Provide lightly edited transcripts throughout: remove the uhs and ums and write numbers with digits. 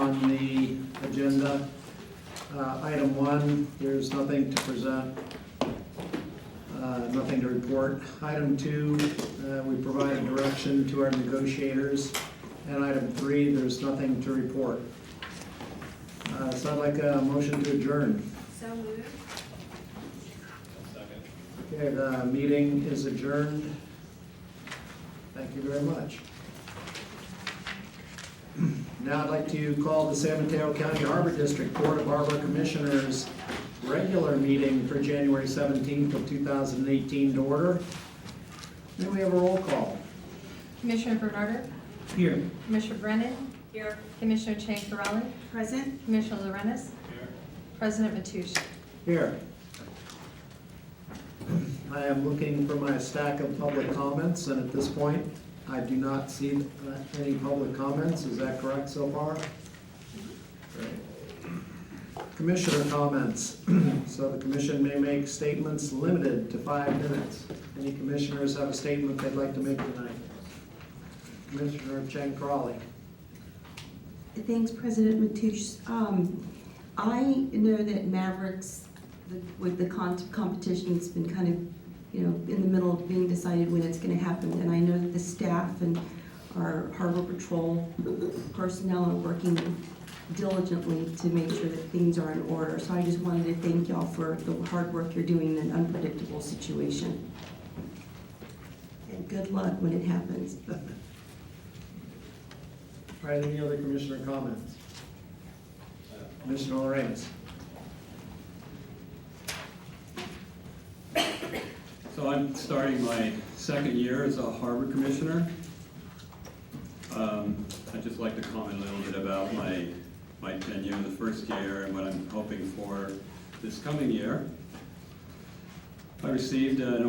on the agenda. Item 1, there's nothing to present, nothing to report. Item 2, we provided direction to our negotiators. And item 3, there's nothing to report. So I'd like a motion to adjourn. So moved. Okay, the meeting is adjourned. Thank you very much. Now I'd like to call the San Mateo County Harbor District Board of Harbor Commissioners regular meeting for January 17th of 2018 to order. Then we have a roll call. Commissioner Bernardo? Here. Commissioner Brennan? Here. Commissioner Chang Farrelly? Present. Commissioner Lorenz? Here. President Mateusz? Here. I am looking for my stack of public comments, and at this point, I do not see any public comments. Is that correct so far? Great. Commissioner comments. So the commission may make statements limited to 5 minutes. Any commissioners have a statement they'd like to make tonight? Commissioner Chang Crawley. Thanks, President Mateusz. I know that Mavericks, with the competition's been kind of, in the middle of being decided when it's going to happen. And I know that the staff and our Harbor Patrol personnel are working diligently to make sure that things are in order. So I just wanted to thank y'all for the hard work you're doing in an unpredictable situation. And good luck when it happens. All right, any other commissioner comments? Commissioner Lorenz. So I'm starting my second year as a harbor commissioner. I'd just like to comment a little bit about my tenure in the first year and what I'm hoping for this coming year. I received an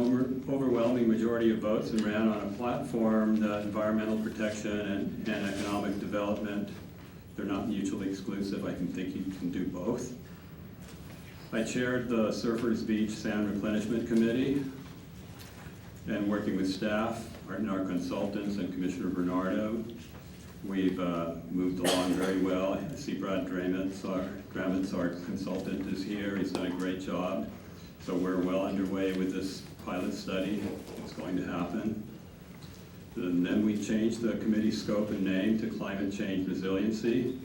overwhelming majority of votes and ran on a platform that environmental protection and economic development, they're not mutually exclusive. I think you can do both. I chaired the Surfers Beach Sand Replenishment Committee, and working with staff and our consultants and Commissioner Bernardo, we've moved along very well. I see Brad Dramitz, our consultant, is here. He's done a great job. So we're well underway with this pilot study. It's going to happen. And then we changed the committee scope and name to Climate Change Resiliency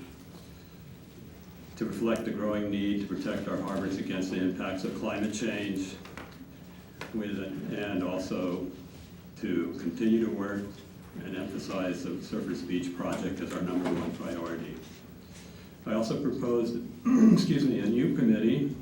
to reflect the growing need to protect our harbors against the impacts of climate change, and also to continue to work and emphasize the Surfers Beach project as our #1 priority. I also proposed, a new committee,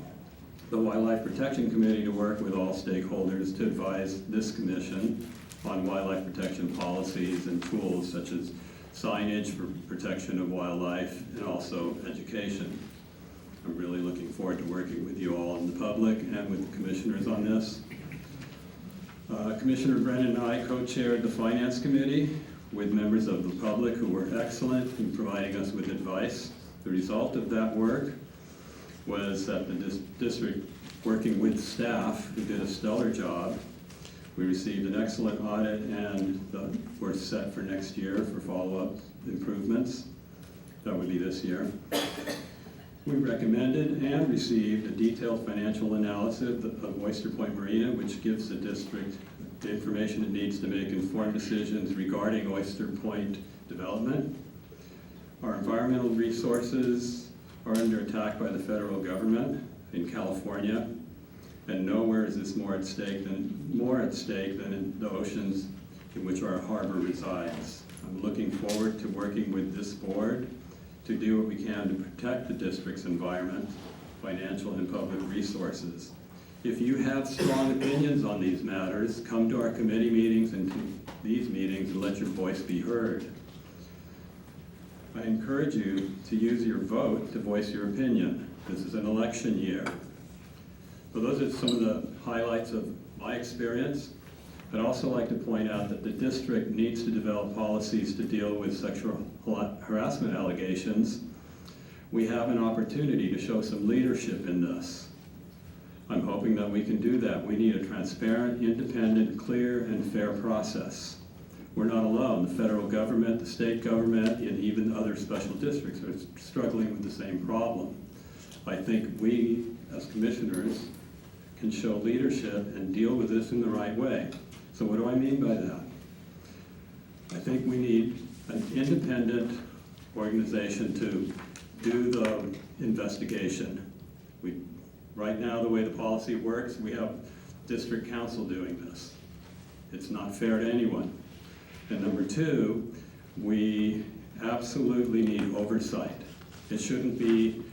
the Wildlife Protection Committee, to work with all stakeholders to advise this commission on wildlife protection policies and tools such as signage for protection of wildlife and also education. I'm really looking forward to working with you all in the public and with the commissioners on this. Commissioner Brennan and I co-chaired the Finance Committee with members of the public who were excellent in providing us with advice. The result of that work was that the district, working with staff who did a stellar job, we received an excellent audit and we're set for next year for follow-up improvements. That would be this year. We recommended and received a detailed financial analysis of Oyster Point Marina, which gives the district the information it needs to make informed decisions regarding Oyster Point development. Our environmental resources are under attack by the federal government in California, and nowhere is this more at stake than in the oceans in which our harbor resides. I'm looking forward to working with this board to do what we can to protect the district's environment, financial and public resources. If you have strong opinions on these matters, come to our committee meetings and to these meetings and let your voice be heard. I encourage you to use your vote to voice your opinion. This is an election year. So those are some of the highlights of my experience. I'd also like to point out that the district needs to develop policies to deal with sexual harassment allegations. We have an opportunity to show some leadership in this. I'm hoping that we can do that. We need a transparent, independent, clear, and fair process. we're not alone. The federal government, the state government, and even other special districts are struggling with the same problem. I think we, as commissioners, can show leadership and deal with this in the right way. So what do I mean by that? I think we need an independent organization to do the investigation. Right now, the way the policy works, we have district council doing this. It's not fair to anyone. And number two, we absolutely need oversight. It shouldn't be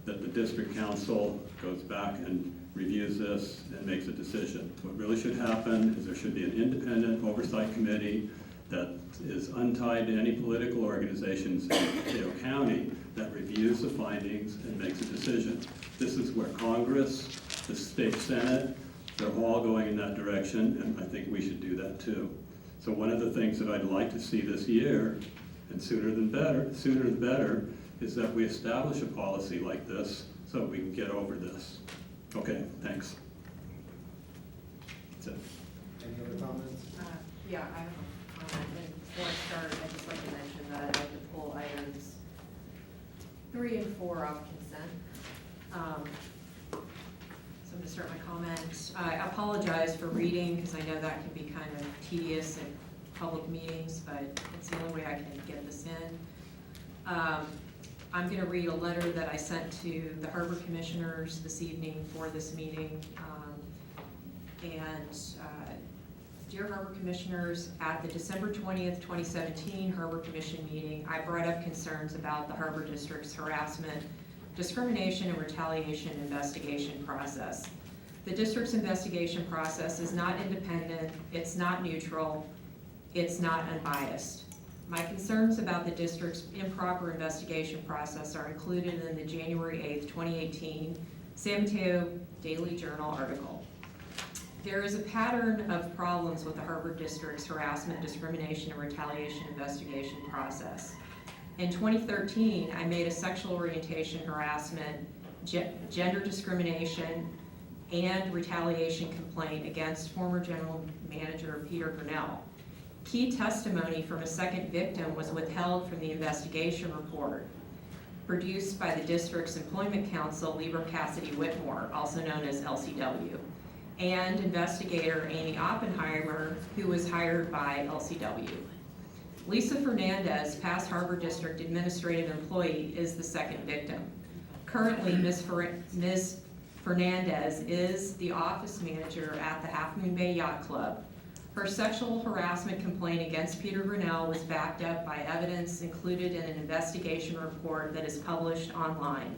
that the district council goes back and reviews this and makes a decision. What really should happen is there should be an independent oversight committee that is untied to any political organizations in Mateo County that reviews the findings and makes a decision. This is where Congress, the state Senate, they're all going in that direction, and I think we should do that too. So one of the things that I'd like to see this year, and sooner the better, is that we establish a policy like this so that we can get over this. Okay, thanks. That's it. Any other comments? Yeah, I have a comment. And before I start, I'd just like to mention that I'd like to pull items 3 and 4 off consent. So I'm going to start my comments. I apologize for reading because I know that can be kind of tedious in public meetings, but it's the only way I can get this in. I'm going to read a letter that I sent to the Harbor Commissioners this evening for this meeting. Dear Harbor Commissioners, at the December 20th, 2017 Harbor Commission meeting, I brought up concerns about the Harbor District's harassment, discrimination, and retaliation investigation process. The district's investigation process is not independent, it's not neutral, it's not unbiased. My concerns about the district's improper investigation process are included in the January 8th, 2018 San Mateo Daily Journal article. There is a pattern of problems with the Harbor District's harassment, discrimination, and retaliation investigation process. In 2013, I made a sexual orientation harassment, gender discrimination, and retaliation complaint against former General Manager Peter Grinnell. Key testimony from a second victim was withheld from the investigation report produced by the district's employment counsel, Lieber Cassidy Whitmore, also known as LCW, and investigator Amy Oppenheimer, who was hired by LCW. Lisa Fernandez, past Harbor District administrative employee, is the second victim. Currently, Ms. Fernandez is the office manager at the Half Moon Bay Yacht Club. Her sexual harassment complaint against Peter Grinnell was backed up by evidence included in an investigation report that is published online.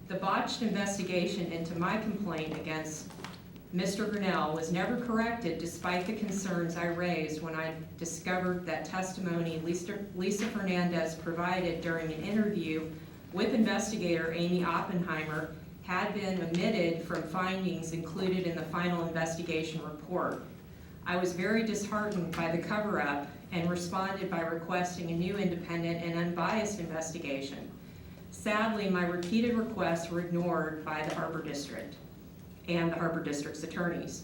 The botched investigation into my complaint against Mr. Grinnell was never corrected despite the concerns I raised when I discovered that testimony Lisa Fernandez provided during an interview with investigator Amy Oppenheimer had been omitted from findings included in the final investigation report. I was very disheartened by the cover-up and responded by requesting a new independent and unbiased investigation. Sadly, my repeated requests were ignored by the Harbor District and the Harbor District's attorneys.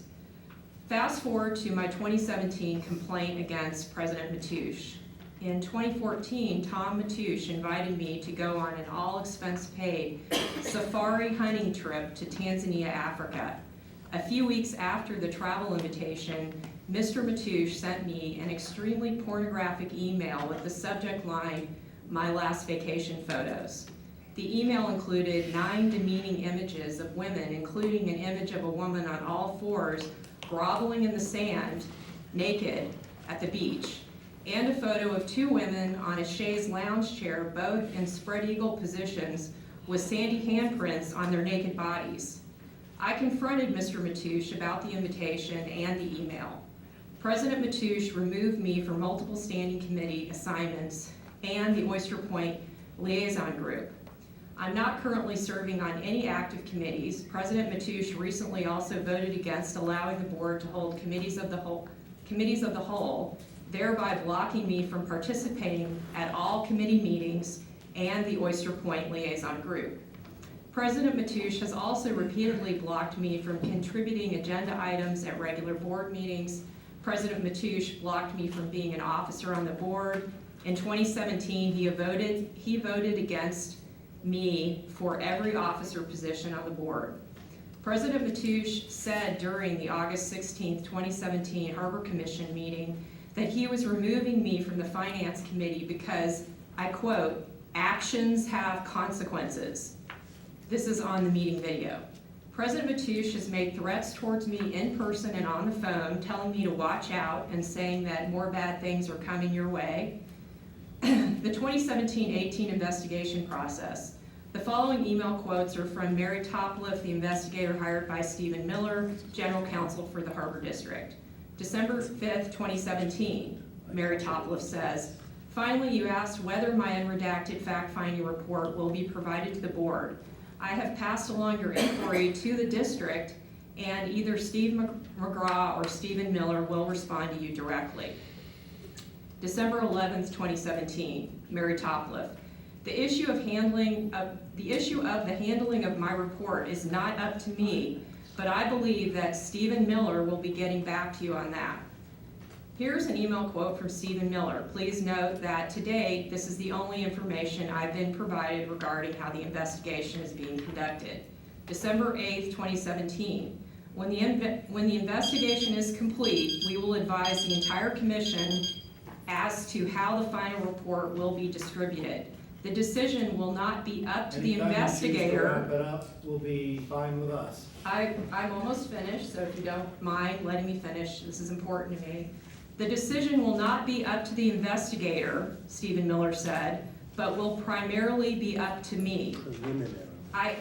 Fast forward to my 2017 complaint against President Mateusz. In 2014, Tom Mateusz invited me to go on an all-expense-paid safari hunting trip to Tanzania, Africa. A few weeks after the travel invitation, Mr. Mateusz sent me an extremely pornographic email with the subject line, "My last vacation photos." The email included 9 demeaning images of women, including an image of a woman on all fours groveling in the sand, naked, at the beach, and a photo of 2 women on a chaise lounge chair, both in spread eagle positions with sandy handprints on their naked bodies. I confronted Mr. Mateusz about the invitation and the email. President Mateusz removed me from multiple standing committee assignments and the Oyster Point liaison group. I'm not currently serving on any active committees. President Mateusz recently also voted against allowing the board to hold committees of the whole, thereby blocking me from participating at all committee meetings and the Oyster Point liaison group. President Mateusz has also repeatedly blocked me from contributing agenda items at regular board meetings, President Mateusz blocked me from being an officer on the board. In 2017, he voted against me for every officer position on the board. President Mateusz said during the August 16, 2017 Harbor Commission meeting that he was removing me from the Finance Committee because, I quote, "actions have consequences." This is on the meeting video. President Mateusz has made threats towards me in person and on the phone, telling me to watch out and saying that more bad things are coming your way. The 2017-18 investigation process. The following email quotes are from Mary Topliff, the investigator hired by Stephen Miller, General Counsel for the Harbor District. December 5th, 2017, Mary Topliff says, "Finally, you asked whether my unredacted fact-finding report will be provided to the board. I have passed along your inquiry to the district, and either Steve McGraw or Stephen Miller will respond to you directly." December 11th, 2017, Mary Topliff. The issue of the handling of my report is not up to me, but I believe that Stephen Miller will be getting back to you on that. Here's an email quote from Stephen Miller. Please note that to date, this is the only information I've been provided regarding how the investigation is being conducted. December 8th, 2017. When the investigation is complete, we will advise the entire commission as to how the final report will be distributed. The decision will not be up to the investigator. Anytime you choose to wrap it up will be fine with us. I'm almost finished, so if you don't mind letting me finish, this is important to me. The decision will not be up to the investigator, Stephen Miller said, but will primarily be up to me. I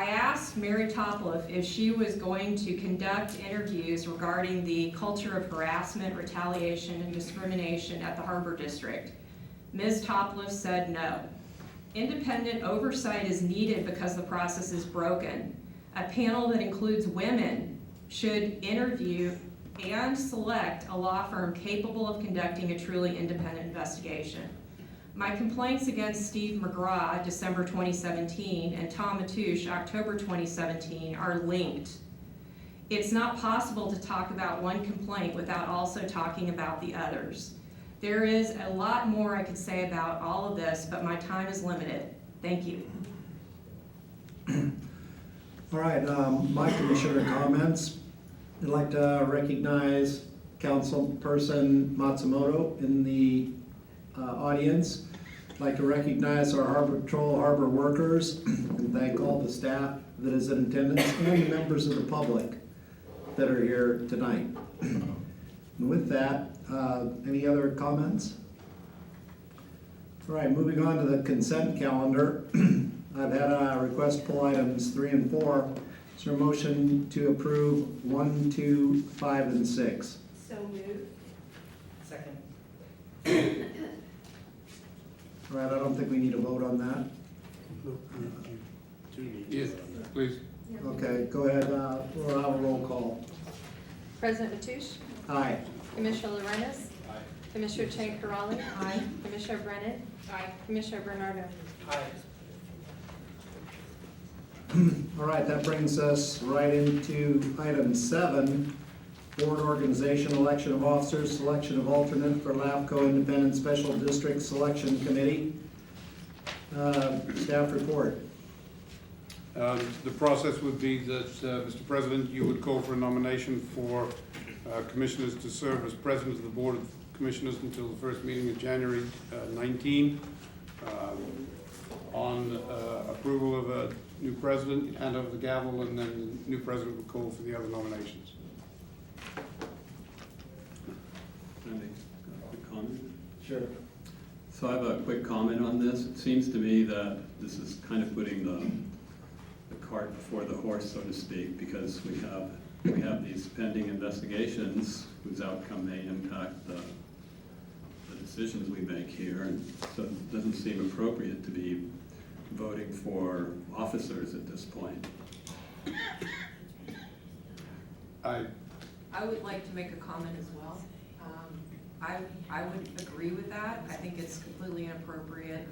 asked Mary Topliff if she was going to conduct interviews regarding the culture of harassment, retaliation, and discrimination at the Harbor District. Ms. Topliff said no. Independent oversight is needed because the process is broken. A panel that includes women should interview and select a law firm capable of conducting a truly independent investigation. My complaints against Steve McGraw, December 2017, and Tom Mateusz, October 2017, are linked. It's not possible to talk about one complaint without also talking about the others. There is a lot more I could say about all of this, but my time is limited. Thank you. All right, my commissioner comments. I'd like to recognize Councilperson Matsumoto in the audience. I'd like to recognize our Harbor Patrol harbor workers and thank all the staff that is in attendance and the members of the public that are here tonight. And with that, any other comments? All right, moving on to the consent calendar. I've had a request to pull items 3 and 4. Is there a motion to approve 1, 2, 5, and 6? So moved. Second. All right, I don't think we need a vote on that. Yes, please. Okay, go ahead, we'll have a roll call. President Mateusz, Aye. Commissioner Lorenz, Commissioner Chang Corrali, Aye. Commissioner Brennan, Aye. Commissioner Bernardo. Aye. All right, that brings us right into item 7, board organization, election of officers, selection of alternate for LAFCO Independent Special District Selection Committee. Staff report. The process would be that, Mr. President, you would call for a nomination for commissioners to serve as president of the Board of Commissioners until the first meeting of January 19. On approval of a new president, you hand over the gavel, and then the new president will call for the other nominations. Can I make a quick comment? Sure. So I have a quick comment on this. It seems to me that this is kind of putting the cart before the horse, so to speak, because we have these pending investigations whose outcome may impact the decisions we make here, and so it doesn't seem appropriate to be voting for officers at this point. I would like to make a comment as well. I would agree with that. I think it's completely inappropriate,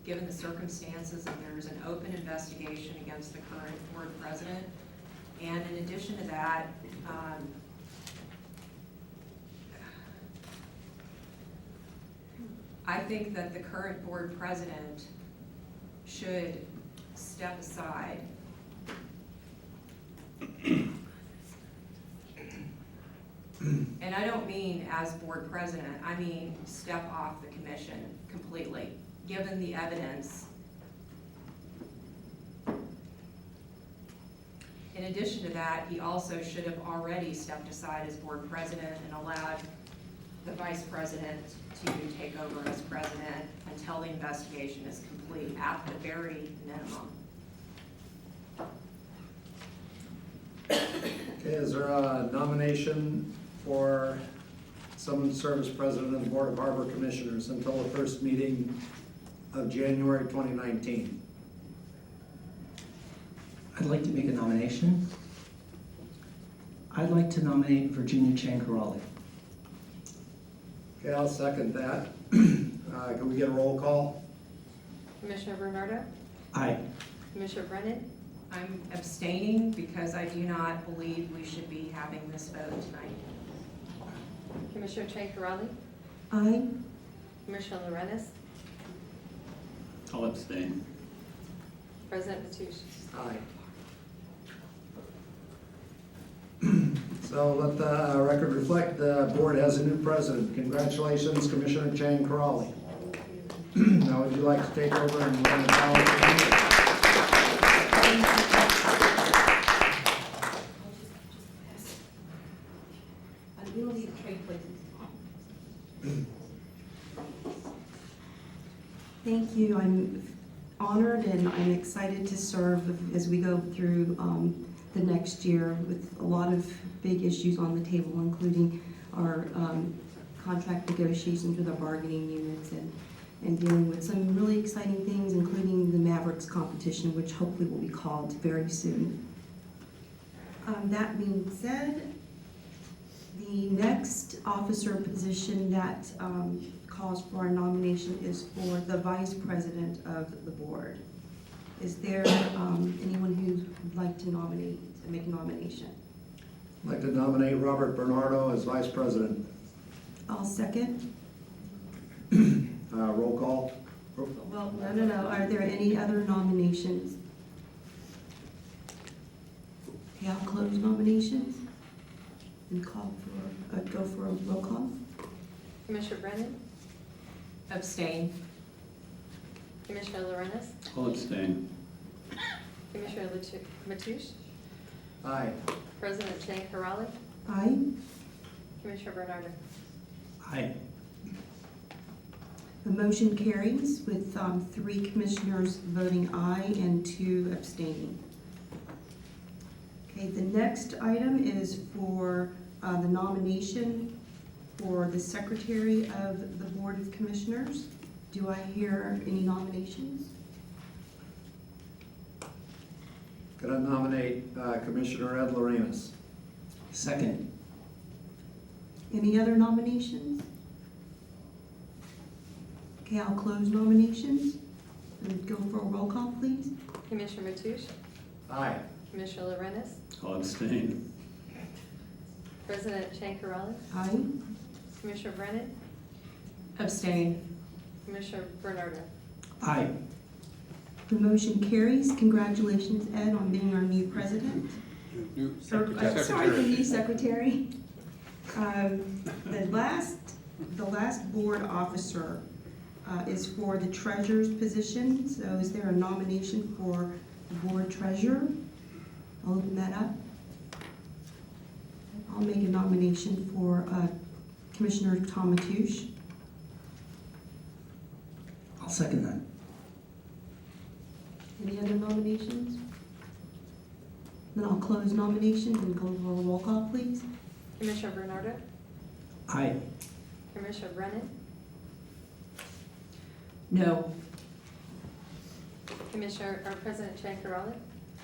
given the circumstances, and there's an open investigation against the current board president. And in addition to that, I think that the current board president should step aside. And I don't mean as board president, I mean step off the commission completely, given the evidence. In addition to that, he also should have already stepped aside as board president and allowed the vice president to take over as president until the investigation is complete, at the very minimum. Okay, is there a nomination for someone to serve as president of the Board of Harbor Commissioners until the first meeting of January 2019? I'd like to make a nomination. I'd like to nominate Virginia Chancarelli. Okay, I'll second that. Can we get a roll call? Commissioner Bernardo? Aye. Commissioner Brennan? I'm abstaining because I do not believe we should be having this vote tonight. Commissioner Chancarelli? Aye. Commissioner Lorenz? I'll abstain. President Mateusz? Aye. So let the record reflect the board has a new president. Congratulations, Commissioner Chang Crawley. Now, would you like to take over and run the ballot? Thank you. I'm honored and I'm excited to serve as we go through the next year with a lot of big issues on the table, including our contract negotiations with our bargaining units and dealing with some really exciting things, including the Mavericks competition, which hopefully will be called very soon. That being said, the next officer position that calls for our nomination is for the vice president of the board. Is there anyone who would like to nominate, to make a nomination? I'd like to nominate Robert Bernardo as vice president. I'll second. Roll call. Well, no. Are there any other nominations? Okay, I'll close nominations and call for, go for a roll call. Commissioner Brennan? Abstain. Commissioner Lorenz? I'll abstain. Commissioner Mateusz? Aye. President Chancarelli? Aye. Commissioner Bernardo? Aye. The motion carries with 3 commissioners voting aye and 2 abstaining. Okay, the next item is for the nomination for the secretary of the Board of Commissioners. Do I hear any nominations? Could I nominate Commissioner Ed Lorenz? Second. Any other nominations? Okay, I'll close nominations and go for a roll call, please. Commissioner Mateusz? Aye. Commissioner Lorenz? I'll abstain. President Chancarelli? Aye. Commissioner Brennan? Abstain. Commissioner Bernardo? Aye. The motion carries. Congratulations, Ed, on being our new president. New Sorry, the secretary. new secretary. The last board officer is for the treasurer's position. So is there a nomination for the board treasurer? I'll open that up. I'll make a nomination for Commissioner Tom Mateusz. I'll second that. Any other nominations? Then I'll close nominations and go for a roll call, please. Commissioner Bernardo? Aye. Commissioner Brennan? No. President Chancarelli?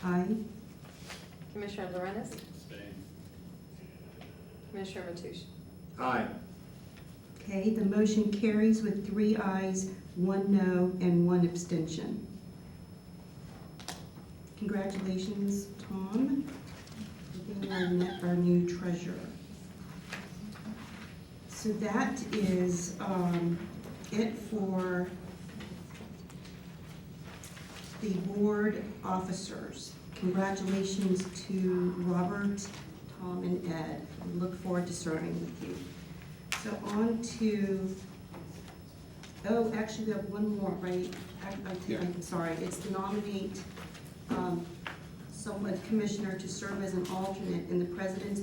Aye. Commissioner Lorenz? Abstain. Commissioner Mateusz? Aye. Okay, the motion carries with 3 ayes, 1 no, and 1 abstention. Congratulations, Tom, for being our new treasurer. So that is it for the board officers. Congratulations to Robert, Tom, and Ed. We look forward to serving with you. So on to, oh, actually, we have one more, right? I'm sorry, it's to nominate someone, commissioner, to serve as an alternate in the president's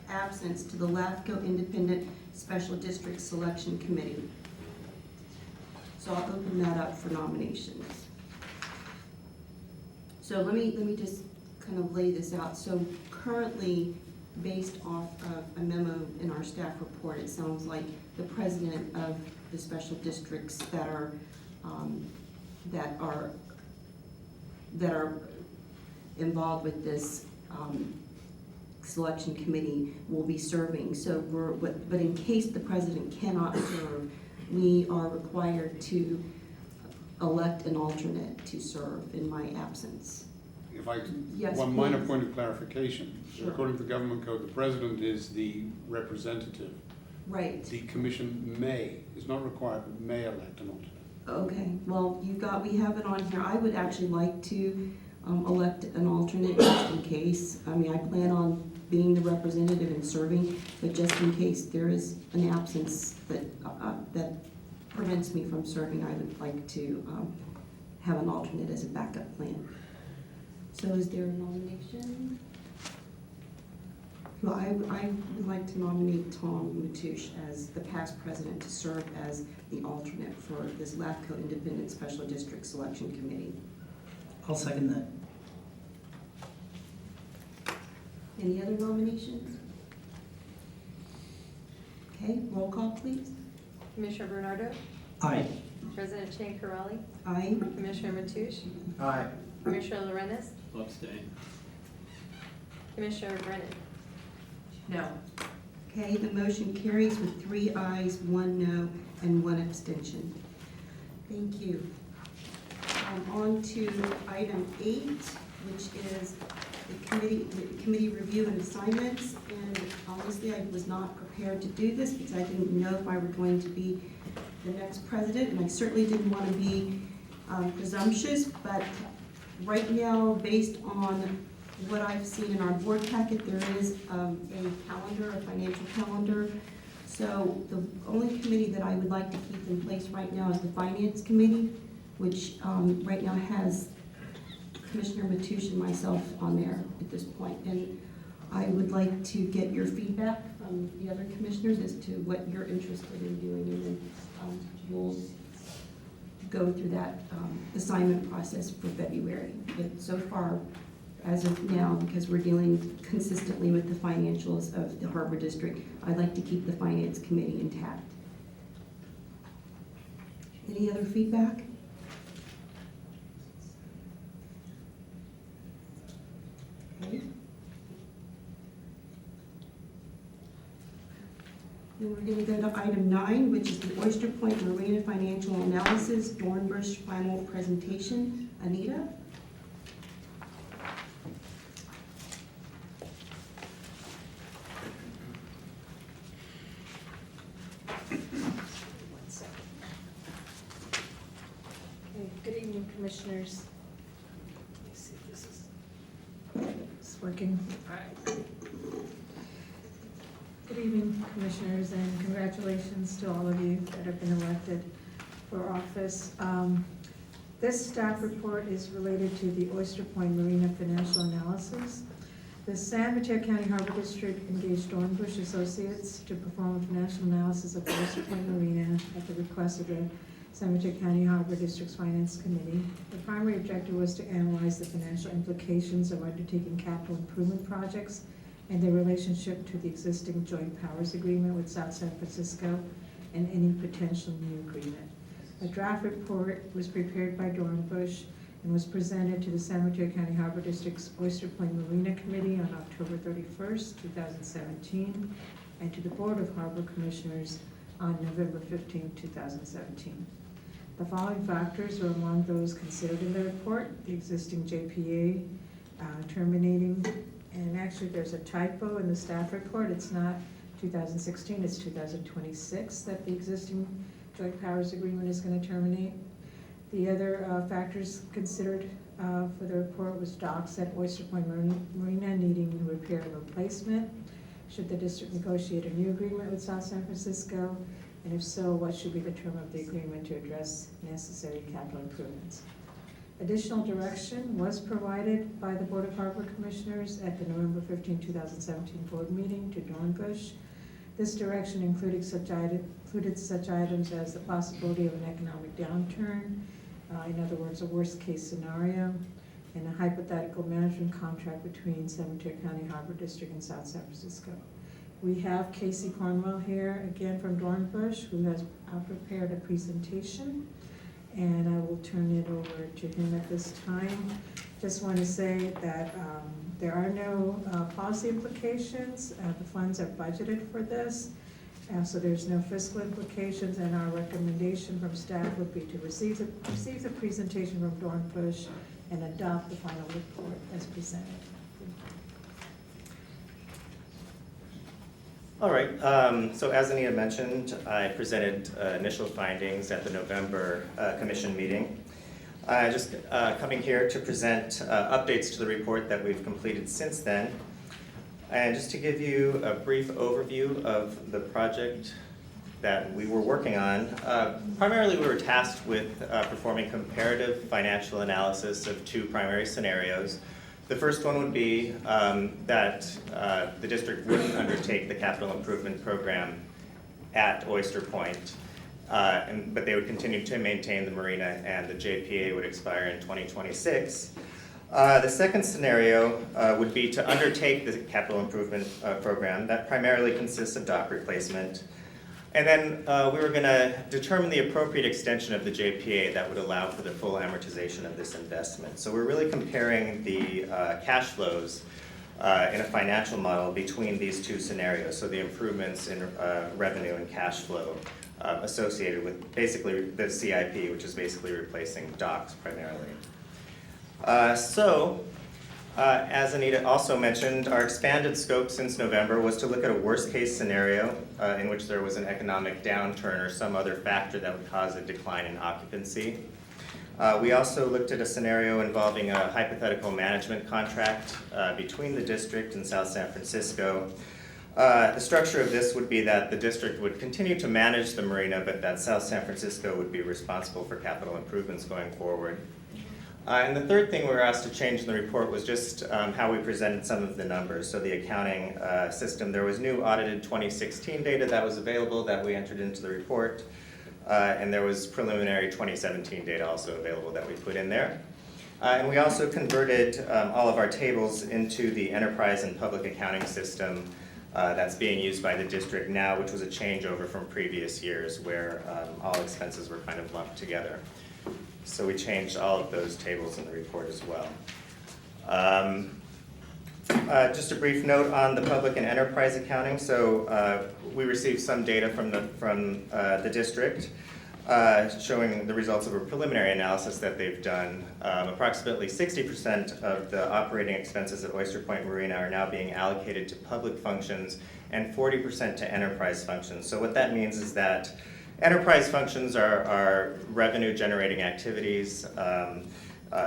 absence to the LAFCO Independent Special District Selection Committee. So I'll open that up for nominations. So let me just kind of lay this out. So currently, based off of a memo in our staff report, it sounds like the president of the special districts that are involved with this selection committee will be serving. So but in case the president cannot serve, we are required to elect an alternate to serve in my absence. If I could, Yes, one minor please. point of clarification. Sure. According to the government code, the president is the representative. Right. The commission is not required, but may elect an alternate. Okay, well, we have it on here. I would actually like to elect an alternate just in case. I mean, I plan on being the representative and serving, but just in case there is an absence that prevents me from serving, I would like to have an alternate as a backup plan. So is there a nomination? Well, I would like to nominate Tom Mateusz as the past president to serve as the alternate for this LAFCO Independent Special District Selection Committee. I'll second that. Any other nominations? Okay, roll call, please. Commissioner Bernardo, Aye. President Chang Corrali, Aye. Commissioner Mathush, Aye. Commissioner Lorenz, Abstain. Commissioner Brennan. No. Okay, the motion carries with 3 ayes, 1 no, and 1 abstention. Thank you. On to item 8, which is the committee review and assignments. And honestly, I was not prepared to do this because I didn't know if I were going to be the next president, and I certainly didn't want to be presumptuous, but right now, based on what I've seen in our board packet, there is a calendar, a financial calendar. So the only committee that I would like to keep in place right now is the Finance Committee, which right now has Commissioner Mathush and myself on there at this point. And I would like to get your feedback from the other commissioners as to what you're interested in doing, and then we'll go through that assignment process for February. But so far, as of now, because we're dealing consistently with the financials of the Harbor District, I'd like to keep the Finance Committee intact. Any other feedback? Okay. Then we're going to go to item 9, which is the Oyster Point Marina Financial Analysis, Dornbush final presentation. Anita? Okay, good evening, commissioners. Let me see if this is working. All right. Good evening, commissioners, and congratulations to all of you that have been elected for office. This staff report is related to the Oyster Point Marina Financial Analysis. The San Mateo County Harbor District engaged Dornbush Associates to perform a financial analysis of the Oyster Point Marina at the request of the San Mateo County Harbor District's Finance Committee. The primary objective was to analyze the financial implications of undertaking capital improvement projects and their relationship to the existing joint powers agreement with South San Francisco and any potential new agreement. A draft report was prepared by Dornbush and was presented to the San Mateo County Harbor District's Oyster Point Marina Committee on October 31st, 2017, and to the Board of Harbor Commissioners on November 15, 2017. The following factors are among those considered in the report: the existing JPA terminating, and actually there's a typo in the staff report. It's not 2016, it's 2026 that the existing joint powers agreement is going to terminate. The other factors considered for the report was docks at Oyster Point Marina needing repair and replacement. Should the district negotiate a new agreement with South San Francisco? And if so, what should be the term of the agreement to address necessary capital improvements? Additional direction was provided by the Board of Harbor Commissioners at the November 15, 2017 board meeting to Dornbush. This direction included such items as the possibility of an economic downturn, in other words, a worst-case scenario, and a hypothetical management contract between San Mateo County Harbor District and South San Francisco. We have Casey Cornwell here, again from Dornbush, who has prepared a presentation, and I will turn it over to him at this time. Just want to say that there are no policy implications. The funds are budgeted for this, so there's no fiscal implications, and our recommendation from staff would be to receive the presentation from Dornbush and adopt the final report as presented. All right, so as Anita mentioned, I presented initial findings at the November commission meeting. Just coming here to present updates to the report that we've completed since then. And just to give you a brief overview of the project that we were working on, primarily we were tasked with performing comparative financial analysis of two primary scenarios. The first one would be that the district wouldn't undertake the capital improvement program at Oyster Point, but they would continue to maintain the marina, and the JPA would expire in 2026. The second scenario would be to undertake the capital improvement program that primarily consists of dock replacement. And then we were going to determine the appropriate extension of the JPA that would allow for the full amortization of this investment. So we're really comparing the cash flows in a financial model between these two scenarios. So the improvements in revenue and cash flow associated with basically the CIP, which is basically replacing docks primarily. As Anita also mentioned, our expanded scope since November was to look at a worst-case scenario in which there was an economic downturn or some other factor that would cause a decline in occupancy. We also looked at a scenario involving a hypothetical management contract between the district and South San Francisco. The structure of this would be that the district would continue to manage the marina, but that South San Francisco would be responsible for capital improvements going forward. And the third thing we were asked to change in the report was just how we presented some of the numbers. So the accounting system, there was new audited 2016 data that was available that we entered into the report, and there was preliminary 2017 data also available that we put in there. And we also converted all of our tables into the enterprise and public accounting system that's being used by the district now, which was a changeover from previous years where all expenses were kind of lumped together. So we changed all of those tables in the report as well. Just a brief note on the public and enterprise accounting. So we received some data from the district showing the results of a preliminary analysis that they've done. Approximately 60% of the operating expenses at Oyster Point Marina are now being allocated to public functions and 40% to enterprise functions. So what that means is that enterprise functions are revenue-generating activities,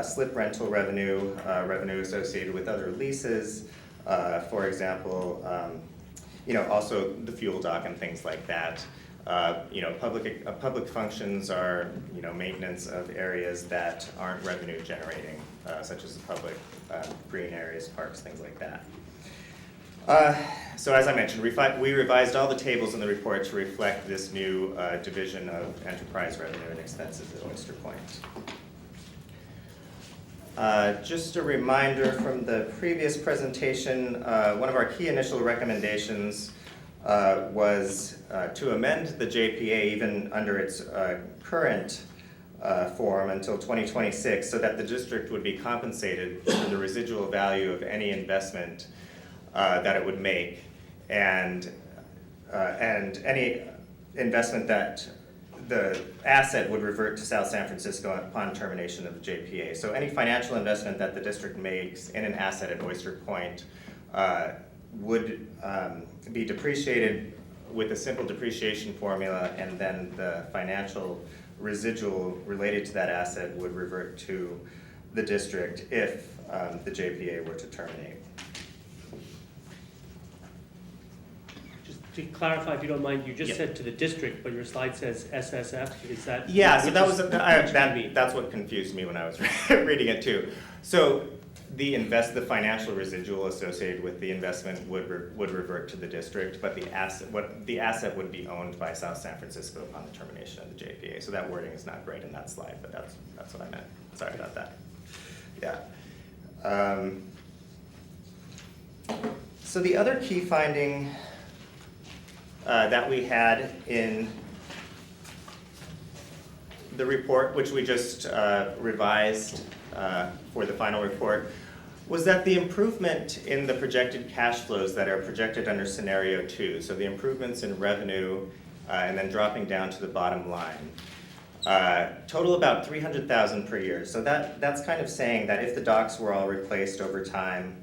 slip rental revenue, revenue associated with other leases, for example, also the fuel dock and things like that. Public functions are maintenance of areas that aren't revenue-generating, such as the public green areas, parks, things like that. So as I mentioned, we revised all the tables in the report to reflect this new division of enterprise revenue and expenses at Oyster Point. Just a reminder from the previous presentation, one of our key initial recommendations was to amend the JPA even under its current form until 2026 so that the district would be compensated for the residual value of any investment that it would make, and any investment that the asset would revert to South San Francisco upon termination of the JPA. So any financial investment that the district makes in an asset at Oyster Point would be depreciated with a simple depreciation formula, and then the financial residual related to that asset would revert to the district if the JPA were to terminate. Just to clarify, if you don't mind, you just Yeah. said to the district, but your slide says SSF, is that? Yeah, so that was, which do you mean? that's what confused me when I was reading it too. So the financial residual associated with the investment would revert to the district, but the asset would be owned by South San Francisco upon the termination of the JPA. So that wording is not great in that slide, but that's what I meant. Sorry about that. Yeah. So the other key finding that we had in the report, which we just revised for the final report, was that the improvement in the projected cash flows that are projected under scenario 2, so the improvements in revenue and then dropping down to the bottom line, total about $300,000 per year. So that's kind of saying that if the docks were all replaced over time,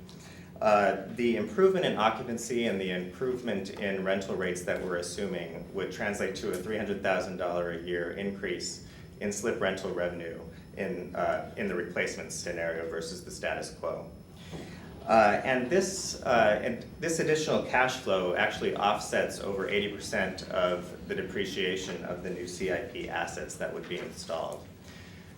the improvement in occupancy and the improvement in rental rates that we're assuming would translate to a $300,000 a year increase in slip rental revenue in the replacement scenario versus the status quo. And this additional cash flow actually offsets over 80% of the depreciation of the new CIP assets that would be installed.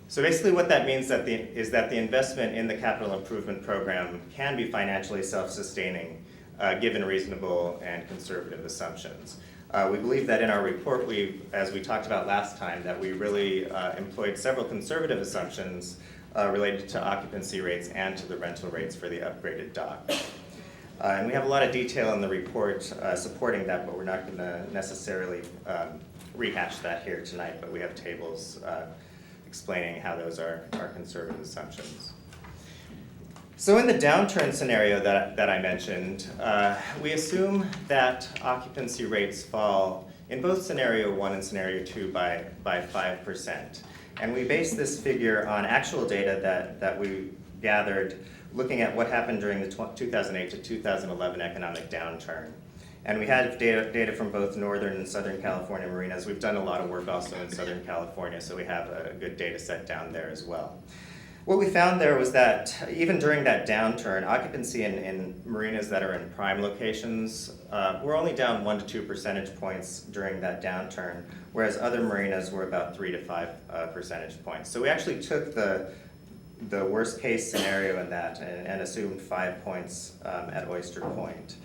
So basically what that means is that the investment in the capital improvement program can be financially self-sustaining given reasonable and conservative assumptions. We believe that in our report, as we talked about last time, that we really employed several conservative assumptions related to occupancy rates and to the rental rates for the upgraded dock. And we have a lot of detail in the report supporting that, but we're not going to necessarily rehash that here tonight, but we have tables explaining how those are conservative assumptions. So in the downturn scenario that I mentioned, we assume that occupancy rates fall in both scenario 1 and scenario 2 by 5%. And we base this figure on actual data that we gathered looking at what happened during the 2008 to 2011 economic downturn. And we had data from both Northern and Southern California marinas. We've done a lot of work also in Southern California, so we have a good data set down there as well. What we found there was that even during that downturn, occupancy in marinas that are in prime locations were only down 1 to 2 percentage points during that downturn, whereas other marinas were about 3 to 5 percentage points. So we actually took the worst case scenario in that and assumed 5 points at Oyster Point.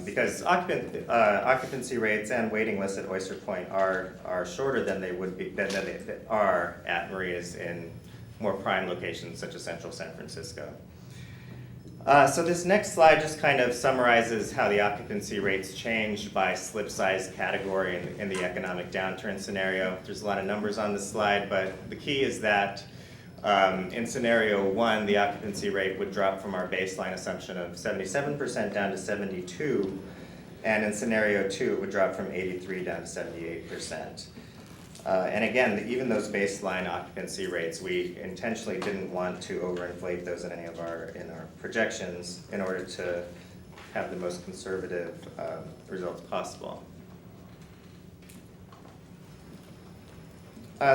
Because occupancy rates and waiting lists at Oyster Point are shorter than they are at marinas in more prime locations such as central San Francisco. So this next slide just kind of summarizes how the occupancy rates changed by slip size category in the economic downturn scenario. There's a lot of numbers on this slide, but the key is that in scenario 1, the occupancy rate would drop from our baseline assumption of 77% down to 72%, and in scenario 2, it would drop from 83% down to 78%. And again, even those baseline occupancy rates, we intentionally didn't want to overinflate those in any of our projections in order to have the most conservative results possible.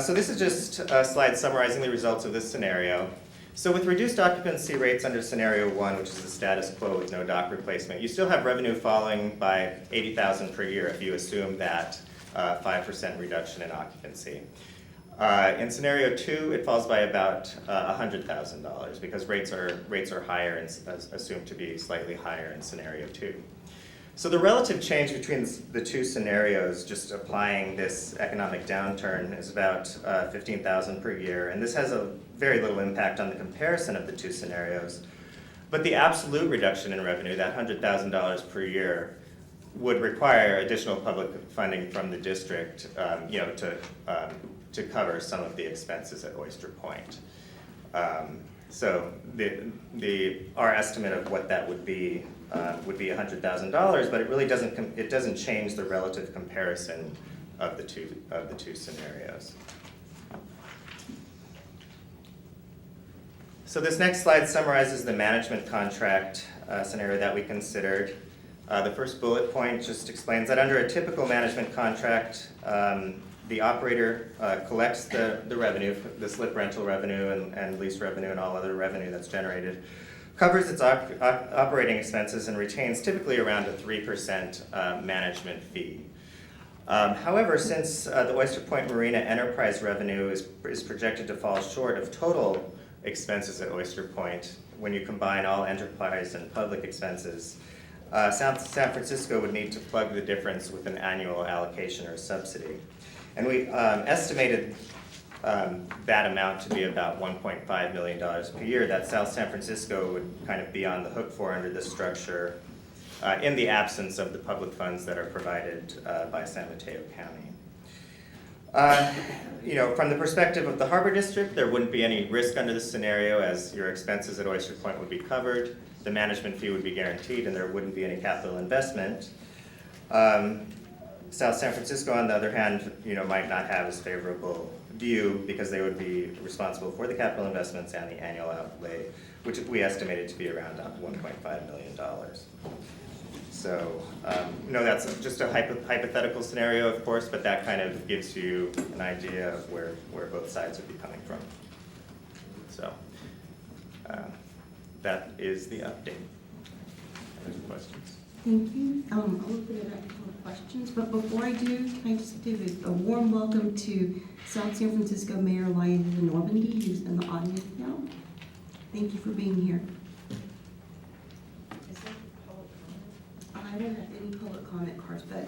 So this is just a slide summarizing the results of this scenario. So with reduced occupancy rates under scenario 1, which is the status quo with no dock replacement, you still have revenue falling by $80,000 per year if you assume that 5% reduction in occupancy. In scenario 2, it falls by about $100,000 because rates are higher and assumed to be slightly higher in scenario 2. So the relative change between the two scenarios, just applying this economic downturn, is about $15,000 per year, and this has a very little impact on the comparison of the two scenarios. But the absolute reduction in revenue, that $100,000 per year, would require additional public funding from the district, to cover some of the expenses at Oyster Point. So our estimate of what that would be $100,000, but it really doesn't change the relative comparison of the two scenarios. So this next slide summarizes the management contract scenario that we considered. The first bullet point just explains that under a typical management contract, the operator collects the revenue, the slip rental revenue and lease revenue and all other revenue that's generated, covers its operating expenses and retains typically around a 3% management fee. However, since the Oyster Point Marina enterprise revenue is projected to fall short of total expenses at Oyster Point, when you combine all enterprise and public expenses, San Francisco would need to plug the difference with an annual allocation or subsidy. And we estimated that amount to be about $1.5 million per year that South San Francisco would kind of be on the hook for under this structure in the absence of the public funds that are provided by San Mateo County. From the perspective of the Harbor District, there wouldn't be any risk under this scenario as your expenses at Oyster Point would be covered, the management fee would be guaranteed, and there wouldn't be any capital investment. South San Francisco, on the other hand, might not have as favorable view because they would be responsible for the capital investments and the annual outlay, which we estimated to be around $1.5 million. So, that's just a hypothetical scenario, of course, but that kind of gives you an idea of where both sides would be coming from. So, that is the update. Any questions? Thank you. I'll open it up for questions, but before I do, can I just give a warm welcome to South San Francisco Mayor Lyon Normandy, who's in the audience now. Thank you for being here. Is there public comment? I don't have any public comment cards, but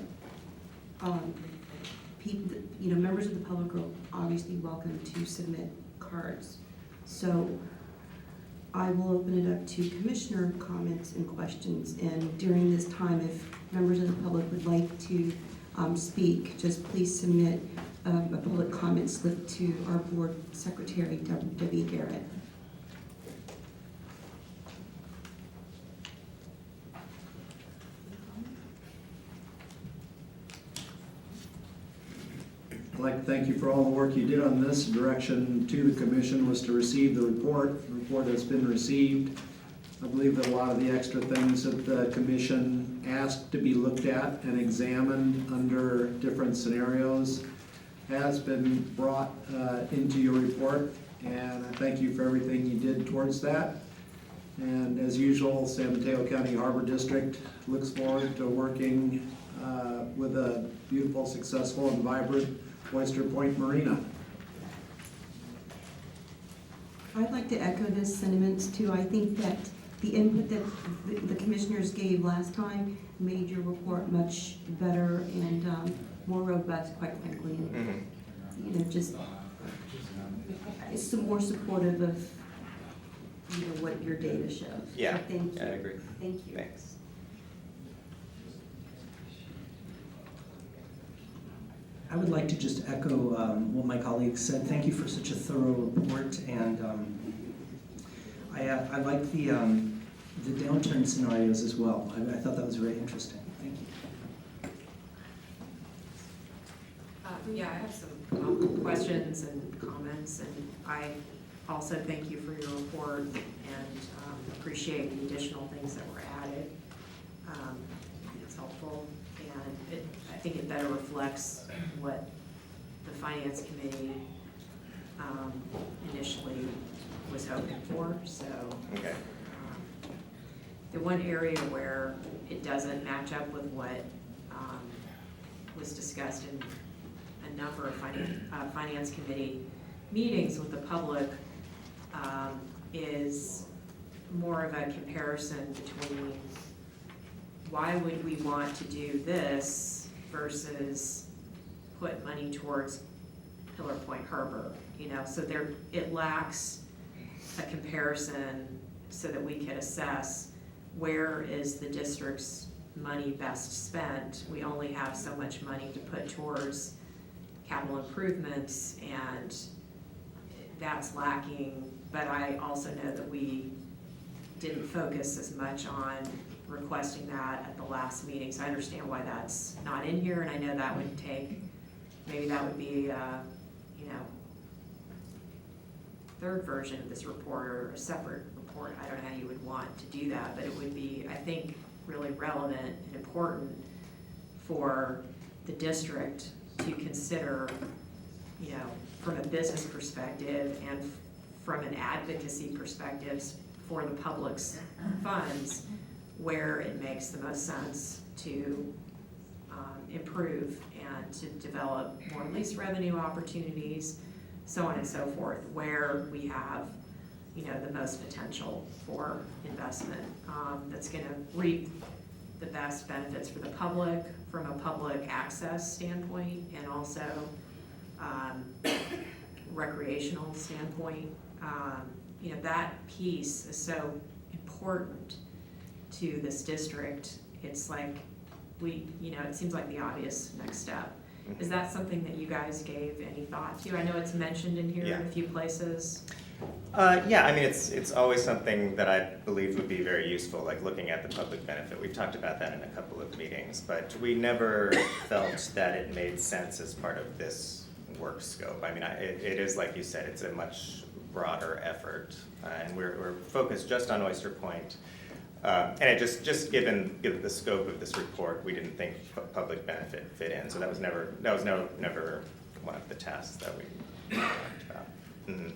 people, members of the public are obviously welcome to submit cards. So I will open it up to commissioner comments and questions. And during this time, if members of the public would like to speak, just please submit a public comment slip to our board secretary, Debbie Garrett. I'd like to thank you for all the work you did on this. Direction to the commission was to receive the report. The report has been received. I believe that a lot of the extra things that the commission asked to be looked at and examined under different scenarios has been brought into your report, and I thank you for everything you did towards that. And as usual, San Mateo County Harbor District looks forward to working with a beautiful, successful, and vibrant Oyster Point Marina. I'd like to echo those sentiments too. I think that the input that the commissioners gave last time made your report much better and more robust, quite frankly. And, just it's some more supportive of what your data shows. Yeah, So thank you. I agree. Thank you. Thanks. I would like to just echo what my colleagues said. Thank you for such a thorough report, and I like the downturn scenarios as well. I thought that was very interesting. Thank you. Yeah, I have some questions and comments, and I also thank you for your report and appreciate the additional things that were added. It's helpful, and I think it better reflects what the Finance Committee initially was hoping for, so. Okay. The one area where it doesn't match up with what was discussed in a number of Finance Committee meetings with the public is more of a comparison between why would we want to do this versus put money towards Pillar Point Harbor, so it lacks a comparison so that we can assess where is the district's money best spent. We only have so much money to put towards capital improvements, and that's lacking. But I also know that we didn't focus as much on requesting that at the last meeting, so I understand why that's not in here, and I know that would take, maybe that would be third version of this report or a separate report. I don't know how you would want to do that, but it would be, I think, really relevant and important for the district to consider, you know, from a business perspective and from an advocacy perspective for the public's funds, where it makes the most sense to improve and to develop more lease revenue opportunities, so on and so forth, where we have, you know, the most potential for investment that's gonna reap the best benefits for the public from a public access standpoint and also recreational standpoint. You know, that piece is so important to this district. It's like you know, it seems like the obvious next step. Is that something that you guys gave any thought to? I know it's mentioned in here in a few places. Yeah, I mean, it's always something that I believe would be very useful, like looking at the public benefit. We've talked about that in a couple of meetings, but we never felt that it made sense as part of this work scope. I mean, it is, like you said, it's a much broader effort, and we're focused just on Oyster Point. And it just given the scope of this report, we didn't think public benefit fit in, so that was never one of the tasks that we talked about. Mm-hmm.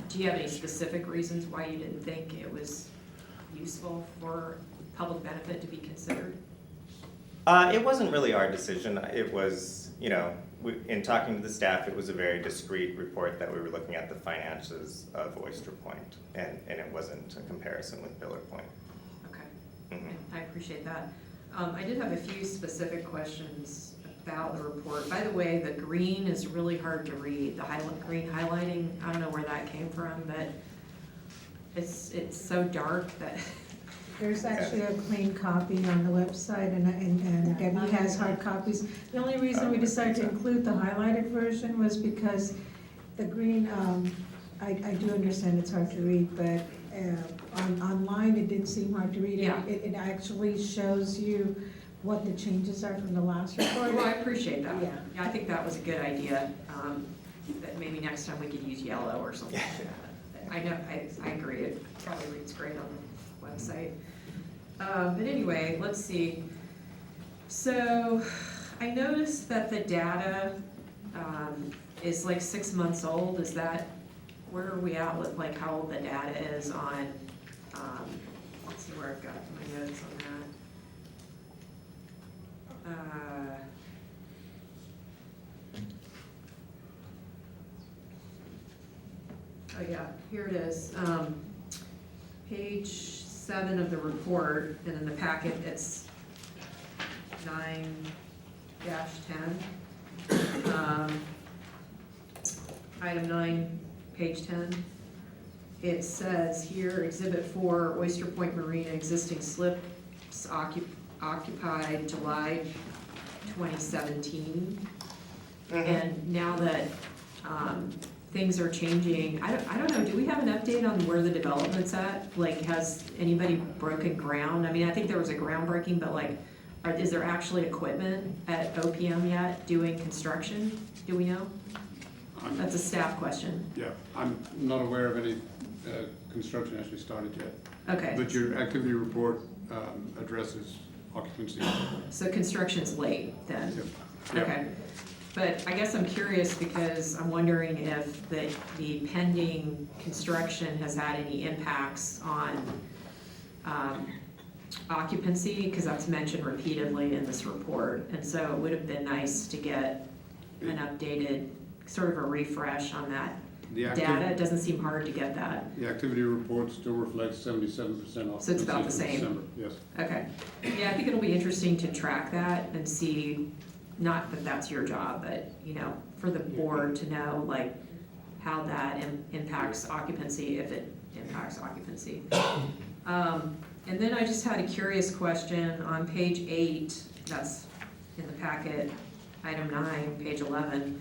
Do you have any specific reasons why you didn't think it was useful for public benefit to be considered? It wasn't really our decision. It was, you know, in talking to the staff, it was a very discrete report that we were looking at the finances of Oyster Point, and it wasn't a comparison with Biller Point. Okay, Mm-hmm. I appreciate that. I did have a few specific questions about the report. By the way, the green is really hard to read. The green highlighting, I don't know where that came from, but it's so dark that There's actually a clean copy on the website, and Debbie has hard copies. The only reason we decided to include the highlighted version was because the green, I do understand it's hard to read, but online it didn't seem hard to read. Yeah. It actually shows you what the changes are from the last report. Well, I appreciate that. Yeah. I think that was a good idea, that maybe next time we could use yellow or something like that. I know, I agree, it probably reads great on the website. But anyway, let's see. So I noticed that the data is like 6 months old. Is that, where are we at with like how old the data is on, let's see where I've got my notes on that. Oh yeah, here it is. Page 7 of the report, and in the packet it's 9-10. Item 9, page 10. It says here, Exhibit 4, Oyster Point Marina existing slips occupied July 2017. And now that things are changing, I don't know, do we have an update on where the development's at? Like, has anybody broken ground? I mean, I think there was a groundbreaking, but like, is there actually equipment at OPM yet doing construction? Do we know? That's a staff question. Yeah, I'm not aware of any construction actually started yet. Okay. But your activity report addresses occupancy. So construction's late then? Yep. Okay. But I guess I'm curious because I'm wondering if the pending construction has had any impacts on occupancy, because that's mentioned repeatedly in this report. And so it would have been nice to get an updated, sort of a refresh on that data. It doesn't seem hard to get that. The activity report still reflects 77% occupancy. So it's about the same? December. Yes. Okay. Yeah, I think it'll be interesting to track that and see, not that that's your job, but, you know, for the board to know, like, how that impacts occupancy, if it impacts occupancy. And then I just had a curious question on page 8, that's in the packet, item 9, page 11.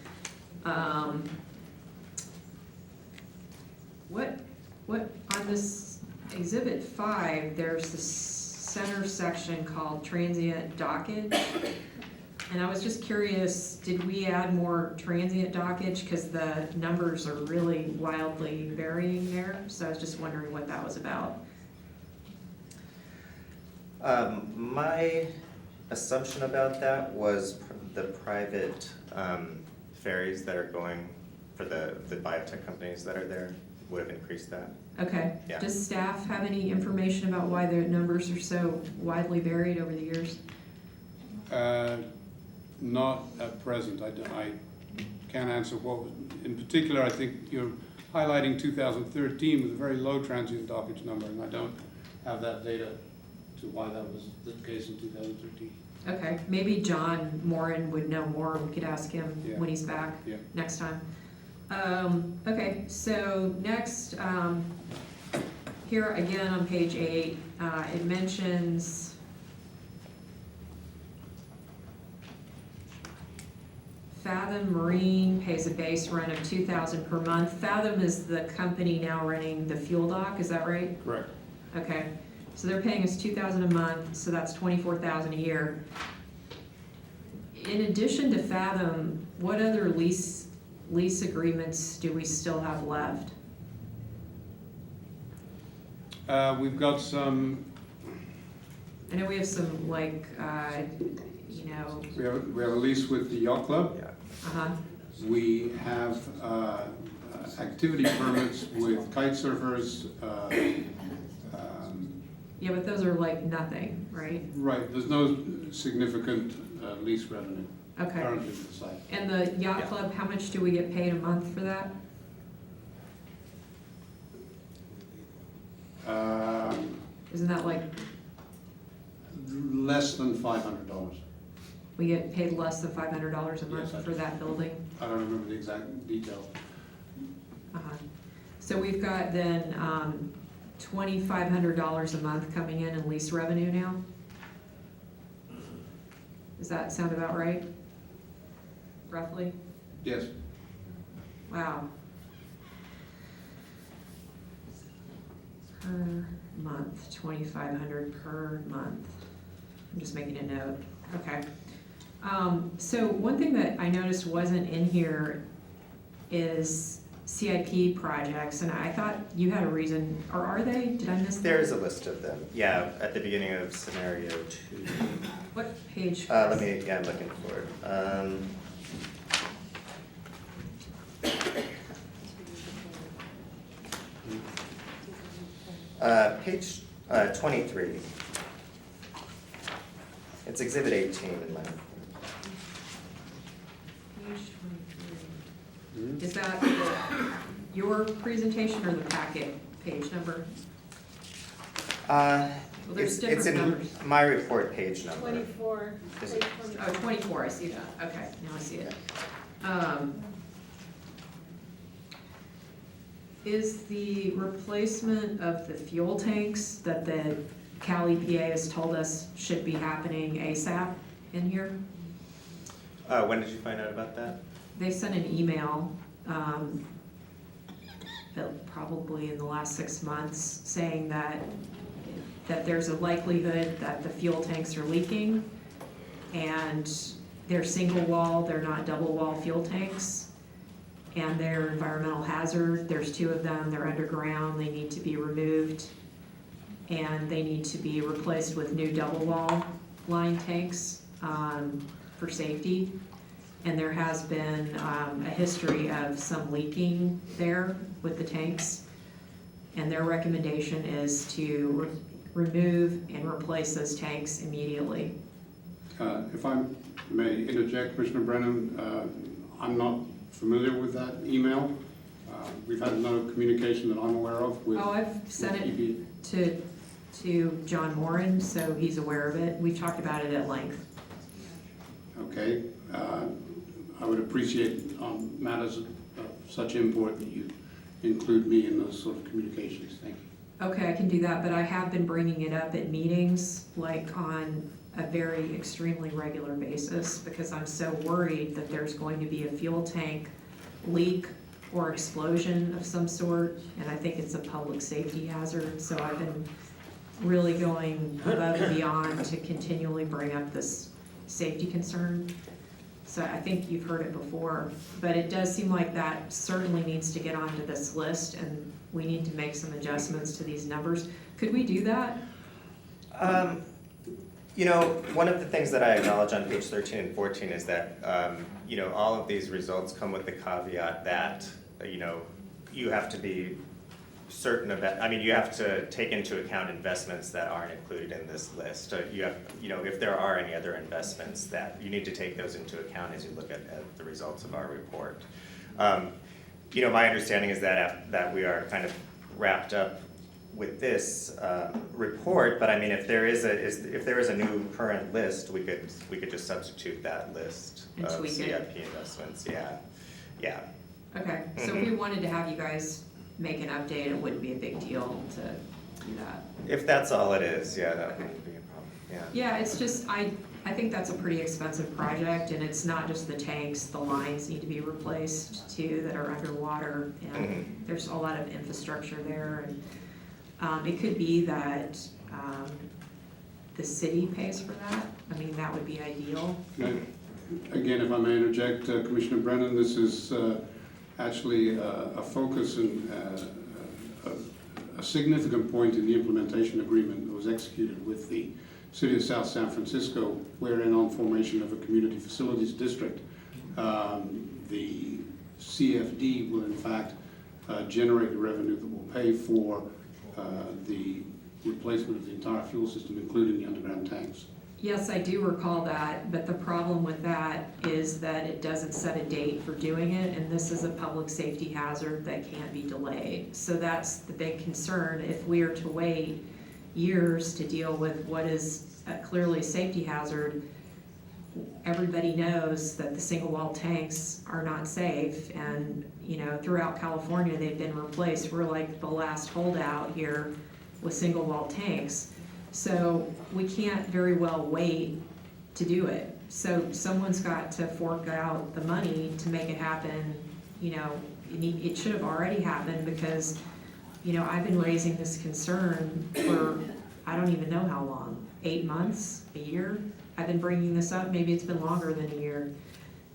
What on this exhibit 5, there's this center section called transient dockage. And I was just curious, did we add more transient dockage? Because the numbers are really wildly varying there. So I was just wondering what that was about. My assumption about that was the private ferries that are going for the biotech companies that are there would have increased that. Okay. Yeah. Does staff have any information about why the numbers are so widely varied over the years? Not at present. I can't answer what was, in particular, I think you're highlighting 2013 with a very low transient dockage number, and I don't have that data to why that was the case in 2013. Okay, maybe John Moran would know more. We could ask him Yeah. when he's back Yeah. next time. Okay, so next, here again on page 8, it mentions Fathom Marine pays a base rent of $2,000 per month. Fathom is the company now running the fuel dock, is that right? Correct. Okay, so they're paying us $2,000 a month, so that's $24,000 a year. In addition to Fathom, what other lease agreements do we still have left? We've got some, I know we have some like, you know, we have a lease with the yacht club. Yeah. uh-huh, We have activity permits with kite surfers. yeah, but those are like nothing, right? Right, there's no significant lease revenue Okay, currently at the site. and the yacht Yeah. club, how much do we get paid a month for that? Isn't that like, Less than $500. we get paid less than $500 a Yes, I month for do. that building? I don't remember the exact details. Uh-huh. So we've got then, $2,500 a month coming in lease revenue now? Does that sound about right? Roughly? Yes. Wow. Per month, 2,500 per month. I'm just making a note, okay. So one thing that I noticed wasn't in here is CIP projects, and I thought you had a reason, or are they? Did I miss that? There's a list of them. Yeah, at the beginning of scenario 2. What page? I'm looking for it. Page 23. It's exhibit 18 in my. Page 23. Is that your presentation or the packet page number? Well, there's It's in different numbers. my report page number. 24, Is page it- 24. Oh, 24, I see that, okay, now I see it. Is the replacement of the fuel tanks that the Cal EPA has told us should be happening ASAP in here? When did you find out about that? They sent an email, probably in the last 6 months, saying that there's a likelihood that the fuel tanks are leaking, and they're single wall, they're not double wall fuel tanks, and they're environmental hazard. There's 2 of them, they're underground, they need to be removed, and they need to be replaced with new double wall line tanks for safety. And there has been a history of some leaking there with the tanks. And their recommendation is to remove and replace those tanks immediately. If I may interject, Commissioner Brennan, I'm not familiar with that email. We've had no communication that I'm aware of with. Oh, I've sent with it EPA. to John Moran, so he's aware of it. We've talked about it at length. Okay. I would appreciate on matters of such import that you include me in those sort of communications. Thank you. Okay, I can do that, but I have been bringing it up at meetings, like on a very extremely regular basis, because I'm so worried that there's going to be a fuel tank leak or explosion of some sort, and I think it's a public safety hazard, so I've been really going above and beyond to continually bring up this safety concern. So I think you've heard it before, but it does seem like that certainly needs to get onto this list, and we need to make some adjustments to these numbers. Could we do that? You know, one of the things that I acknowledge on page 13 and 14 is that, you know, all of these results come with the caveat that, you know, you have to be certain about, I mean, you have to take into account investments that aren't included in this list. You have, you know, if there are any other investments, that you need to take those into account as you look at the results of our report. You know, my understanding is that we are kind of wrapped up with this report, but I mean, if there is a new current list, we could just substitute that list And of tweak it. CIP investments. Yeah. Okay, so if we wanted to have you guys make an update, it wouldn't be a big deal to do that. If that's all it is, yeah, that wouldn't be a problem. Yeah. Yeah, it's just, I think that's a pretty expensive project, and it's not just the tanks, the lines need to be replaced too that are underwater, and there's a lot of infrastructure there, and it could be that the city pays for that. I mean, that would be ideal. Again, if I may interject, Commissioner Brennan, this is actually a focus and a significant point in the implementation agreement that was executed with the City of South San Francisco, wherein on formation of a community facilities district, the CFD will in fact generate the revenue that will pay for the replacement of the entire fuel system, including the underground tanks. Yes, I do recall that, but the problem with that is that it doesn't set a date for doing it, and this is a public safety hazard that can't be delayed. So that's the big concern. If we are to wait years to deal with what is clearly a safety hazard, everybody knows that the single wall tanks are not safe, and you know, throughout California they've been replaced. We're like the last holdout here with single wall tanks. So we can't very well wait to do it. So someone's got to fork out the money to make it happen. You know, it should have already happened because, you know, I've been raising this concern for, I don't even know how long, 8 months, a year? I've been bringing this up, maybe it's been longer than a year.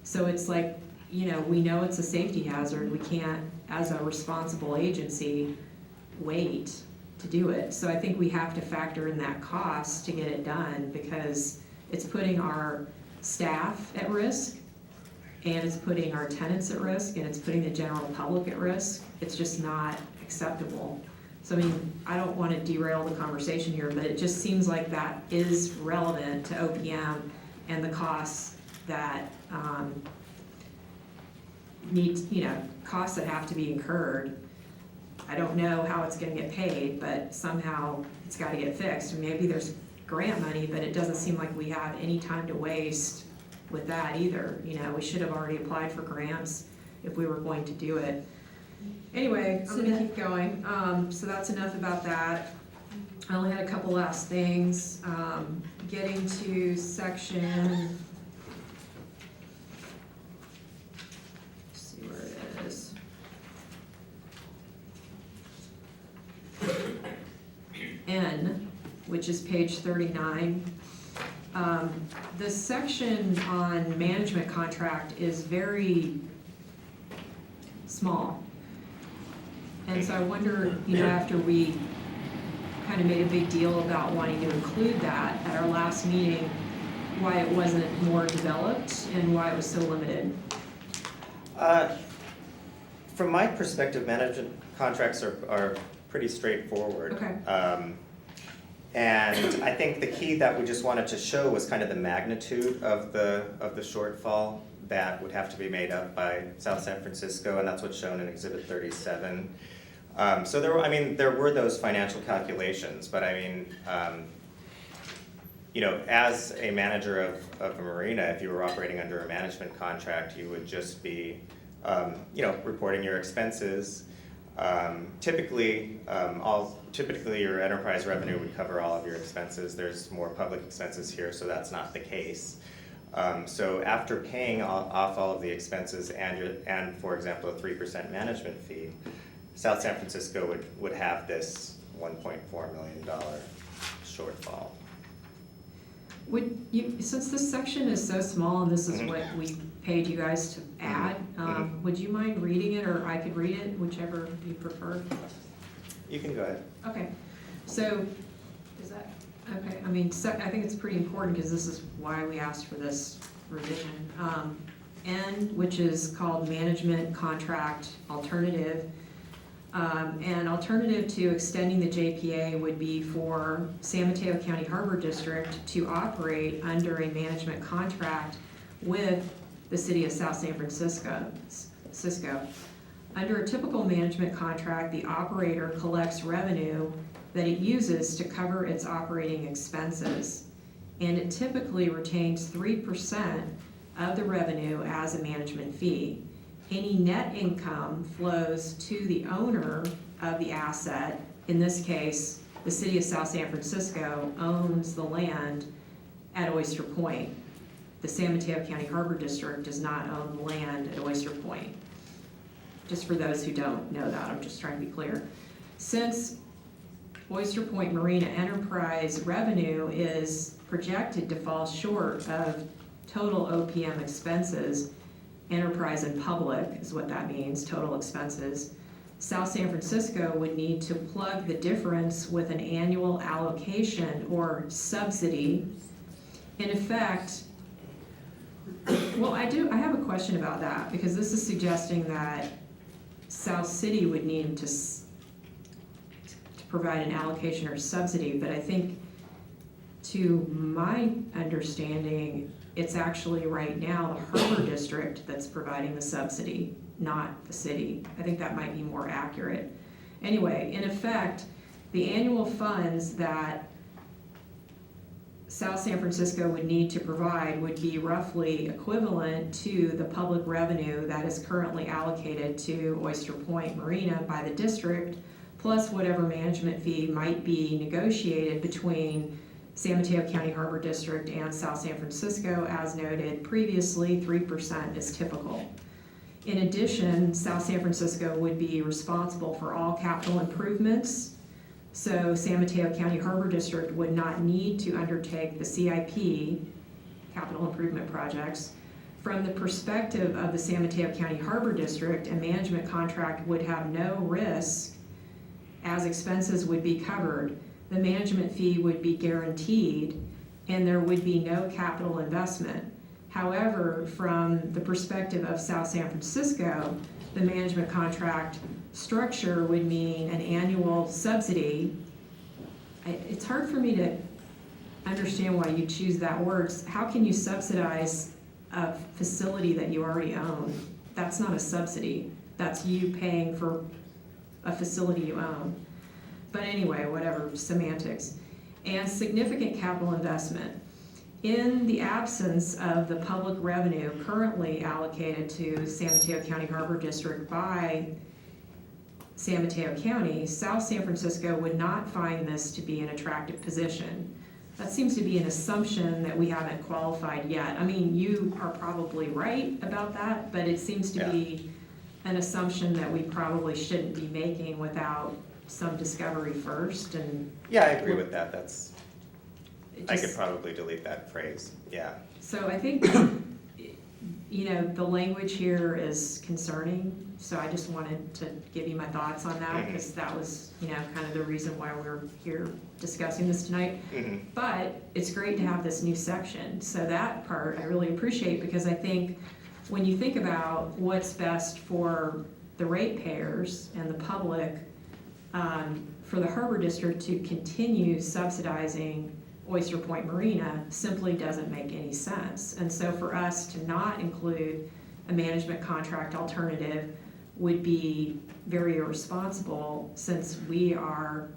So it's like, you know, we know it's a safety hazard. We can't, as a responsible agency, wait to do it. So I think we have to factor in that cost to get it done, because it's putting our staff at risk, and it's putting our tenants at risk, and it's putting the general public at risk. It's just not acceptable. So I mean, I don't want to derail the conversation here, but it just seems like that is relevant to OPM and the costs that costs that have to be incurred. I don't know how it's gonna get paid, but somehow it's gotta get fixed. Maybe there's grant money, but it doesn't seem like we have any time to waste with that either. You know, we should have already applied for grants if we were going to do it. Anyway, I'm gonna keep going. So that's enough about that. I only had a couple last things. Getting to section, let's see where it is. N, which is page 39. The section on management contract is very small. And so I wonder, you know, after we kind of made a big deal about wanting to include that at our last meeting, why it wasn't more developed and why it was so limited. From my perspective, management contracts are pretty straightforward. Okay. And I think the key that we just wanted to show was kind of the magnitude of the shortfall that would have to be made up by South San Francisco, and that's what's shown in Exhibit 37. So there were those financial calculations, but I mean, you know, as a manager of a marina, if you were operating under a management contract, you would just be, you know, reporting your expenses. Typically your enterprise revenue would cover all of your expenses. There's more public expenses here, so that's not the case. So after paying off all of the expenses and for example, a 3% management fee, South San Francisco would have this $1.4 million shortfall. Would you, since this section is so small and this is what we paid you guys to add, would you mind reading it, or I could read it, whichever you prefer? You can go ahead. Okay, so, is that Okay, I mean, I think it's pretty important because this is why we asked for this revision. N, which is called Management Contract Alternative. An alternative to extending the JPA would be for San Mateo County Harbor District to operate under a management contract with the city of South San Francisco. Under a typical management contract, the operator collects revenue that it uses to cover its operating expenses, and it typically retains 3% of the revenue as a management fee. Any net income flows to the owner of the asset. In this case, the city of South San Francisco owns the land at Oyster Point. The San Mateo County Harbor District does not own the land at Oyster Point. Just for those who don't know that, I'm just trying to be clear. Since Oyster Point Marina Enterprise revenue is projected to fall short of total OPM expenses, enterprise and public is what that means, total expenses, South San Francisco would need to plug the difference with an annual allocation or subsidy. In effect, well, I have a question about that, because this is suggesting that South City would need to provide an allocation or subsidy, but I think, to my understanding, it's actually right now the Harbor District that's providing the subsidy, not the city. I think that might be more accurate. Anyway, in effect, the annual funds that South San Francisco would need to provide would be roughly equivalent to the public revenue that is currently allocated to Oyster Point Marina by the district, plus whatever management fee might be negotiated between San Mateo County Harbor District and South San Francisco. As noted previously, 3% is typical. In addition, South San Francisco would be responsible for all capital improvements, so San Mateo County Harbor District would not need to undertake the CIP, capital improvement projects. From the perspective of the San Mateo County Harbor District, a management contract would have no risk, as expenses would be covered. The management fee would be guaranteed, and there would be no capital investment. However, from the perspective of South San Francisco, the management contract structure would mean an annual subsidy. It's hard for me to understand why you choose that word. How can you subsidize a facility that you already own? That's not a subsidy. That's you paying for a facility you own. But anyway, whatever, semantics. And significant capital investment. In the absence of the public revenue currently allocated to San Mateo County Harbor District by San Mateo County, South San Francisco would not find this to be an attractive position. That seems to be an assumption that we haven't qualified yet. I mean, you are probably right about that, but it seems to be an assumption that we probably shouldn't be making without some discovery first. And Yeah, I agree with that. I could just, probably delete that phrase, yeah. so I think, you know, the language here is concerning, so I just wanted to give you my thoughts on that, because that was, you know, kind of the reason why we're here discussing this tonight. But it's great to have this new section, so that part I really appreciate, because I think when you think about what's best for the ratepayers and the public, for the Harbor District to continue subsidizing Oyster Point Marina simply doesn't make any sense. And so for us to not include a management contract alternative would be very irresponsible, since we are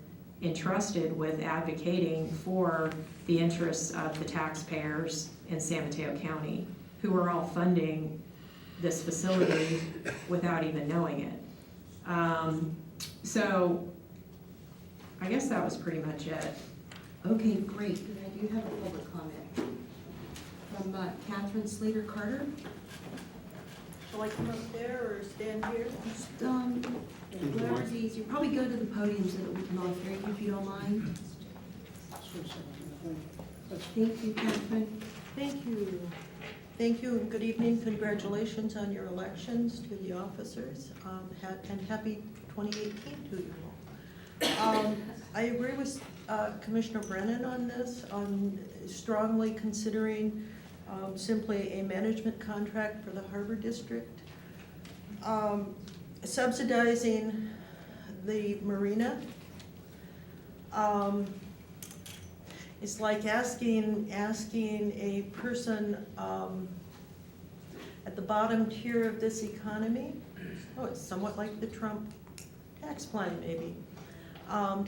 entrusted with advocating for the interests of the taxpayers in San Mateo County, who are all funding this facility without even knowing it. So I guess that was pretty much it. Okay, great. And I do have a public comment from Catherine Slater Carter. Shall I come up there or stand here? Just, whatever's easier. Probably go to the podium so that we can all hear you, if you don't mind. Thank you, Catherine. Thank you. Thank you and good evening. Congratulations on your elections to the officers, and happy 2018 to you all. I agree with Commissioner Brennan on this, on strongly considering simply a management contract for the Harbor District. Subsidizing the marina is like asking a person at the bottom tier of this economy, it's somewhat like the Trump tax plan maybe,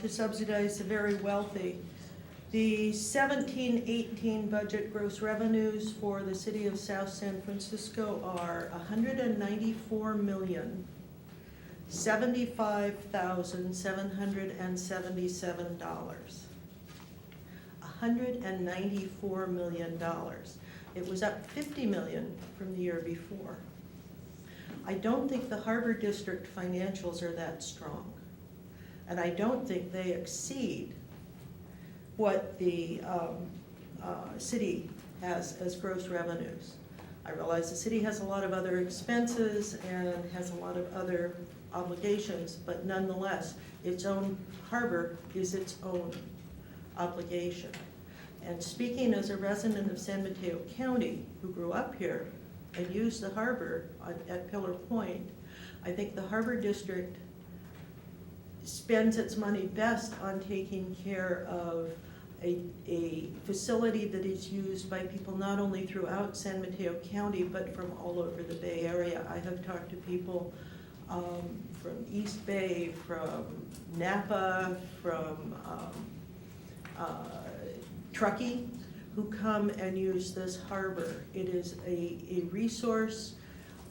to subsidize the very wealthy. The 17-18 budget gross revenues for the city of South San Francisco are $194,075,777. $194 million. It was up $50 million from the year before. I don't think the Harbor District financials are that strong. And I don't think they exceed what the city has as gross revenues. I realize the city has a lot of other expenses and has a lot of other obligations, but nonetheless, its own harbor is its own obligation. And speaking as a resident of San Mateo County who grew up here and used the harbor at Pillar Point, I think the Harbor District spends its money best on taking care of a facility that is used by people not only throughout San Mateo County, but from all over the Bay Area. I have talked to people from East Bay, from Napa, from Truckee, who come and use this harbor. It is a resource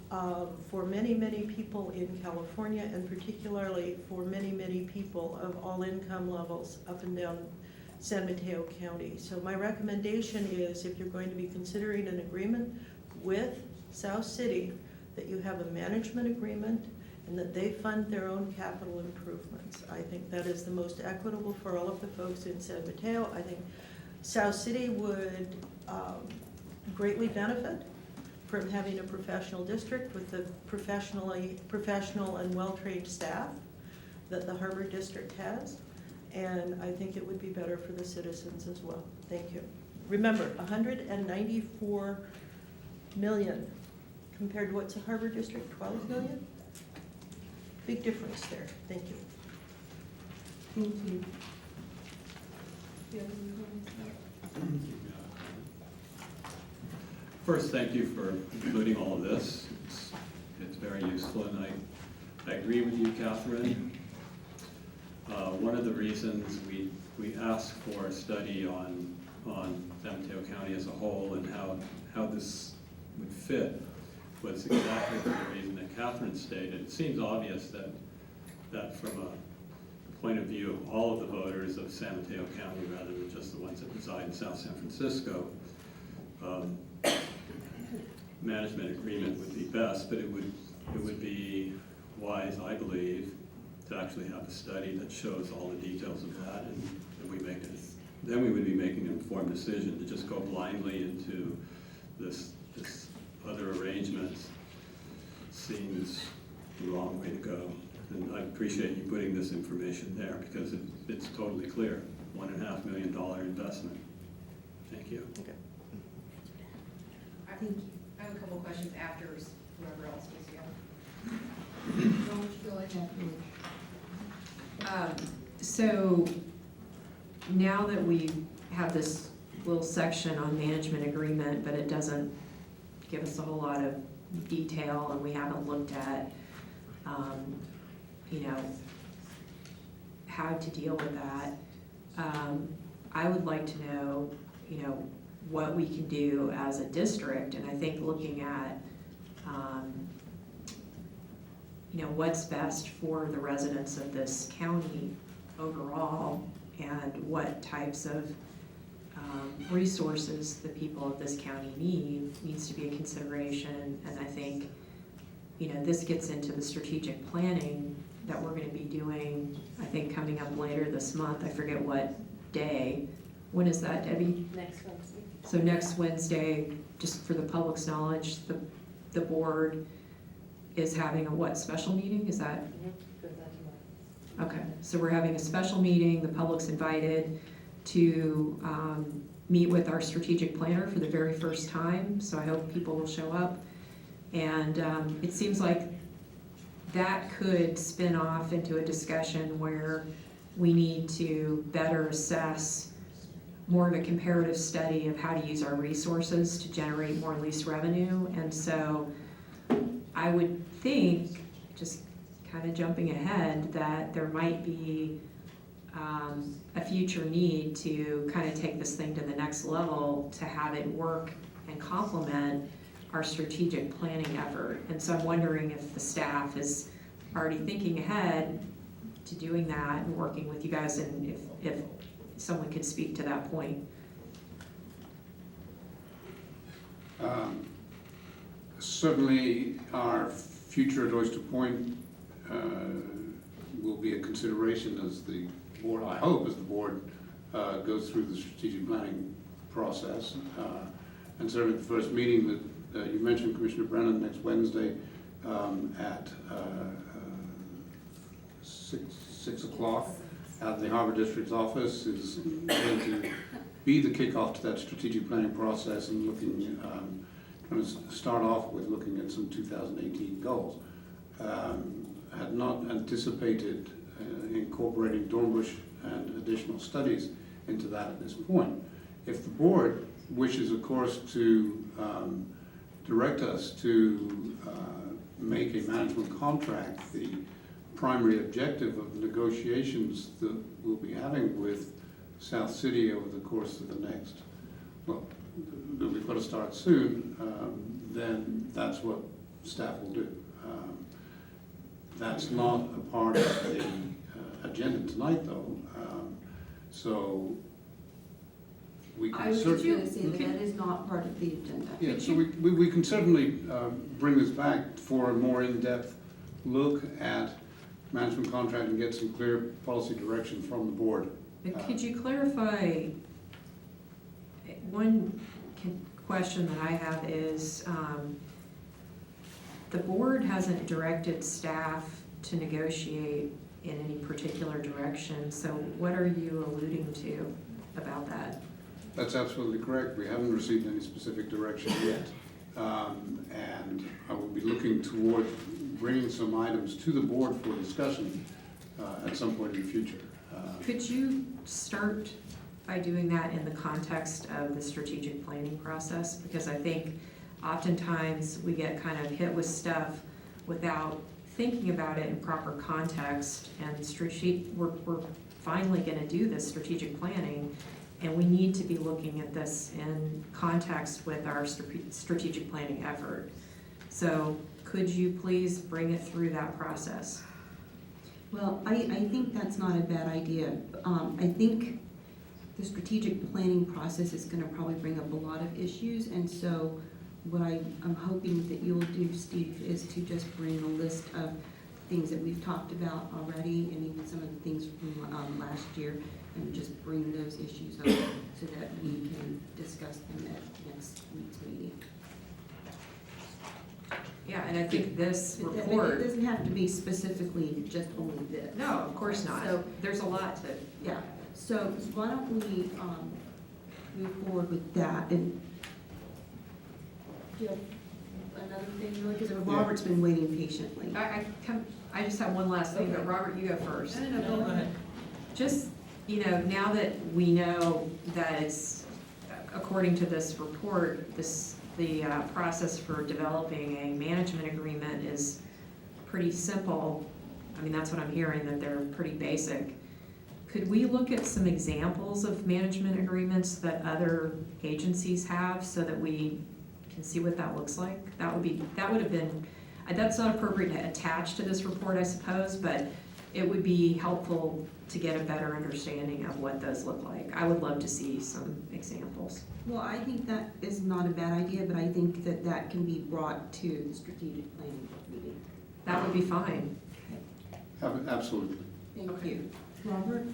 for many, many people in California, and particularly for many, many people of all income levels up and down San Mateo County. So my recommendation is, if you're going to be considering an agreement with South City, that you have a management agreement and that they fund their own capital improvements. I think that is the most equitable for all of the folks in San Mateo. I think South City would greatly benefit from having a professional district with the professional and well-trained staff that the Harbor District has. And I think it would be better for the citizens as well. Thank you. Remember, $194 million compared to what's the Harbor District, $12 million? Big difference there. Thank you. Thank you. First, thank you for including all of this. It's very useful, and I agree with you, Catherine. One of the reasons we asked for a study on San Mateo County as a whole and how this would fit was exactly for the reason that Catherine stated. It seems obvious that from a point of view of all of the voters of San Mateo County, rather than just the ones that reside in South San Francisco, management agreement would be best, but it would be wise, I believe, to actually have a study that shows all the details of that, and then we would be making an informed decision. To just go blindly into this other arrangement seems the wrong way to go. And I appreciate you putting this information there because it's totally clear. $1.5 million investment. Thank you. Okay. Thank you. I have a couple questions after whoever else was here. So now that we have this little section on management agreement, but it doesn't give us a whole lot of detail, and we haven't looked at, how to deal with that. I would like to know, what we can do as a district, and I think looking at, what's best for the residents of this county overall, and what types of resources the people of this county needs to be a consideration. And I think, this gets into the strategic planning that we're gonna be doing, I think, coming up later this month. I forget what day. When is that, Debbie? Next Wednesday. So next Wednesday, just for the public's knowledge, the board is having a what, special meeting? Is that? Okay, so we're having a special meeting, the public's invited to meet with our strategic planner for the very first time, so I hope people will show up. And it seems like that could spin off into a discussion where we need to better assess more of a comparative study of how to use our resources to generate more lease revenue. And so I would think, just kind of jumping ahead, that there might be a future need to kind of take this thing to the next level, to have it work and complement our strategic planning effort. And so I'm wondering if the staff is already thinking ahead to doing that and working with you guys, and if someone could speak to that point. Certainly, our future at Oyster Point will be a consideration as the board, I hope, as the board goes through the strategic planning process. And certainly the first meeting that you mentioned, Commissioner Brennan, next Wednesday at 6 o'clock at the Harbor District's office is going to be the kickoff to that strategic planning process, and looking, trying to start off with looking at some 2018 goals. Had not anticipated incorporating Dornbush and additional studies into that at this point. If the board wishes, of course, to direct us to make a management contract the primary objective of the negotiations that we'll be having with South City over the course of the next, well, we've got to start soon, then that's what staff will do. That's not a part of the agenda tonight, though, so we can I was just certainly... going to say that that is not part of the agenda. Yeah, so we can certainly bring this back for a more in-depth look at management contract and get some clear policy direction from the board. But could you clarify, one question that I have is, the board hasn't directed staff to negotiate in any particular direction, so what are you alluding to about that? That's absolutely correct. We haven't received any specific direction yet. And I will be looking toward bringing some items to the board for discussion at some point in the future. Could you start by doing that in the context of the strategic planning process? Because I think oftentimes we get kind of hit with stuff without thinking about it in proper context, and we're finally going to do this strategic planning, and we need to be looking at this in context with our strategic planning effort. So could you please bring it through that process? Well, I think that's not a bad idea. I think the strategic planning process is going to probably bring up a lot of issues, and so what I'm hoping that you'll do, Steve, is to just bring a list of things that we've talked about already, and even some of the things from last year, and just bring those issues up so that we can discuss them at next week's meeting. Yeah, and I think this But report... it doesn't have to be specifically just only this. No, of course not. So, there's a lot to... yeah, so why don't we move forward with that, and do you have another thing, really? Because Robert's been waiting patiently. I just have one last thing, but Robert, you go first. No, go ahead. Just, now that we know that it's, according to this report, the process for developing a management agreement is pretty simple. I mean, that's what I'm hearing, that they're pretty basic. Could we look at some examples of management agreements that other agencies have so that we can see what that looks like? That would have been, that's not appropriate to attach to this report, I suppose, but it would be helpful to get a better understanding of what those look like. I would love to see some examples. Well, I think that is not a bad idea, but I think that that can be brought to the strategic planning meeting. That would be fine. Absolutely. Thank you. Robert?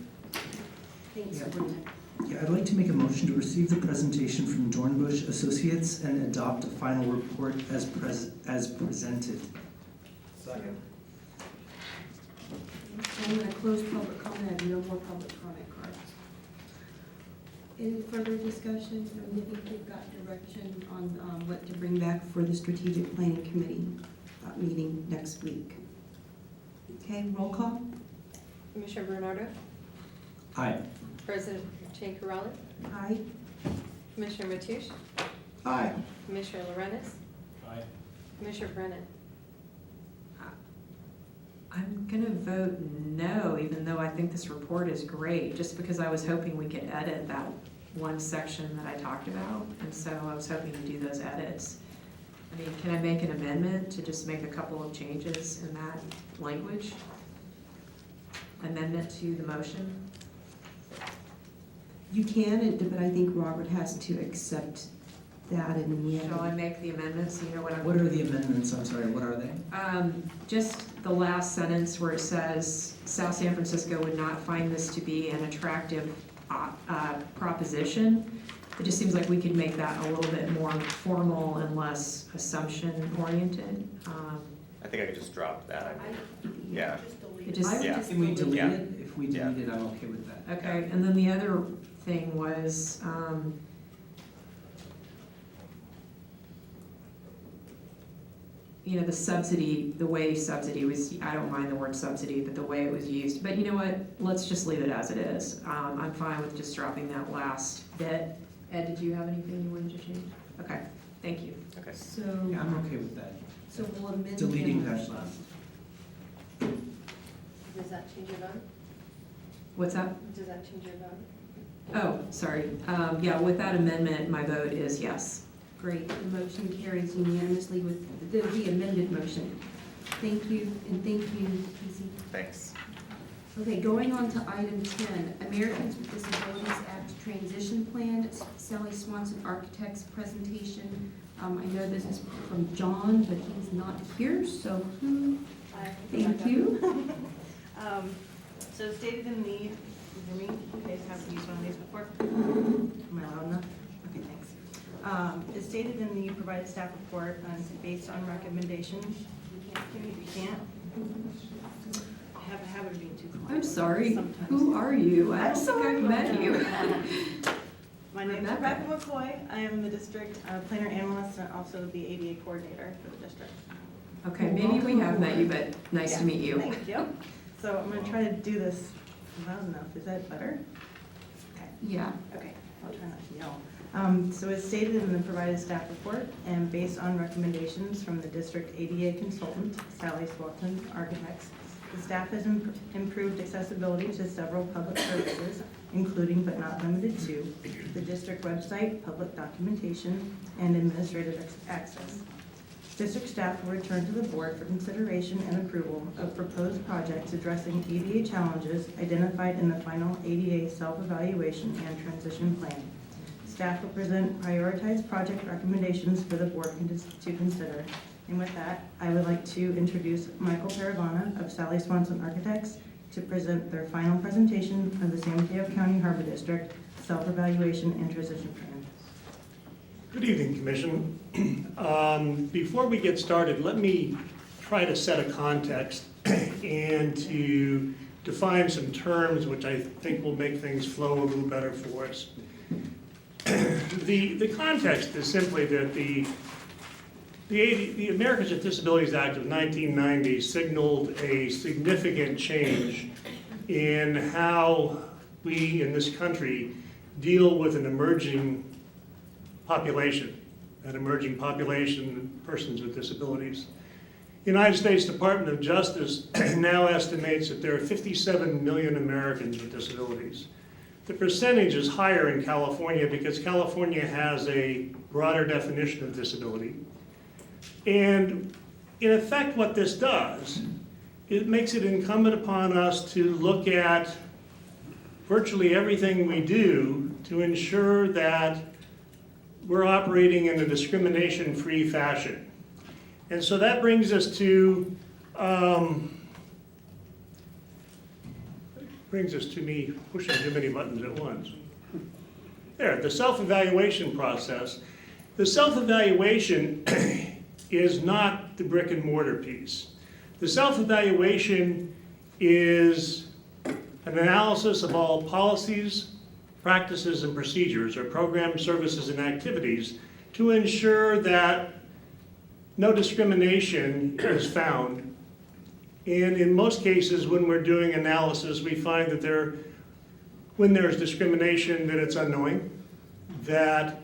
Thanks, Yeah. Sabrina. Yeah, I'd like to make a motion to receive the presentation from Dornbush Associates and adopt a final report as presented. Second. I'm gonna close public comment, I have no more public comment cards. Any further discussion? I think we've got direction on what to bring back for the strategic planning committee meeting next week. Okay, roll call? Commissioner Bernardo? Aye. President Corrali? Aye. Commissioner Matoush? Aye. Commissioner Lorenz? Aye. Commissioner Brennan? I'm gonna vote no, even though I think this report is great, just because I was hoping we could edit that one section that I talked about, and so I was hoping to do those edits. I mean, can I make an amendment to just make a couple of changes in that language? Amendment to the motion? You can, but I think Robert has to accept that, and then we have. Shall I make the amendments, you know what I'm? What are the amendments? I'm sorry, what are they? Just the last sentence where it says, South San Francisco would not find this to be an attractive proposition. It just seems like we could make that a little bit more formal and less assumption-oriented. I think I could just drop that. Yeah. Just delete It it. just, I would just Can we delete Yeah. it? If we delete it, I'm okay with that. okay, and then the other thing was, you know, the subsidy, the way subsidy was, I don't mind the word subsidy, but the way it was used. But you know what, let's just leave it as it is. I'm fine with just dropping that last bit. Ed, did you have anything you wanted to change? Okay, thank you. Okay. So, Yeah, I'm okay with that. so we'll amend. Deleting the that motion. last. Does that change your vote? What's that? Does that change your vote? Oh, sorry. Yeah, with that amendment, my vote is yes. Great, the motion carries unanimously with the amended motion. Thank you, and thank you, Casey. Thanks. Okay, going on to item 10, Americans with Disabilities Act Transition Plan, Sally Swanson Architect's presentation. I know this is from John, but he's not here, so who? Thank you. So stated in the, you hear me? You guys haven't used one of these before? Am I loud enough? Okay, thanks. It's stated in the provided staff report, based on recommendations. You can't hear me, you can't. I have a habit of being too quiet. I'm sorry. Sometimes. Who are you? I don't think sorry I've met you. My name is Rebecca. Rebecca McCoy. I am the district planner analyst and also the ADA coordinator for the district. Okay, maybe we have met you, but nice to Yeah, meet you. Thank you. So I'm gonna try to do this loud enough. Is that better? Okay. Yeah. Okay, I'll try not to yell. So as stated in the provided staff report, and based on recommendations from the district ADA consultant, Sally Swanson Architects, the staff has improved accessibility to several public services, including but not limited to the district website, public documentation, and administrative access. District staff will return to the board for consideration and approval of proposed projects addressing ADA challenges identified in the final ADA self-evaluation and transition plan. Staff will present prioritized project recommendations for the board to consider. And with that, I would like to introduce Michael Paravana of Sally Swanson Architects to present their final presentation of the San Mateo County Harbor District self-evaluation and transition plan. Good evening, Commission. Before we get started, let me try to set a context and to define some terms which I think will make things flow a little better for us. The context is simply that the Americans with Disabilities Act of 1990 signaled a significant change in how we in this country deal with an emerging population of persons with disabilities. The United States Department of Justice now estimates that there are 57 million Americans with disabilities. The percentage is higher in California because California has a broader definition of disability. And in effect, what this does, it makes it incumbent upon us to look at virtually everything we do to ensure that we're operating in a discrimination-free fashion. And so that brings us to me pushing too many buttons at once. There, the self-evaluation process. The self-evaluation is not the brick and mortar piece. The self-evaluation is an analysis of all policies, practices, and procedures, or programs, services, and activities to ensure that no discrimination is found. And in most cases, when we're doing analysis, we find that when there's discrimination, that it's unknowing, that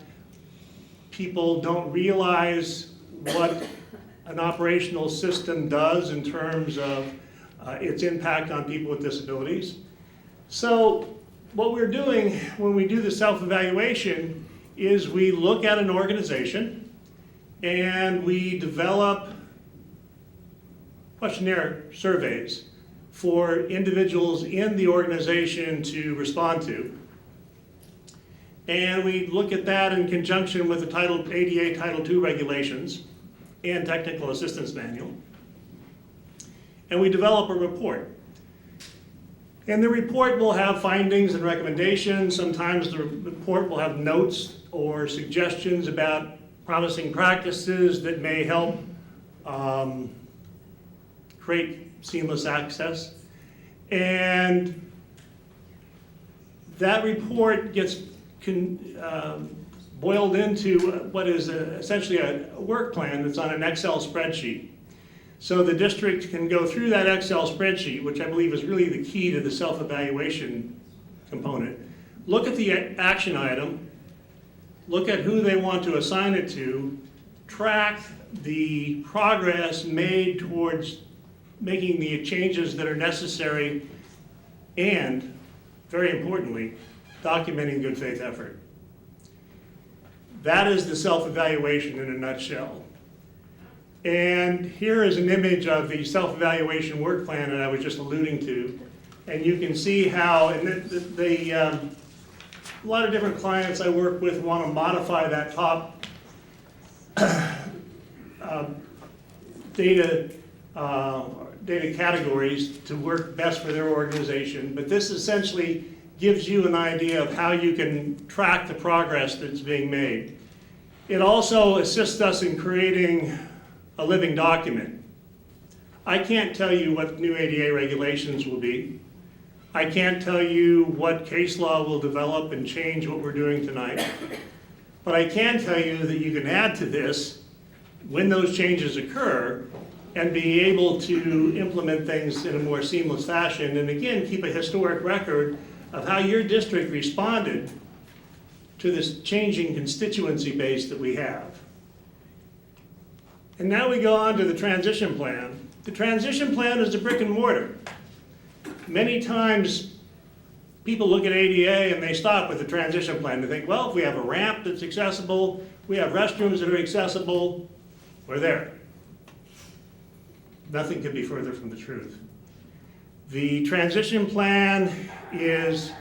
people don't realize what an operational system does in terms of its impact on people with disabilities. So what we're doing when we do the self-evaluation is we look at an organization and we develop questionnaire surveys for individuals in the organization to respond to. And we look at that in conjunction with the ADA Title II regulations and technical assistance manual. And we develop a report. And the report will have findings and recommendations. Sometimes the report will have notes or suggestions about promising practices that may help create seamless access. And that report gets boiled into what is essentially a work plan that's on an Excel spreadsheet. So the district can go through that Excel spreadsheet, which I believe is really the key to the self-evaluation component, look at the action item, look at who they want to assign it to, track the progress made towards making the changes that are necessary, and, very importantly, documenting good faith effort. That is the self-evaluation in a nutshell. And here is an image of the self-evaluation work plan that I was just alluding to. And you can see how, and a lot of different clients I work with want to modify that top data categories to work best for their organization. But this essentially gives you an idea of how you can track the progress that's being made. It also assists us in creating a living document. I can't tell you what new ADA regulations will be. I can't tell you what case law will develop and change what we're doing tonight. But I can tell you that you can add to this when those changes occur and be able to implement things in a more seamless fashion, and again, keep a historic record of how your district responded to this changing constituency base that we have. And now we go on to the transition plan. The transition plan is the brick and mortar. Many times people look at ADA and they stop with the transition plan. They think, well, if we have a ramp that's accessible, we have restrooms that are accessible, we're there. Nothing could be further from the truth. The transition plan is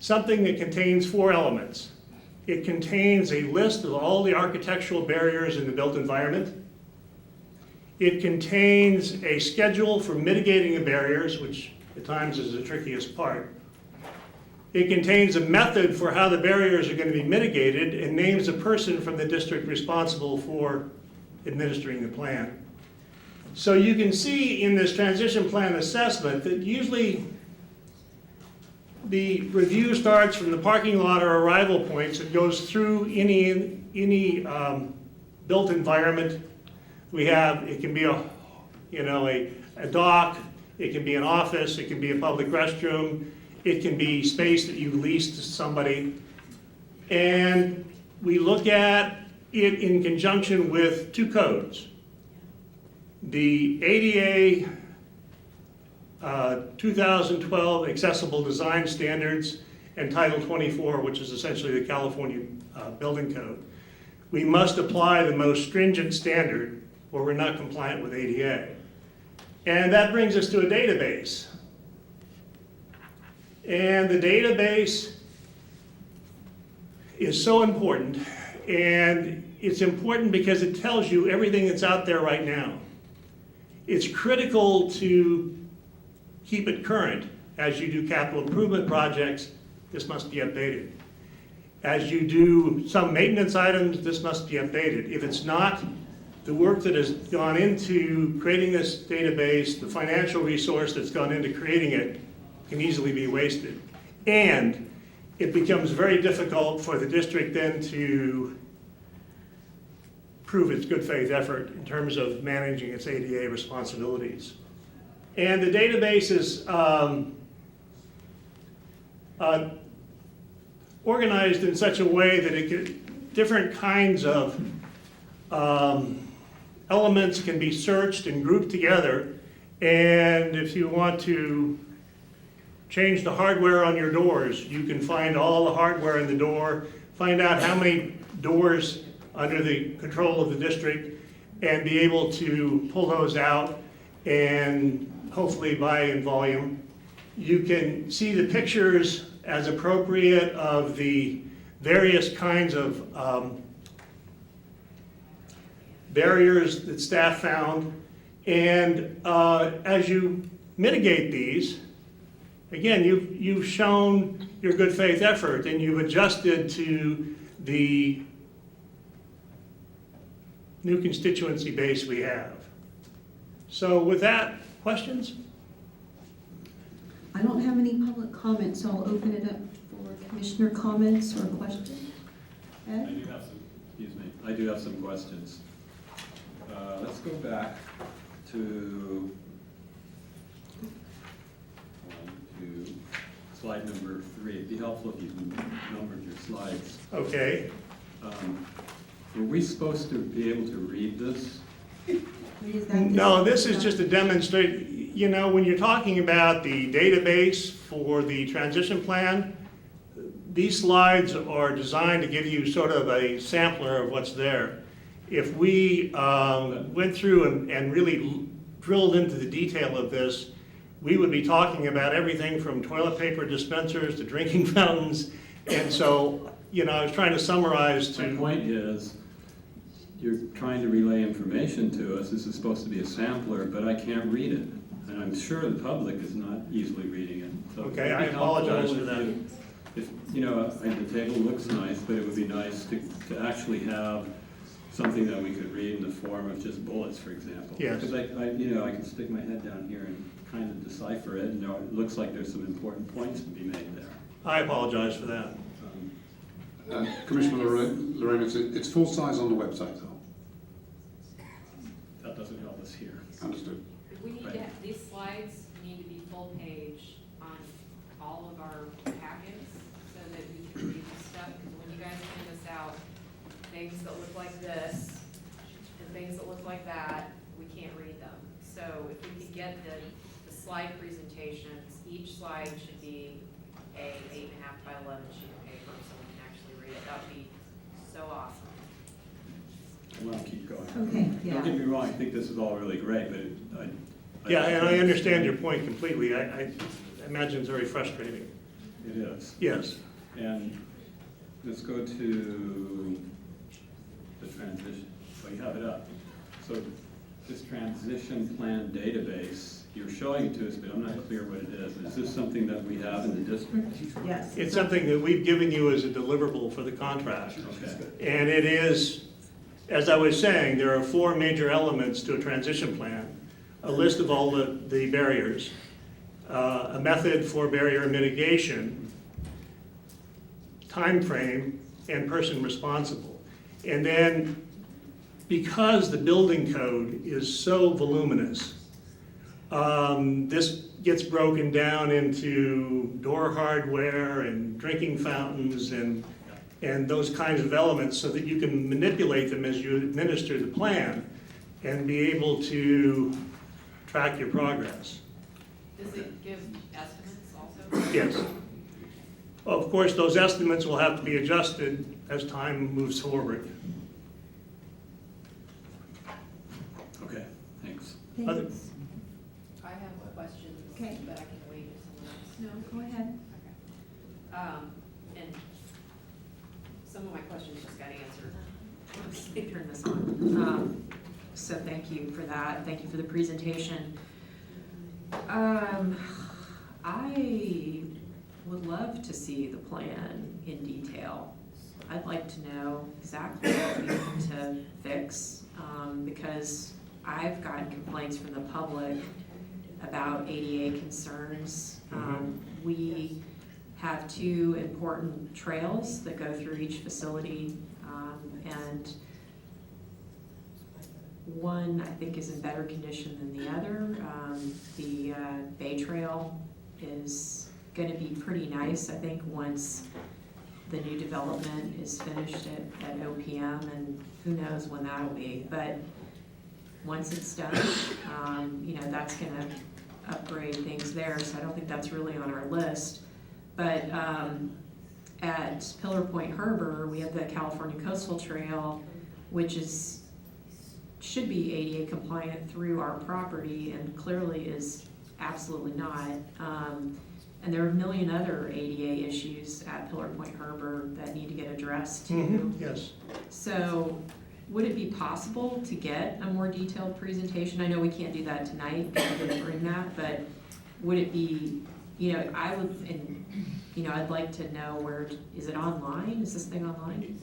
something that contains 4 elements. It contains a list of all the architectural barriers in the built environment. It contains a schedule for mitigating the barriers, which at times is the trickiest part. It contains a method for how the barriers are going to be mitigated and names a person from the district responsible for administering the plan. So you can see in this transition plan assessment that usually the review starts from the parking lot or arrival points. It goes through any built environment. It can be a dock, it can be an office, it can be a public restroom, it can be space that you lease to somebody. And we look at it in conjunction with 2 codes. The ADA 2012 Accessible Design Standards and Title 24, which is essentially the California Building Code. We must apply the most stringent standard or we're not compliant with ADA. And that brings us to a database. And the database is so important, and it's important because it tells you everything that's out there right now. It's critical to keep it current. As you do capital improvement projects, this must be updated. As you do some maintenance items, this must be updated. If it's not, the work that has gone into creating this database, the financial resource that's gone into creating it can easily be wasted. And it becomes very difficult for the district then to prove its good faith effort in terms of managing its ADA responsibilities. And the database is organized in such a way that it can, different kinds of elements can be searched and grouped together. And if you want to change the hardware on your doors, you can find all the hardware in the door, find out how many doors under the control of the district, and be able to pull those out and hopefully buy in volume. You can see the pictures as appropriate of the various kinds of barriers that staff found. And as you mitigate these, again, you've shown your good faith effort and you've adjusted to the new constituency base we have. So with that, questions? I don't have any public comments, so I'll open it up for commissioner comments or questions. I Ed? do have some, excuse me, I do have some questions. Let's go back to slide number 3. It'd be helpful if you numbered your slides. Okay. Were we supposed to be able to read this? No, this is just a demonstrate, you know, when you're talking about the database for the transition plan, these slides are designed to give you sort of a sampler of what's there. If we went through and really drilled into the detail of this, we would be talking about everything from toilet paper dispensers to drinking fountains. And so, you know, I was trying to summarize to... My point is, you're trying to relay information to us. This is supposed to be a sampler, but I can't read it. And I'm sure the public is not easily reading it. So Okay, I apologize for that. If, you know, the table looks nice, but it would be nice to actually have something that we could read in the form of just bullets, for example. Yes. Because I can stick my head down here and kind of decipher it, and know it looks like there's some important points to be made there. I apologize for that. Commissioner Lorraine, it's full size on the website though. That doesn't help us here. Understood. We need to have, these slides need to be full page on all of our packets so that we can read this stuff, because when you guys send us out things that look like this and things that look like that, we can't read them. So if we could get the slide presentations, each slide should be a 8.5 by 11 sheet of paper so we can actually read it. That would be so awesome. I want to keep going. Okay, yeah. Don't get me wrong, I think this is all really great, but Yeah, and I understand your point completely. I imagine it's very frustrating. It is. Yes. And let's go to the transition. So you have it up. So this transition plan database, you're showing it to us, but I'm not clear what it is. Is this something that we have in the district? Yes. It's something that we've given you as a deliverable for the contract. Okay. And it is, as I was saying, there are 4 major elements to a transition plan. A list of all the barriers, a method for barrier mitigation, time frame, and person responsible. And then, because the building code is so voluminous, this gets broken down into door hardware and drinking fountains and those kinds of elements so that you can manipulate them as you administer the plan and be able to track your progress. Does it give estimates also? Yes. Of course, those estimates will have to be adjusted as time moves forward. Okay, thanks. Thanks. I have a question, Okay. but I can wait if someone else. No, go ahead. And some of my questions just got answered once they turned this on. So thank you for that. Thank you for the presentation. I would love to see the plan in detail. I'd like to know exactly what we need to fix, because I've gotten complaints from the public about ADA concerns. We have 2 important trails that go through each facility, and one I think is in better condition than the other. The Bay Trail is going to be pretty nice, I think, once the new development is finished at OPM, and who knows when that'll be. But once it's done, that's going to upgrade things there, so I don't think that's really on our list. But at Pillar Point Harbor, we have the California Coastal Trail, which should be ADA compliant through our property, and clearly is absolutely not. And there are a million other ADA issues at Pillar Point Harbor that need to get addressed too. Yes. So would it be possible to get a more detailed presentation? I know we can't do that tonight, because we didn't bring that, but would it be, I would, and, I'd like to know where, is it online? Is this thing online?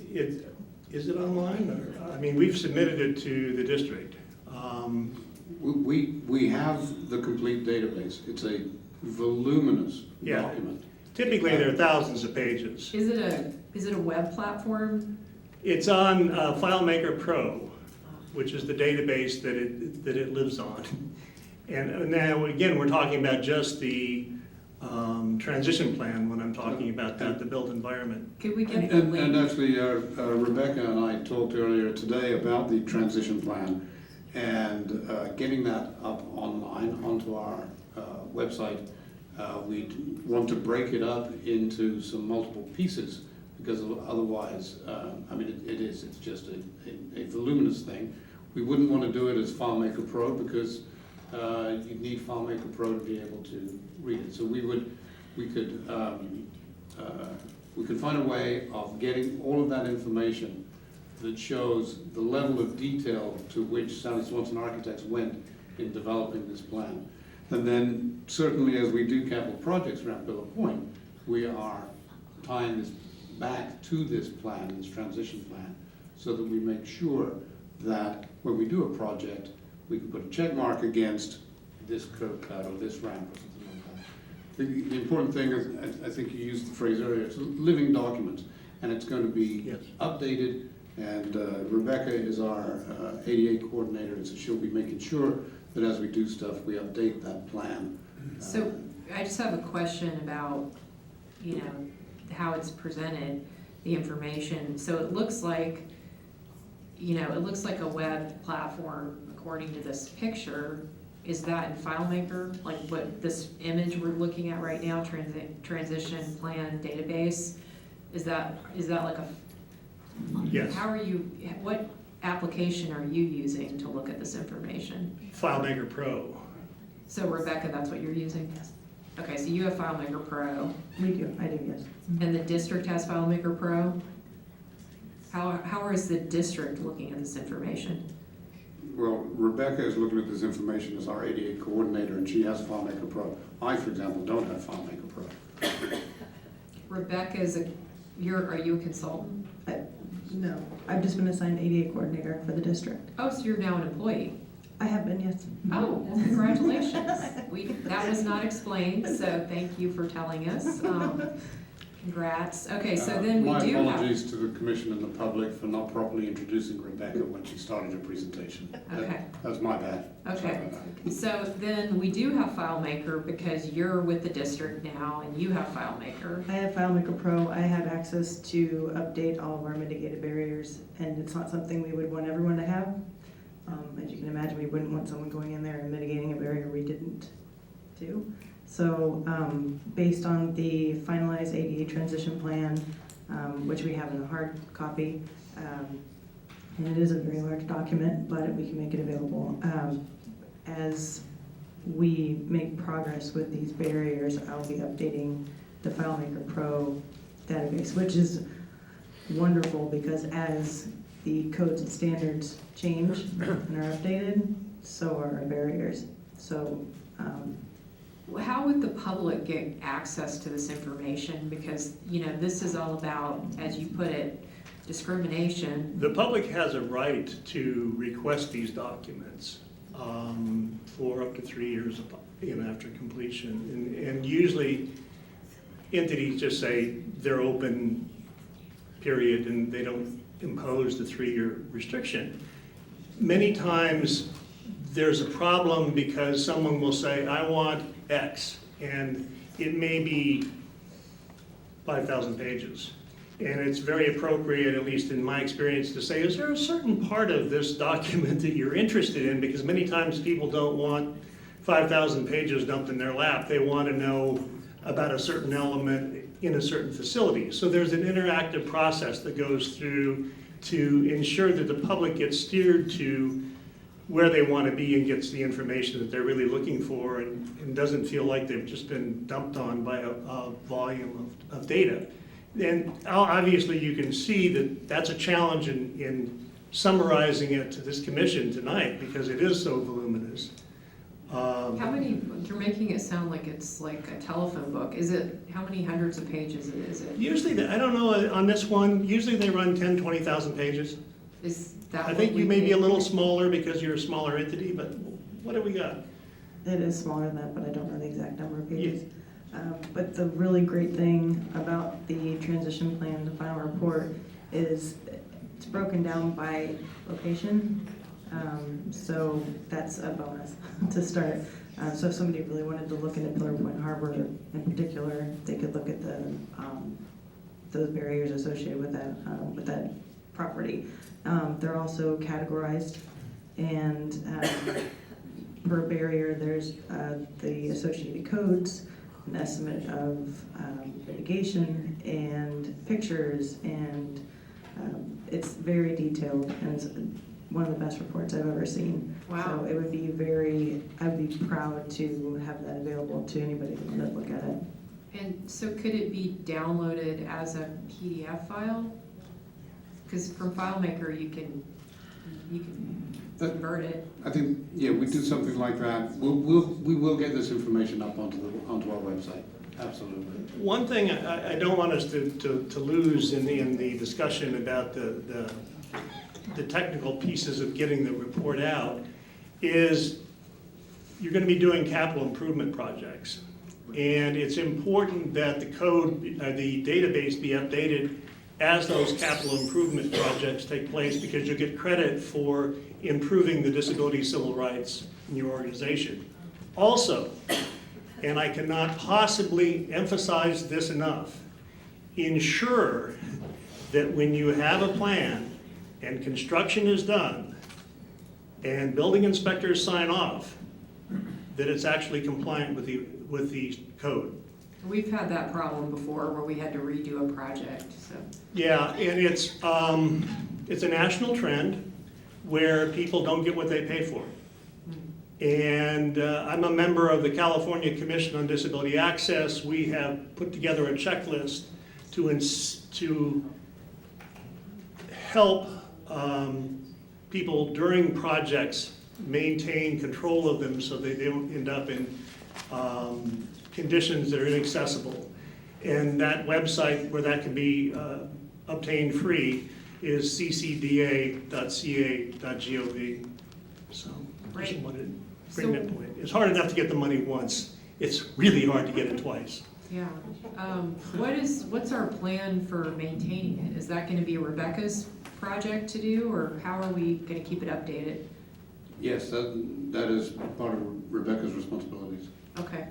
Is it online? Or, I mean, we've submitted it to the district. We have the complete database. It's a voluminous document. Typically, there are thousands of pages. Is it a web platform? It's on FileMaker Pro, which is the database that it lives on. And now, again, we're talking about just the transition plan when I'm talking about the built environment. Could we get the link? And actually, Rebecca and I talked earlier today about the transition plan and getting that up online onto our website. We want to break it up into some multiple pieces, because otherwise, it's just a voluminous thing. We wouldn't want to do it as FileMaker Pro, because you'd need FileMaker Pro to be able to read it. So we could find a way of getting all of that information that shows the level of detail to which Sally Swanson Architects went in developing this plan. And then certainly as we do capital projects around Pillar Point, we are tying this back to this plan, this transition plan, so that we make sure that when we do a project, we can put a check mark against this curb cut or this ramp or something like that. The important thing is, I think you used the phrase earlier, it's a living document, and it's going to be updated, and Rebecca is our ADA coordinator, and so she'll be making sure that as we do stuff, we update that plan. So I just have a question about, how it's presented, the information. So it looks like, a web platform according to this picture. Is that in FileMaker? Like what this image we're looking at right now, transition plan database? Is that like a? Yes. What application are you using to look at this information? FileMaker Pro. So Rebecca, that's what you're using? Yes. Okay, so you have FileMaker Pro. We do, I do, yes. And the district has FileMaker Pro? How is the district looking at this information? Well, Rebecca is looking at this information as our ADA coordinator, and she has FileMaker Pro. I, for example, don't have FileMaker Pro. Rebecca are you a consultant? No, I've just been assigned ADA coordinator for the district. Oh, so you're now an employee? I have been, yes. Oh, well, congratulations. That was not explained, so thank you for telling us. Congrats. Okay, so then we do have... My apologies to the commission and the public for not properly introducing Rebecca when she started her presentation. Okay. That's my bad. Okay, so then we do have FileMaker because you're with the district now and you have FileMaker. I have FileMaker Pro. I have access to update all of our mitigated barriers, and it's not something we would want everyone to have. As you can imagine, we wouldn't want someone going in there and mitigating a barrier we didn't do. So based on the finalized ADA transition plan, which we have in a hard copy, and it is a very large document, but we can make it available. As we make progress with these barriers, I'll be updating the FileMaker Pro database, which is wonderful because as the codes and standards change and are updated, so are our barriers. So How would the public get access to this information? Because, this is all about, as you put it, discrimination. The public has a right to request these documents for up to 3 years after completion. And usually entities just say they're open, period, and they don't impose the 3-year restriction. Many times there's a problem because someone will say, I want X, and it may be 5,000 pages. And it's very appropriate, at least in my experience, to say, is there a certain part of this document that you're interested in? Because many times people don't want 5,000 pages dumped in their lap. They want to know about a certain element in a certain facility. So there's an interactive process that goes through to ensure that the public gets steered to where they want to be and gets the information that they're really looking for, and doesn't feel like they've just been dumped on by a volume of data. And obviously you can see that that's a challenge in summarizing it to this commission tonight because it is so voluminous. How many, you're making it sound like it's like a telephone book. How many hundreds of pages is it? Usually, I don't know, on this one, usually they run 10, 20,000 pages. Is that I think you may be a little smaller because you're a smaller entity, but what do we got? It is smaller than that, but I don't know the exact number of pages. But the really great thing about the transition plan, the final report, is it's broken down by location. So that's a bonus to start. So if somebody really wanted to look into Pillar Point Harbor in particular, they could look at those barriers associated with that property. They're also categorized, and per barrier, there's the associated codes, an estimate of mitigation, and pictures, and it's very detailed, and it's one of the best reports I've ever seen. Wow. So it would be I'd be proud to have that available to anybody that wanted to look at it. And so could it be downloaded as a PDF file? Because from FileMaker, you can convert it. I think, yeah, we do something like that. We will get this information up onto our website, absolutely. One thing I don't want us to lose in the discussion about the technical pieces of getting the report out is you're going to be doing capital improvement projects. And it's important that the code, the database be updated as those capital improvement projects take place, because you'll get credit for improving the disability civil rights in your organization. Also, and I cannot possibly emphasize this enough, ensure that when you have a plan and construction is done and building inspectors sign off, that it's actually compliant with the code. We've had that problem before where we had to redo a project, so. Yeah, and it's a national trend where people don't get what they pay for. And I'm a member of the California Commission on Disability Access. We have put together a checklist to help people during projects maintain control of them so they don't end up in conditions that are inaccessible. And that website where that can be obtained free is ccda.ca.gov. So I just wanted to bring that point. It's hard enough to get the money once. It's really hard to get it twice. Yeah. What's our plan for maintaining it? Is that going to be Rebecca's project to do, or how are we going to keep it updated? Yes, that is part of Rebecca's responsibilities. Okay.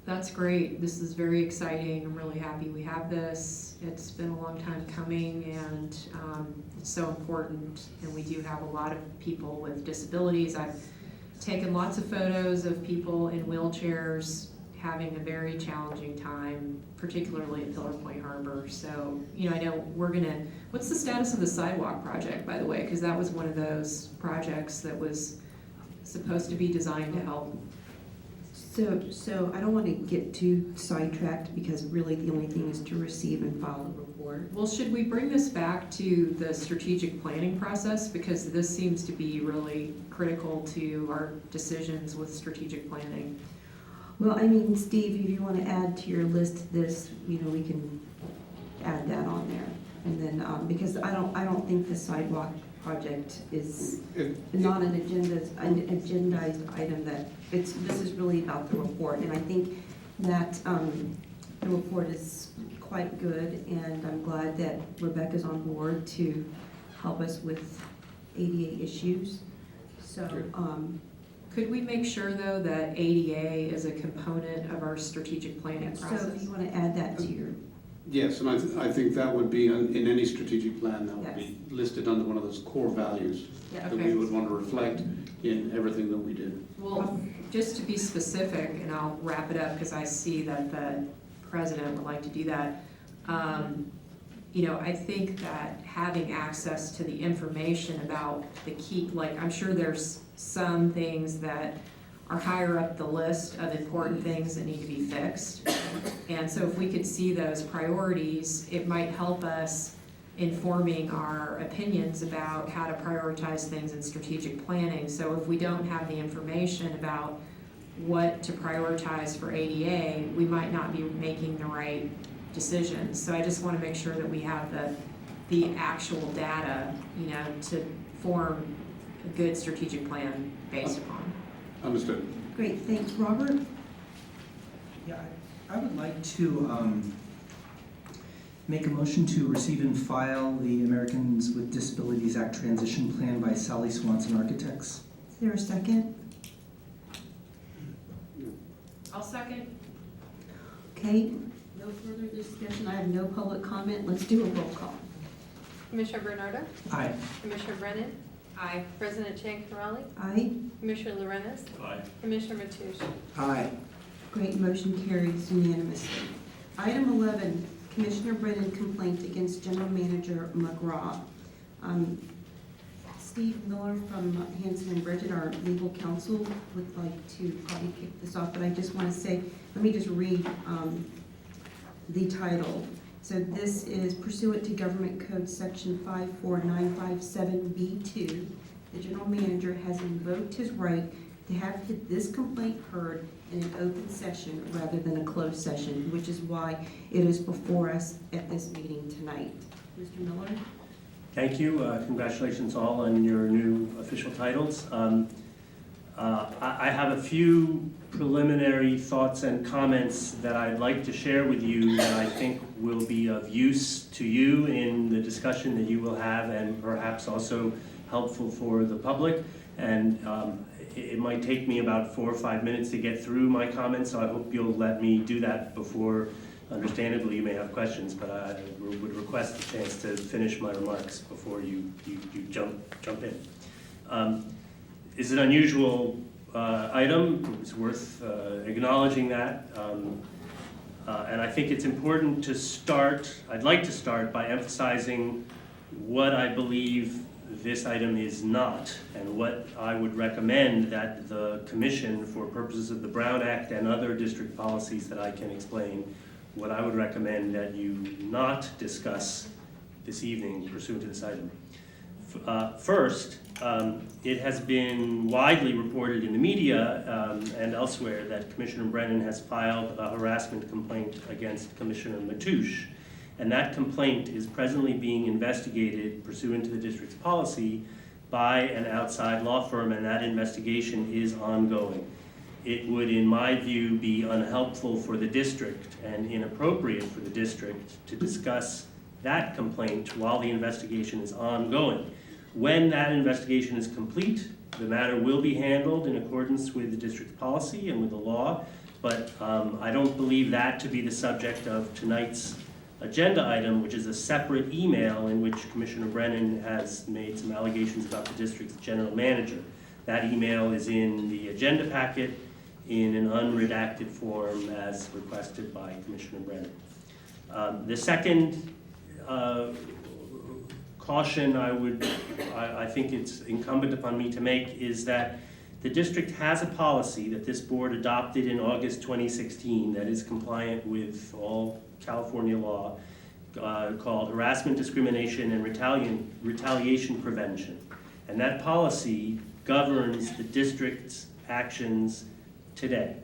That's great. This is very exciting. I'm really happy we have this. It's been a long time coming, and it's so important. And we do have a lot of people with disabilities. I've taken lots of photos of people in wheelchairs having a very challenging time, particularly at Pillar Point Harbor. So, I know what's the status of the sidewalk project, by the way? Because that was one of those projects that was supposed to be designed to help. So I don't want to get too sidetracked, because really the only thing is to receive and file a report. Well, should we bring this back to the strategic planning process? Because this seems to be really critical to our decisions with strategic planning. Well, I mean, Steve, if you want to add to your list this, you know, we can add that on there. And then, because I don't think the sidewalk project is not an agendized item that, this is really about the report. And I think that the report is quite good, and I'm glad that Rebecca's on board to help us with ADA issues. So, Could we make sure, though, that ADA is a component of our strategic planning so process? if you want to add that to your, Yes, and I think that would be in any strategic plan, that would Yes. be listed under one of those core values yeah, that we Okay. would want to reflect in everything that we do. Well, just to be specific, and I'll wrap it up because I see that the president would like to do that. You know, I think that having access to the information about the key, like, I'm sure there's some things that are higher up the list of important things that need to be fixed. And so if we could see those priorities, it might help us informing our opinions about how to prioritize things in strategic planning. So if we don't have the information about what to prioritize for ADA, we might not be making the right decisions. So I just want to make sure that we have the actual data, you know, to form a good strategic plan based upon. Understood. great, thanks. Robert? Yeah, I would like to make a motion to receive and file the Americans with Disabilities Act Transition Plan by Sally Swanson Architects. Is there a second? I'll second. Okay, no further discussion. I have no public comment. Let's do a roll call. Commissioner Bernardo, Aye. Commissioner Brennan, Aye. President Chang Carali, Aye. Commissioner Lorenz, Aye. Commissioner Mateusz. Aye. Great, motion carries unanimously. Item 11, Commissioner Brennan complaint against General Manager McGraw. Steve Miller from Hanson and Bridget, our legal counsel, would like to probably kick this off, but I just want to say, let me just read the title. So this is pursuant to Government Code Section 54957B2. The general manager has invoked his right to have this complaint heard in an open session rather than a closed session, which is why it is before us at this meeting tonight. Mr. Miller? Thank you. Congratulations all on your new official titles. I have a few preliminary thoughts and comments that I'd like to share with you that I think will be of use to you in the discussion that you will have, and perhaps also helpful for the public. And it might take me about 4 or 5 minutes to get through my comments, so I hope you'll let me do that before. Understandably, you may have questions, but I would request a chance to finish my remarks before you jump in. Is an unusual item. It's worth acknowledging that. And I think it's important to start, I'd like to start by emphasizing what I believe this item is not, and what I would recommend that the Commission, for purposes of the Brown Act and other district policies that I can explain, what I would recommend that you not discuss this evening pursuant to this item. First, it has been widely reported in the media and elsewhere that Commissioner Brennan has filed a harassment complaint against Commissioner Mateusz, and that complaint is presently being investigated pursuant to the district's policy by an outside law firm, and that investigation is ongoing. It would, in my view, be unhelpful for the district and inappropriate for the district to discuss that complaint while the investigation is ongoing. When that investigation is complete, the matter will be handled in accordance with the district's policy and with the law, but I don't believe that to be the subject of tonight's agenda item, which is a separate email in which Commissioner Brennan has made some allegations about the district's general manager. That email is in the agenda packet in an unredacted form as requested by Commissioner Brennan. The second caution I think it's incumbent upon me to make is that the district has a policy that this board adopted in August 2016 that is compliant with all California law called Harassment, Discrimination, and Retaliation Prevention. And that policy governs the district's actions today.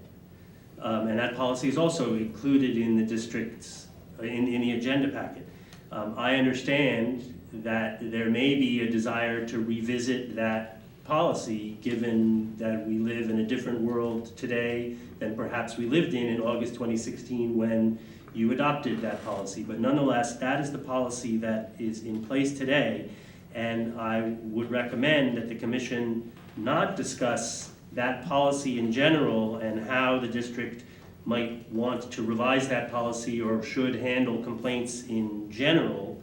And that policy is also included in the district's, in the agenda packet. I understand that there may be a desire to revisit that policy, given that we live in a different world today than perhaps we lived in August 2016 when you adopted that policy. But nonetheless, that is the policy that is in place today, and I would recommend that the commission not discuss that policy in general and how the district might want to revise that policy or should handle complaints in general.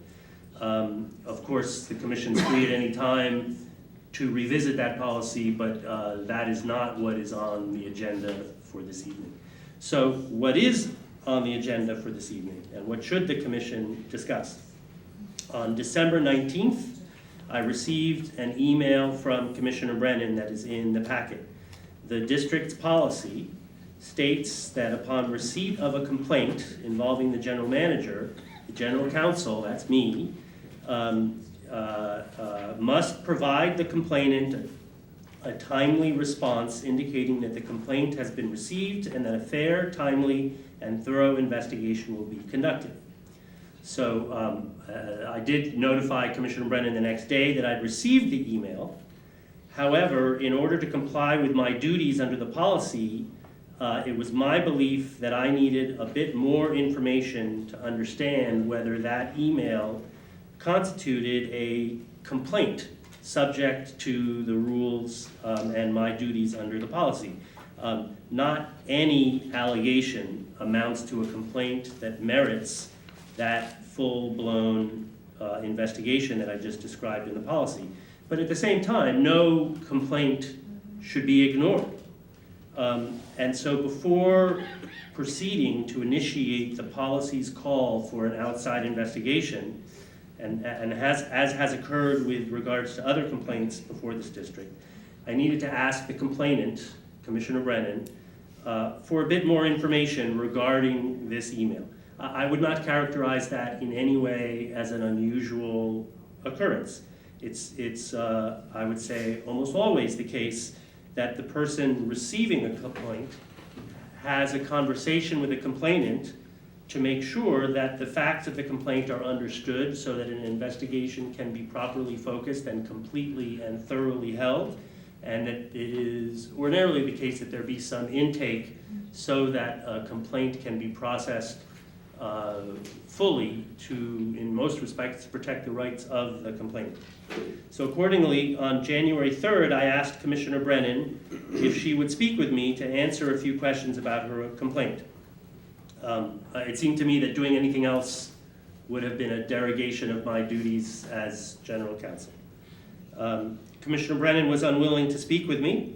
Of course, the commission's free at any time to revisit that policy, but that is not what is on the agenda for this evening. So what is on the agenda for this evening, and what should the commission discuss? On December 19th, I received an email from Commissioner Brennan that is in the packet. The district's policy states that upon receipt of a complaint involving the general manager, the general counsel, that's me, must provide the complainant a timely response indicating that the complaint has been received and that a fair, timely, and thorough investigation will be conducted. So I did notify Commissioner Brennan the next day that I'd received the email. However, in order to comply with my duties under the policy, it was my belief that I needed a bit more information to understand whether that email constituted a complaint subject to the rules and my duties under the policy. Not any allegation amounts to a complaint that merits that full-blown investigation that I just described in the policy. But at the same time, no complaint should be ignored. And so before proceeding to initiate the policy's call for an outside investigation, and as has occurred with regards to other complaints before this district, I needed to ask the complainant, Commissioner Brennan, for a bit more information regarding this email. I would not characterize that in any way as an unusual occurrence. It's I would say, almost always the case that the person receiving a complaint has a conversation with the complainant to make sure that the facts of the complaint are understood so that an investigation can be properly focused and completely and thoroughly held, and that it is ordinarily the case that there be some intake so that a complaint can be processed fully to, in most respects, protect the rights of the complainant. So accordingly, on January 3rd, I asked Commissioner Brennan if she would speak with me to answer a few questions about her complaint. It seemed to me that doing anything else would have been a derogation of my duties as general counsel. Commissioner Brennan was unwilling to speak with me.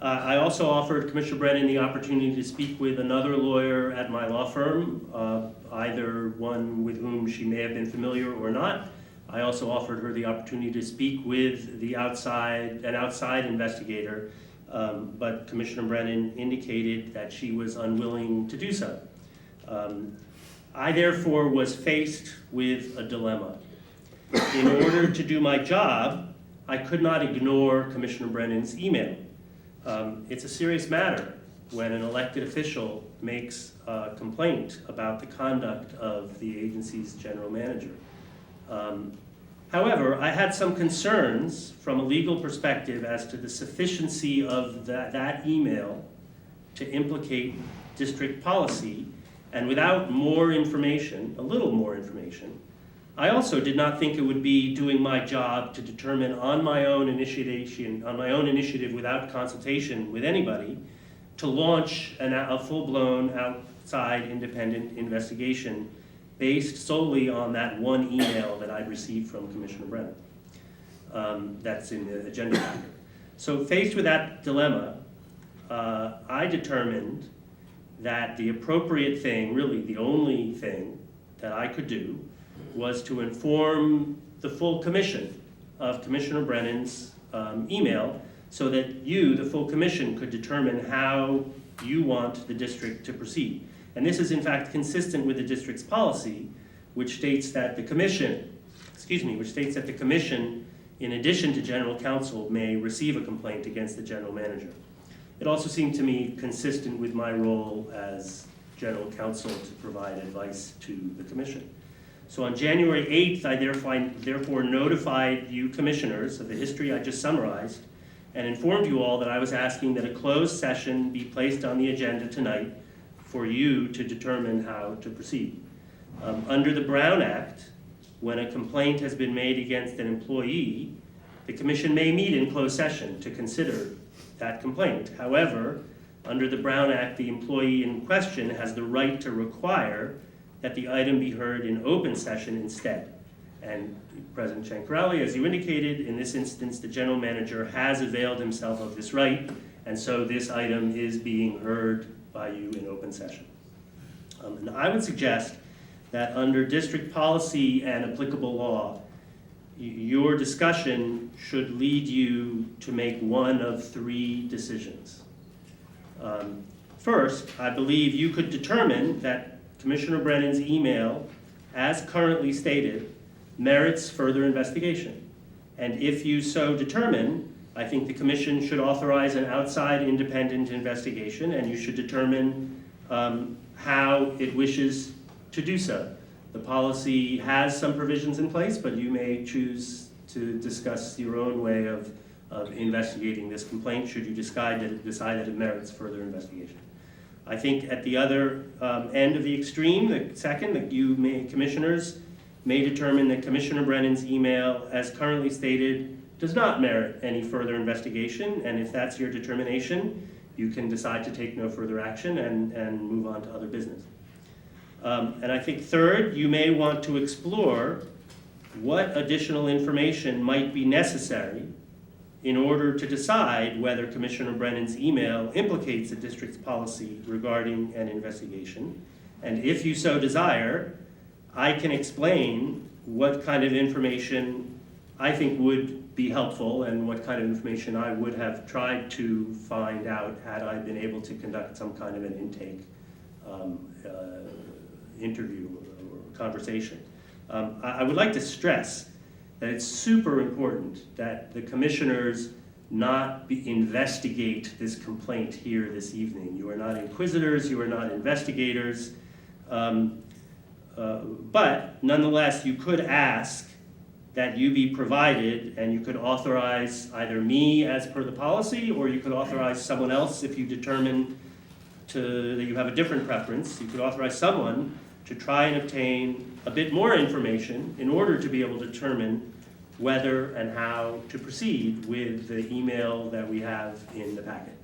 I also offered Commissioner Brennan the opportunity to speak with another lawyer at my law firm, either one with whom she may have been familiar or not. I also offered her the opportunity to speak with an outside investigator, but Commissioner Brennan indicated that she was unwilling to do so. I therefore was faced with a dilemma. In order to do my job, I could not ignore Commissioner Brennan's email. It's a serious matter when an elected official makes a complaint about the conduct of the agency's general manager. However, I had some concerns from a legal perspective as to the sufficiency of that email to implicate district policy, and without more information, a little more information, I also did not think it would be doing my job to determine on my own initiative without consultation with anybody, to launch a full-blown outside independent investigation based solely on that one email that I'd received from Commissioner Brennan. That's in the agenda packet. So faced with that dilemma, I determined that the appropriate thing, really the only thing that I could do, was to inform the full commission of Commissioner Brennan's email so that you, the full commission, could determine how you want the district to proceed. And this is in fact consistent with the district's policy, which states that the commission, in addition to general counsel, may receive a complaint against the general manager. It also seemed to me consistent with my role as general counsel to provide advice to the commission. So on January 8th, I therefore notified you commissioners of the history I just summarized and informed you all that I was asking that a closed session be placed on the agenda tonight for you to determine how to proceed. Under the Brown Act, when a complaint has been made against an employee, the commission may meet in closed session to consider that complaint. However, under the Brown Act, the employee in question has the right to require that the item be heard in open session instead. And President Chancarelli, as you indicated, in this instance, the general manager has availed himself of this right, and so this item is being heard by you in open session. And I would suggest that under district policy and applicable law, your discussion should lead you to make one of three decisions. First, I believe you could determine that Commissioner Brennan's email, as currently stated, merits further investigation. And if you so determine, I think the commission should authorize an outside independent investigation, and you should determine how it wishes to do so. The policy has some provisions in place, but you may choose to discuss your own way of investigating this complaint should you decide that it merits further investigation. I think at the other end of the extreme, the second, that commissioners may determine that Commissioner Brennan's email, as currently stated, does not merit any further investigation, and if that's your determination, you can decide to take no further action and move on to other business. And I think third, you may want to explore what additional information might be necessary in order to decide whether Commissioner Brennan's email implicates the district's policy regarding an investigation. And if you so desire, I can explain what kind of information I think would be helpful and what kind of information I would have tried to find out had I been able to conduct some kind of an intake interview or conversation. I would like to stress that it's super important that the commissioners not investigate this complaint here this evening. You are not inquisitors, you are not investigators, but nonetheless, you could ask that you be provided, and you could authorize either me as per the policy, or you could authorize someone else if you determine that you have a different preference. You could authorize someone to try and obtain a bit more information in order to be able to determine whether and how to proceed with the email that we have in the packet.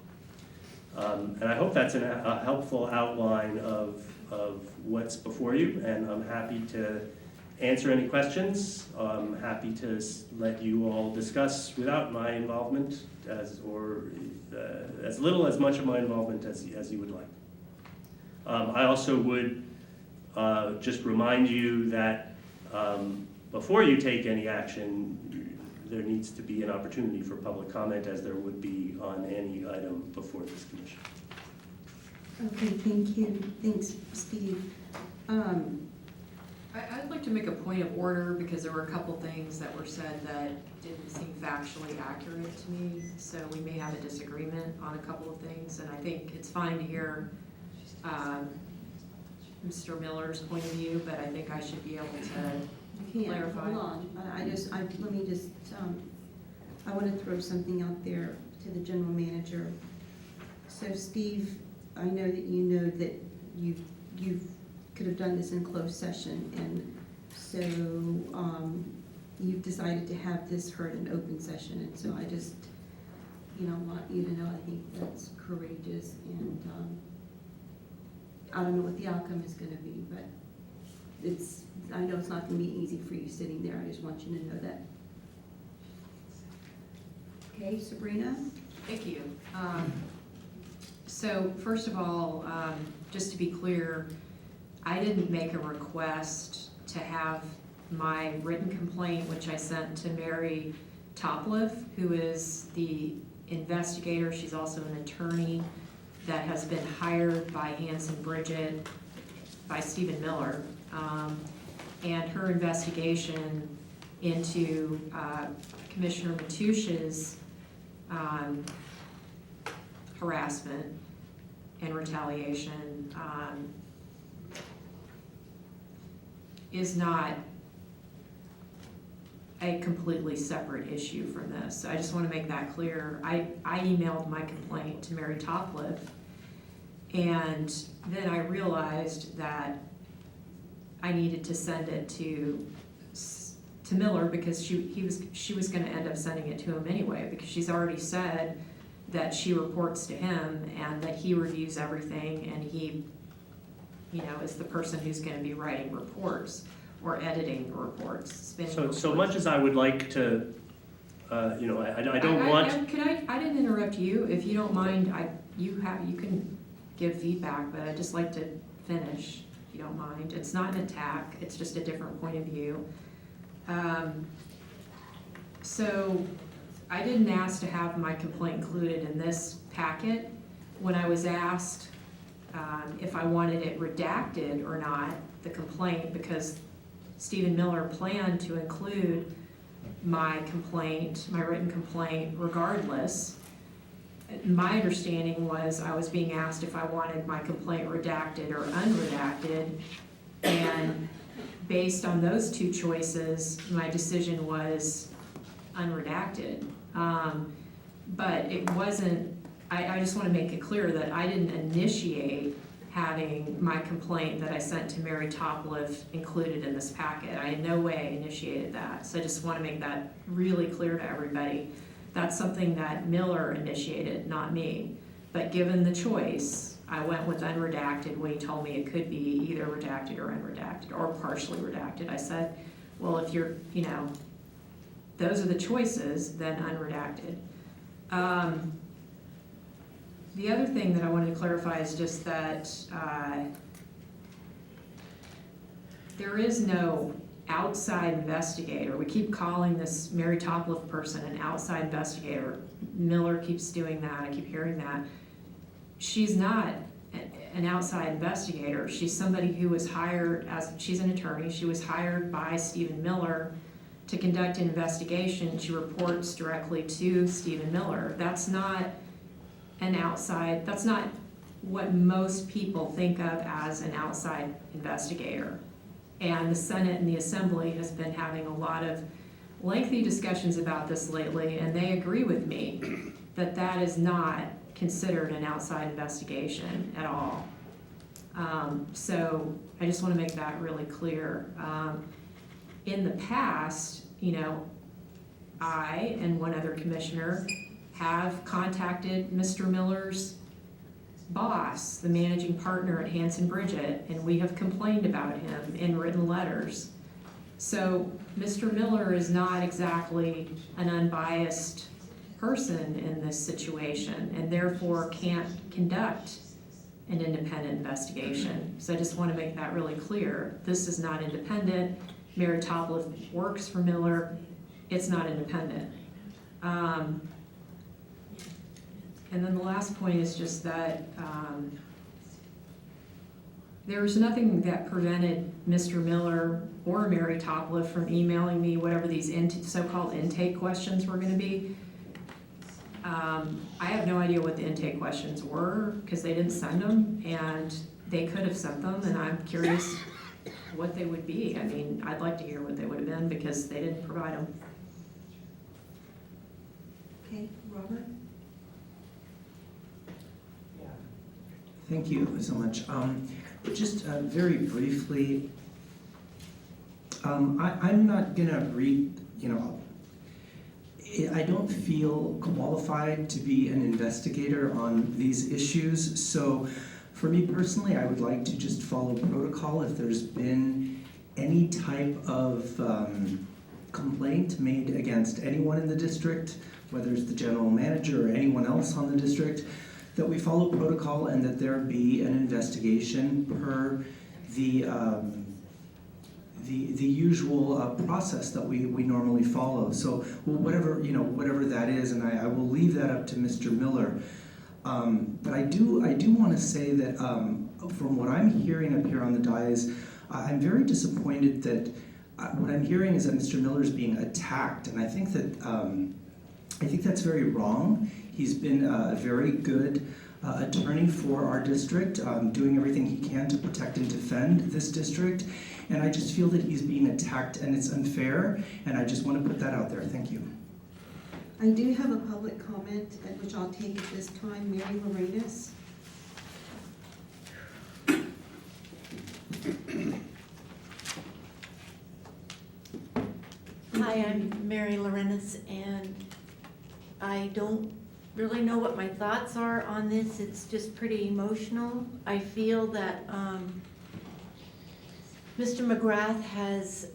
And I hope that's a helpful outline of what's before you, and I'm happy to answer any questions. I'm happy to let you all discuss without my involvement, as little as much of my involvement as you would like. I also would just remind you that before you take any action, there needs to be an opportunity for public comment, as there would be on any item before this commission. Okay, thank you. Thanks, Steve. I'd like to make a point of order because there were a couple things that were said that didn't seem factually accurate to me. So we may have a disagreement on a couple of things, and I think it's fine to hear Mr. Miller's point of view, but I think I should be able to clarify. Hold on. I want to throw something out there to the general manager. So Steve, I know that you know that you could have done this in closed session, and so you've decided to have this heard in open session, and so I just, want you to know I think that's courageous, and I don't know what the outcome is going to be, but I know it's not going to be easy for you sitting there. I just want you to know that. Okay, Sabrina? Thank you. So first of all, just to be clear, I didn't make a request to have my written complaint, which I sent to Mary Topliff, who is the investigator. She's also an attorney that has been hired by Hanson Bridget, by Stephen Miller. And her investigation into Commissioner Mateusz's harassment and retaliation is not a completely separate issue from this. So I just want to make that clear. I emailed my complaint to Mary Topliff, and then I realized that I needed to send it to Miller because she was going to end up sending it to him anyway, because she's already said that she reports to him and that he reviews everything, and he, is the person who's going to be writing reports or editing reports, spinning reports. So much as I would like to, I don't want. I didn't interrupt you. If you don't mind, you can give feedback, but I'd just like to finish, if you don't mind. It's not an attack, it's just a different point of view. So I didn't ask to have my complaint included in this packet. When I was asked if I wanted it redacted or not, the complaint, because Stephen Miller planned to include my complaint, my written complaint regardless. My understanding was I was being asked if I wanted my complaint redacted or unredacted, and based on those two choices, my decision was unredacted. But it wasn't, I just want to make it clear that I didn't initiate having my complaint that I sent to Mary Topliff included in this packet. I in no way initiated that. So I just want to make that really clear to everybody. That's something that Miller initiated, not me. But given the choice, I went with unredacted when he told me it could be either redacted or unredacted or partially redacted. I said, well, if you're, those are the choices, then unredacted. The other thing that I wanted to clarify is just that there is no outside investigator. We keep calling this Mary Topliff person an outside investigator. Miller keeps doing that. I keep hearing that. She's not an outside investigator. She's somebody who was hired she's an attorney. She was hired by Stephen Miller to conduct an investigation. She reports directly to Stephen Miller. That's not that's not what most people think of as an outside investigator. And the Senate and the Assembly has been having a lot of lengthy discussions about this lately, and they agree with me that that is not considered an outside investigation at all. So I just want to make that really clear. In the past, I and one other commissioner have contacted Mr. Miller's boss, the managing partner at Hanson Bridget, and we have complained about him in written letters. So Mr. Miller is not exactly an unbiased person in this situation, and therefore can't conduct an independent investigation. So I just want to make that really clear. This is not independent. Mary Topliff works for Miller. It's not independent. And then the last point is just that there was nothing that prevented Mr. Miller or Mary Topliff from emailing me whatever these so-called intake questions were going to be. I have no idea what the intake questions were because they didn't send them, and they could have sent them, and I'm curious what they would be. I mean, I'd like to hear what they would have been because they didn't provide them. Okay, Robert? Thank you so much. Just very briefly, I'm not gonna read, I don't feel qualified to be an investigator on these issues. So for me personally, I would like to just follow protocol. If there's been any type of complaint made against anyone in the district, whether it's the general manager or anyone else on the district, that we follow protocol and that there be an investigation per the usual process that we normally follow. So whatever that is, and I will leave that up to Mr. Miller. But I do want to say that from what I'm hearing up here on the dais, I'm very disappointed that what I'm hearing is that Mr. Miller is being attacked, and I think that's very wrong. He's been a very good attorney for our district, doing everything he can to protect and defend this district. And I just feel that he's being attacked and it's unfair, and I just want to put that out there. Thank you. I do have a public comment, which I'll take at this time. Mary Lorenas. Hi, I'm Mary Lorenas, and I don't really know what my thoughts are on this. It's just pretty emotional. I feel that Mr. McGrath has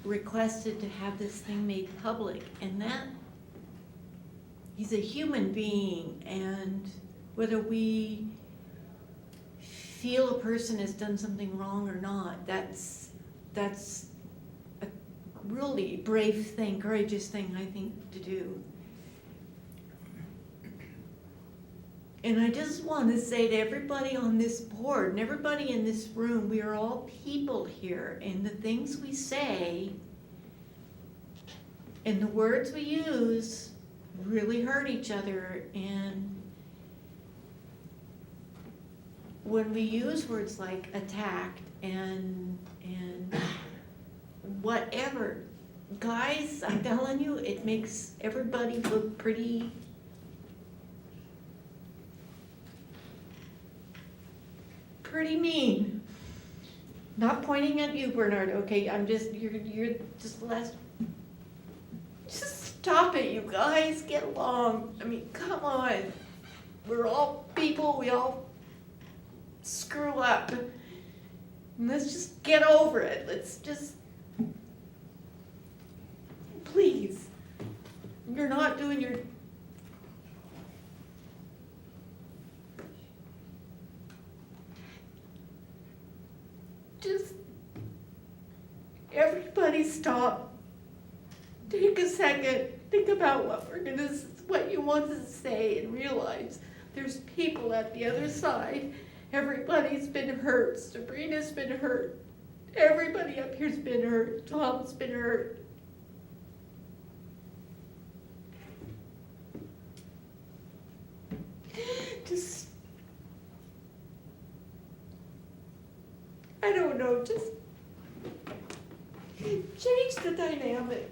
requested to have this thing made public, and that he's a human being, and whether we feel a person has done something wrong or not, that's a really brave thing, courageous thing, I think, to do. And I just want to say to everybody on this board and everybody in this room, we are all people here, and the things we say and the words we use really hurt each other. And when we use words like attacked and whatever, guys, I'm telling you, it makes everybody look pretty mean. Not pointing at you, Bernard, okay? You're just the last. Just stop it, you guys. Get along. I mean, come on. We're all people. We all screw up. And let's just get over it. Let's just. Please. You're not doing your. Just everybody stop. Take a second. Think about what you want to say, and realize there's people at the other side. Everybody's been hurt. Sabrina's been hurt. Everybody up here's been hurt. Tom's been hurt. Just, I don't know, just change the dynamic.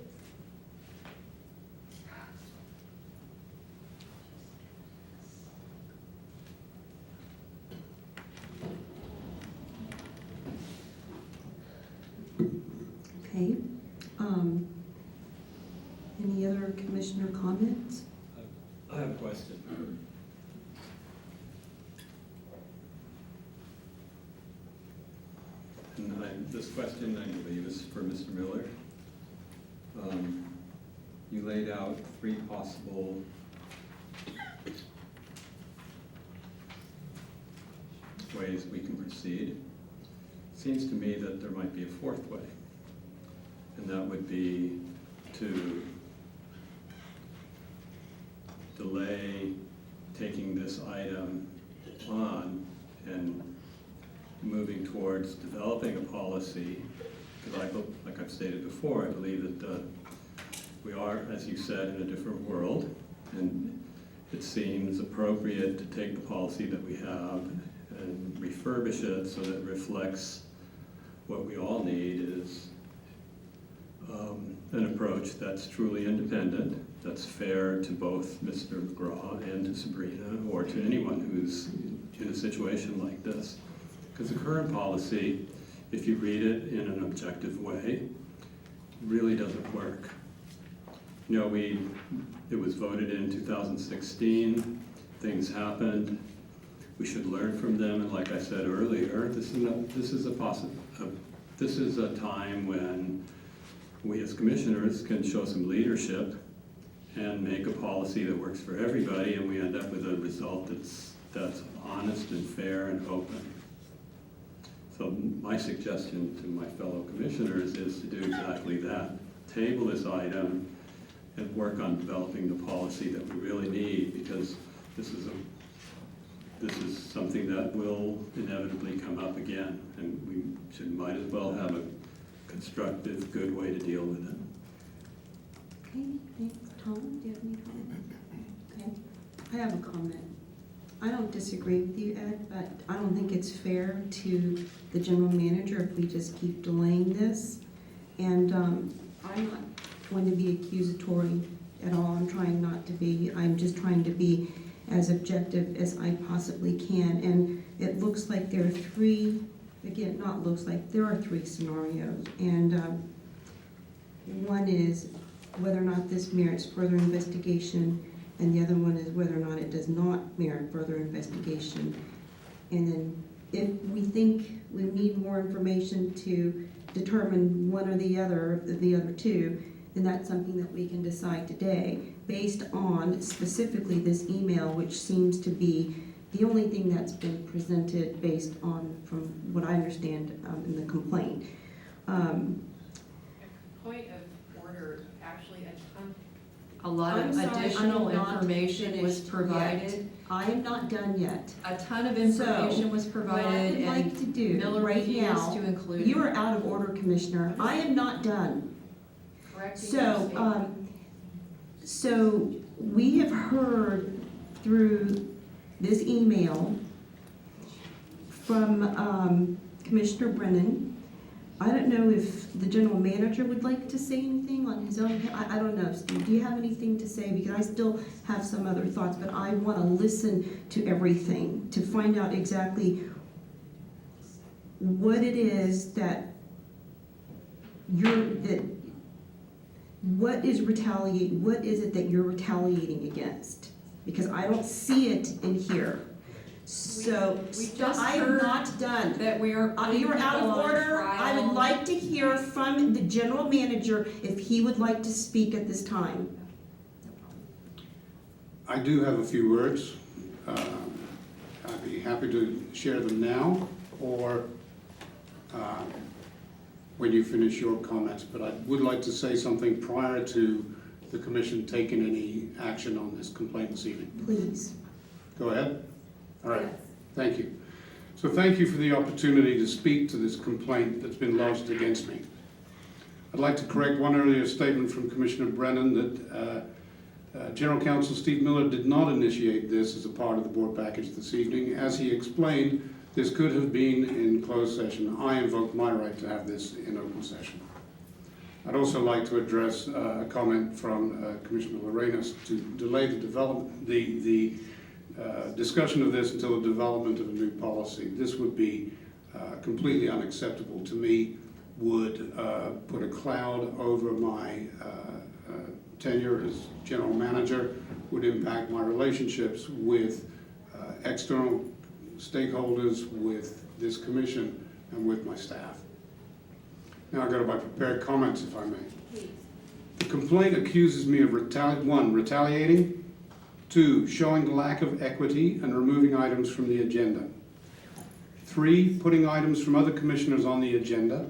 Okay. Any other commissioner comments? I have a question. And this question, I believe, is for Mr. Miller. You laid out 3 possible ways we can proceed. Seems to me that there might be a 4th way, and that would be to delay taking this item on and moving towards developing a policy, because like I've stated before, I believe that we are, as you said, in a different world, and it seems appropriate to take the policy that we have and refurbish it so that it reflects what we all need is an approach that's truly independent, that's fair to both Mr. McGraw and to Sabrina, or to anyone who's in a situation like this. Because the current policy, if you read it in an objective way, really doesn't work. You know, it was voted in 2016, things happened, we should learn from them, and like I said earlier, this is a time when we as commissioners can show some leadership and make a policy that works for everybody, and we end up with a result that's honest and fair and open. So my suggestion to my fellow commissioners is to do exactly that. Table this item and work on developing the policy that we really need, because this is something that will inevitably come up again, and we might as well have a constructive, good way to deal with it. Okay, thanks. Tom, do you have any comments? I have a comment. I don't disagree with you, Ed, but I don't think it's fair to the general manager if we just keep delaying this. And I'm not going to be accusatory at all. I'm trying not to be. I'm just trying to be as objective as I possibly can. And it looks like there are three, again, not looks like, there are three scenarios. And one is whether or not this merits further investigation, and the other one is whether or not it does not merit further investigation. And then if we think we need more information to determine one or the other two, then that's something that we can decide today based on specifically this email, which seems to be the only thing that's been presented based on, from what I understand in the complaint. Point of order, actually a lot of I'm sorry, additional I'm not information was finished provided. yet. I am not done yet. A ton of information was What I provided would like to and do Miller right refused now, to include. you are out of order, Commissioner. I am not done. Correcting your statement. So we have heard through this email from Commissioner Brennan. I don't know if the general manager would like to say anything on his own. I don't know, Steve, do you have anything to say? Because I still have some other thoughts, but I want to listen to everything to find out exactly what it is that what is it that you're retaliating against? Because I don't see it in here. So, We just I am heard not done. that we are putting You're out people of on order. I would trial. like to hear from the general manager if he would like to speak at this time. I do have a few words. I'd be happy to share them now, or when you finish your comments, but I would like to say something prior to the commission taking any action on this complaint this evening. Please. Go ahead. All right, thank you. So thank you for the opportunity to speak to this complaint that's been lodged against me. I'd like to correct one earlier statement from Commissioner Brennan that General Counsel Steve Miller did not initiate this as a part of the board package this evening. As he explained, this could have been in closed session. I invoked my right to have this in open session. I'd also like to address a comment from Commissioner Lorenas to delay the development, the discussion of this until the development of a new policy. This would be completely unacceptable to me, would put a cloud over my tenure as general manager, would impact my relationships with external stakeholders, with this commission, and with my staff. Now I go to my prepared comments, if I may. The complaint accuses me of retaliating, 2, showing lack of equity and removing items from the agenda. 3, putting items from other commissioners on the agenda.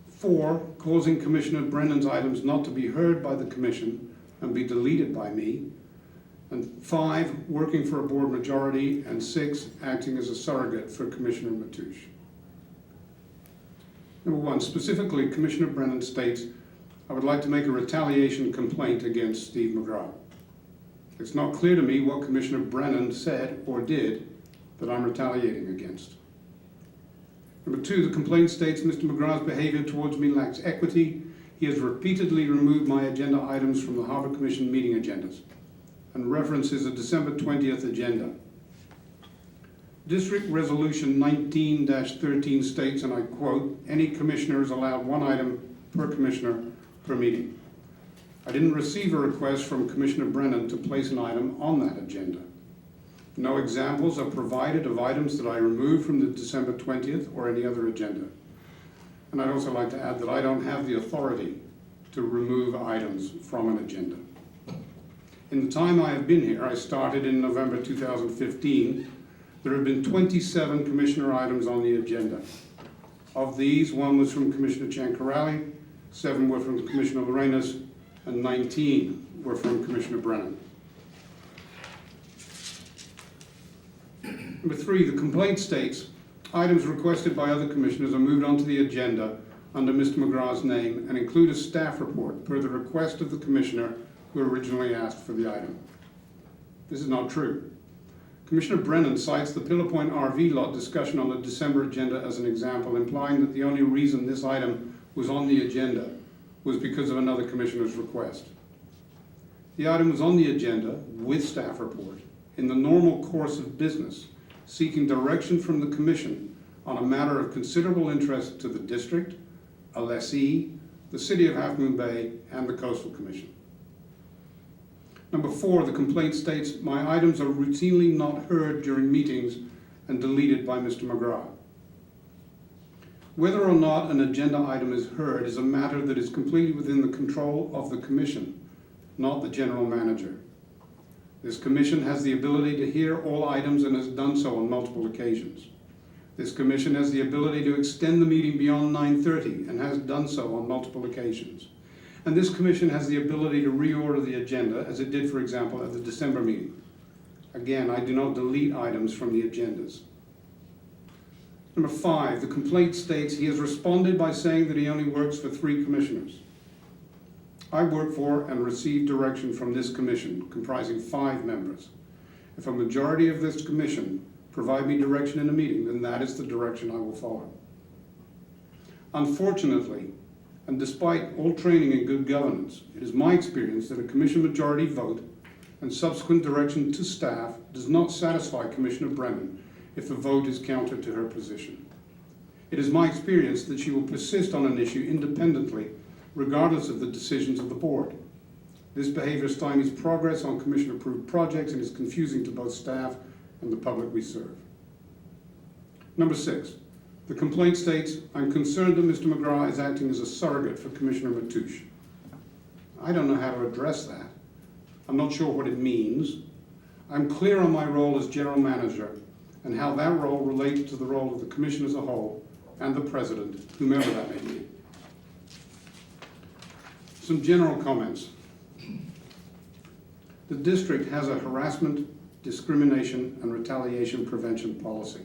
4, causing Commissioner Brennan's items not to be heard by the commission and be deleted by me. And 5, working for a board majority. And 6, acting as a surrogate for Commissioner Mateusz. Number 1, specifically, Commissioner Brennan states, I would like to make a retaliation complaint against Steve McGraw. It's not clear to me what Commissioner Brennan said or did that I'm retaliating against. Number 2, the complaint states Mr. McGraw's behavior towards me lacks equity. He has repeatedly removed my agenda items from the Harbor Commission meeting agendas and references a December 20th agenda. District Resolution 19-13 states, and I quote, any commissioner is allowed 1 item per commissioner per meeting. I didn't receive a request from Commissioner Brennan to place an item on that agenda. No examples are provided of items that I removed from the December 20th or any other agenda. And I'd also like to add that I don't have the authority to remove items from an agenda. In the time I have been here, I started in November 2015, there have been 27 commissioner items on the agenda. Of these, 1 was from Commissioner Ciancarelli, 7 were from Commissioner Lorenas, and 19 were from Commissioner Brennan. Number 3, the complaint states, items requested by other commissioners are moved onto the agenda under Mr. McGraw's name and include a staff report per the request of the commissioner who originally asked for the item. This is not true. Commissioner Brennan cites the Pillar Point RV lot discussion on the December agenda as an example, implying that the only reason this item was on the agenda was because of another commissioner's request. The item was on the agenda with staff report in the normal course of business, seeking direction from the commission on a matter of considerable interest to the district, a lessee, the City of Half Moon Bay, and the Coastal Commission. Number 4, the complaint states, my items are routinely not heard during meetings and deleted by Mr. McGrath. Whether or not an agenda item is heard is a matter that is completely within the control of the commission, not the general manager. This commission has the ability to hear all items and has done so on multiple occasions. This commission has the ability to extend the meeting beyond 9:30 and has done so on multiple occasions. And this commission has the ability to reorder the agenda, as it did, for example, at the December meeting. Again, I do not delete items from the agendas. Number 5, the complaint states he has responded by saying that he only works for 3 commissioners. I work for and receive direction from this commission, comprising 5 members. If a majority of this commission provide me direction in a meeting, then that is the direction I will follow. Unfortunately, and despite all training in good governance, it is my experience that a commission majority vote and subsequent direction to staff does not satisfy Commissioner Brennan if the vote is counter to her position. It is my experience that she will persist on an issue independently, regardless of the decisions of the board. This behavior stymies progress on commission-approved projects and is confusing to both staff and the public we serve. Number 6. The complaint states, I'm concerned that Mr. McGrath is acting as a surrogate for Commissioner Mateusz. I don't know how to address that. I'm not sure what it means. I'm clear on my role as general manager and how that role relates to the role of the commission as a whole and the president, whomever that may be. Some general comments. The district has a harassment, discrimination, and retaliation prevention policy.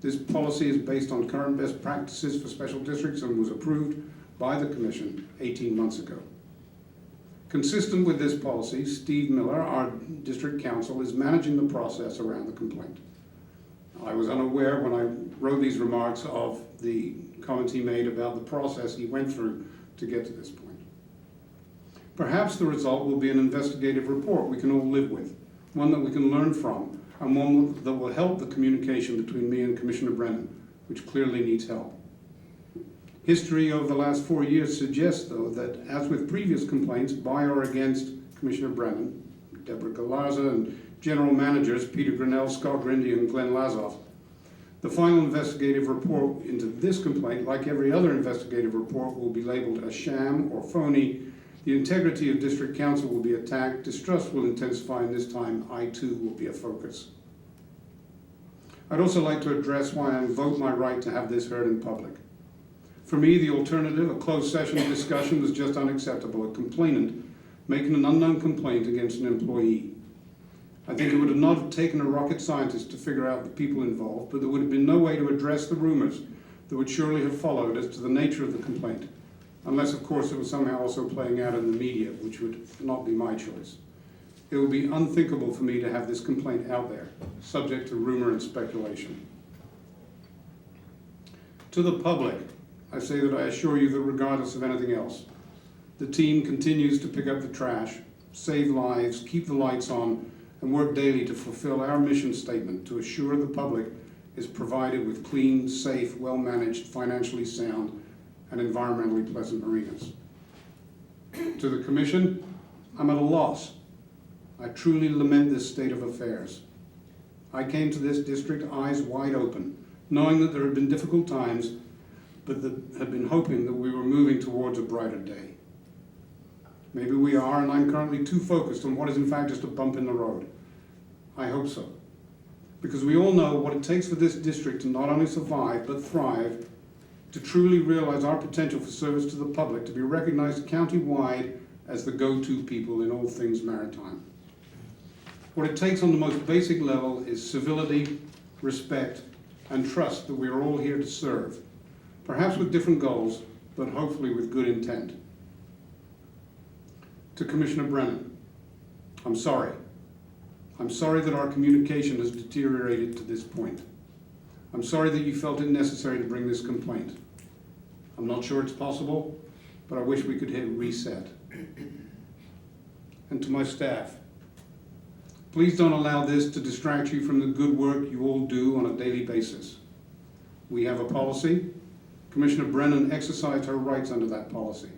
This policy is based on current best practices for special districts and was approved by the Commission 18 months ago. Consistent with this policy, Steve Miller, our district counsel, is managing the process around the complaint. I was unaware when I wrote these remarks of the comments he made about the process he went through to get to this point. Perhaps the result will be an investigative report we can all live with, one that we can learn from, and one that will help the communication between me and Commissioner Brennan, which clearly needs help. History over the last 4 years suggests, though, that as with previous complaints by or against Commissioner Brennan, Deborah Galarza, and general managers Peter Grinnell, Scott Grindy, and Glenn Lazoff, the final investigative report into this complaint, like every other investigative report, will be labeled a sham or phony. The integrity of district council will be attacked, distrust will intensify, and this time I too will be a focus. I'd also like to address why I invoke my right to have this heard in public. For me, the alternative, a closed session discussion, was just unacceptable. A complainant making an unknown complaint against an employee. I think it would have not have taken a rocket scientist to figure out the people involved, but there would have been no way to address the rumors that would surely have followed as to the nature of the complaint. Unless, of course, it was somehow also playing out in the media, which would not be my choice. It would be unthinkable for me to have this complaint out there, subject to rumor and speculation. To the public, I say that I assure you that regardless of anything else, the team continues to pick up the trash, save lives, keep the lights on, and work daily to fulfill our mission statement to assure the public is provided with clean, safe, well-managed, financially sound, and environmentally pleasant marinas. To the Commission, I'm at a loss. I truly lament this state of affairs. I came to this district eyes wide open, knowing that there had been difficult times, but that had been hoping that we were moving towards a brighter day. Maybe we are, and I'm currently too focused on what is in fact just a bump in the road. I hope so. Because we all know what it takes for this district to not only survive, but thrive, to truly realize our potential for service to the public, to be recognized county-wide as the go-to people in all things maritime. What it takes on the most basic level is civility, respect, and trust that we are all here to serve, perhaps with different goals, but hopefully with good intent. To Commissioner Brennan, I'm sorry. I'm sorry that our communication has deteriorated to this point. I'm sorry that you felt it necessary to bring this complaint. I'm not sure it's possible, but I wish we could hit reset. And to my staff, please don't allow this to distract you from the good work you all do on a daily basis. We have a policy. Commissioner Brennan exercised her rights under that policy.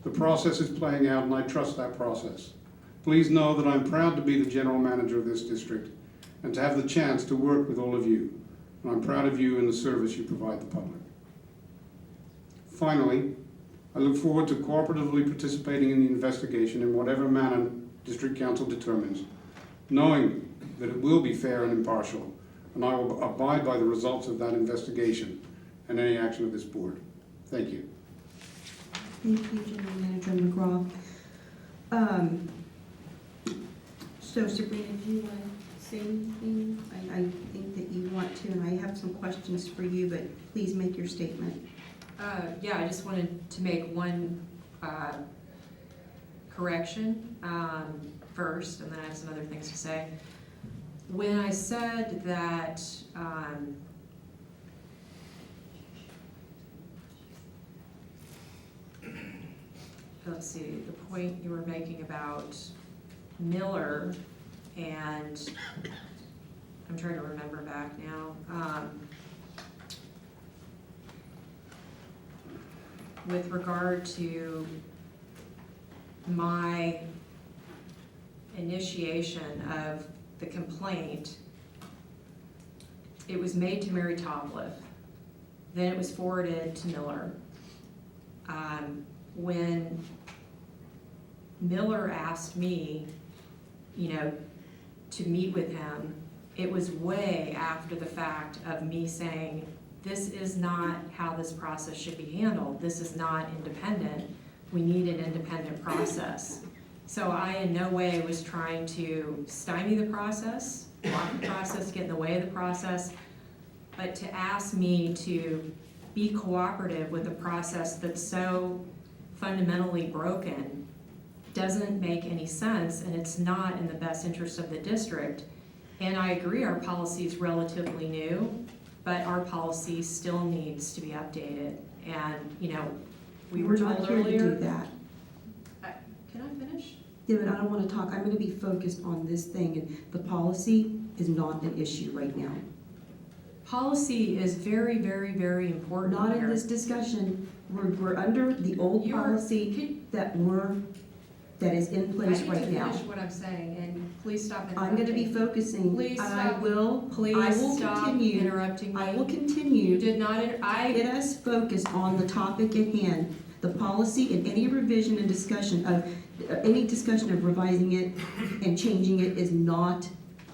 The process is playing out, and I trust that process. Please know that I'm proud to be the general manager of this district and to have the chance to work with all of you. And I'm proud of you and the service you provide the public. Finally, I look forward to cooperatively participating in the investigation in whatever manner District Council determines, knowing that it will be fair and impartial, and I will abide by the results of that investigation and any action of this board. Thank you. Thank you, General Manager McGraw. So Sabrina, do you want to say anything? I think that you want to, and I have some questions for you, but please make your statement. Yeah, I just wanted to make one correction first, and then I have some other things to say. When I said that let's see, the point you were making about Miller, and I'm trying to remember back now. With regard to my initiation of the complaint, it was made to Mary Topliff, then it was forwarded to Miller. When Miller asked me, to meet with him, it was way after the fact of me saying, this is not how this process should be handled. This is not independent. We need an independent process. So I in no way was trying to stymie the process, block the process, get in the way of the process, but to ask me to be cooperative with a process that's so fundamentally broken doesn't make any sense, and it's not in the best interest of the district. And I agree our policy is relatively new, but our policy still needs to be updated. And, we were told not here earlier. to do that. Can I finish? Yeah, but I don't want to talk. I'm going to be focused on this thing, and the policy is not an issue right now. Policy is very, very, very important Not in here. this discussion. We're under the old policy that is in place right I need to now. finish what I'm saying, and please stop interrupting. I'm going to be focusing. Please I stop. will Please stop continue. interrupting me. I will You continue. did not, Get us focused on the topic at hand. The policy and any revision and discussion of, any discussion of revising it and changing it is not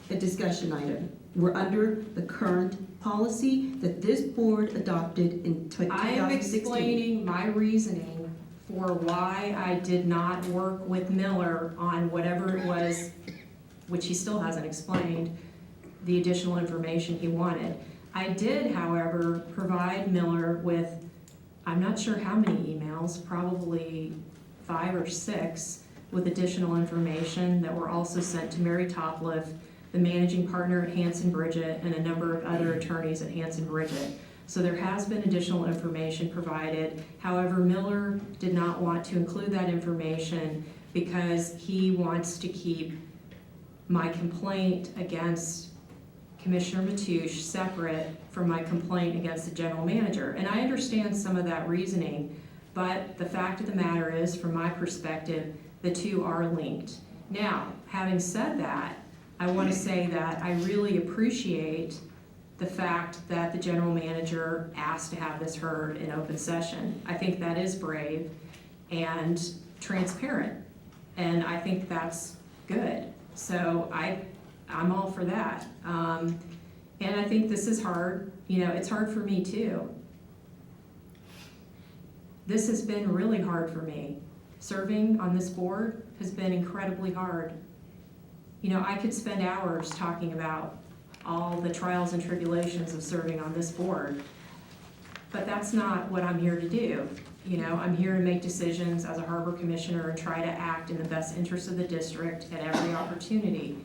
a discussion item. We're under the current policy that this board adopted in 2016. I am explaining my reasoning for why I did not work with Miller on whatever it was, which he still hasn't explained, the additional information he wanted. I did, however, provide Miller with, I'm not sure how many emails, probably 5 or 6, with additional information that were also sent to Mary Topliff, the managing partner at Hanson Bridget, and a number of other attorneys at Hanson Bridget. So there has been additional information provided. However, Miller did not want to include that information because he wants to keep my complaint against Commissioner Mateusz separate from my complaint against the general manager. And I understand some of that reasoning, but the fact of the matter is, from my perspective, the two are linked. Now, having said that, I want to say that I really appreciate the fact that the general manager asked to have this heard in open session. I think that is brave and transparent, and I think that's good. So I'm all for that. And I think this is hard. It's hard for me too. This has been really hard for me. Serving on this board has been incredibly hard. I could spend hours talking about all the trials and tribulations of serving on this board, but that's not what I'm here to do. I'm here to make decisions as a harbor commissioner and try to act in the best interest of the district at every opportunity.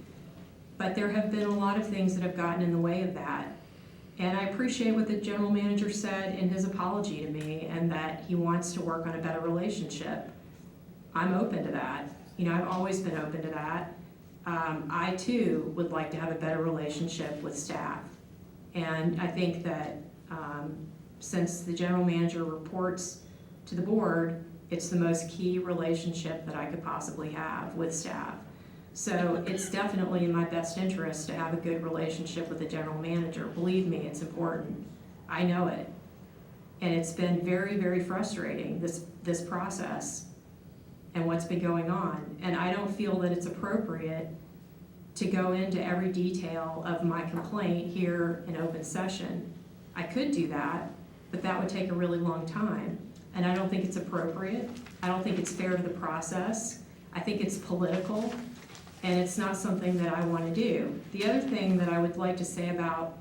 But there have been a lot of things that have gotten in the way of that. And I appreciate what the general manager said in his apology to me, and that he wants to work on a better relationship. I'm open to that. You know, I've always been open to that. I too would like to have a better relationship with staff. And I think that since the general manager reports to the board, it's the most key relationship that I could possibly have with staff. So it's definitely in my best interest to have a good relationship with the general manager. Believe me, it's important. I know it. And it's been very, very frustrating, this process and what's been going on. And I don't feel that it's appropriate to go into every detail of my complaint here in open session. I could do that, but that would take a really long time. And I don't think it's appropriate. I don't think it's fair to the process. I think it's political, and it's not something that I want to do. The other thing that I would like to say about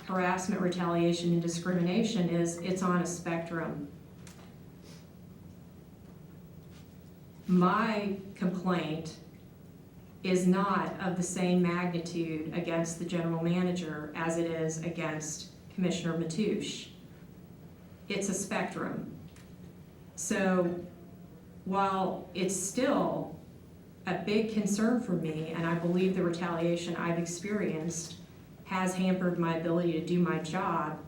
harassment, retaliation, and discrimination is it's on a spectrum. My complaint is not of the same magnitude against the general manager as it is against Commissioner Mateusz. It's a spectrum. So while it's still a big concern for me, and I believe the retaliation I've experienced has hampered my ability to do my job,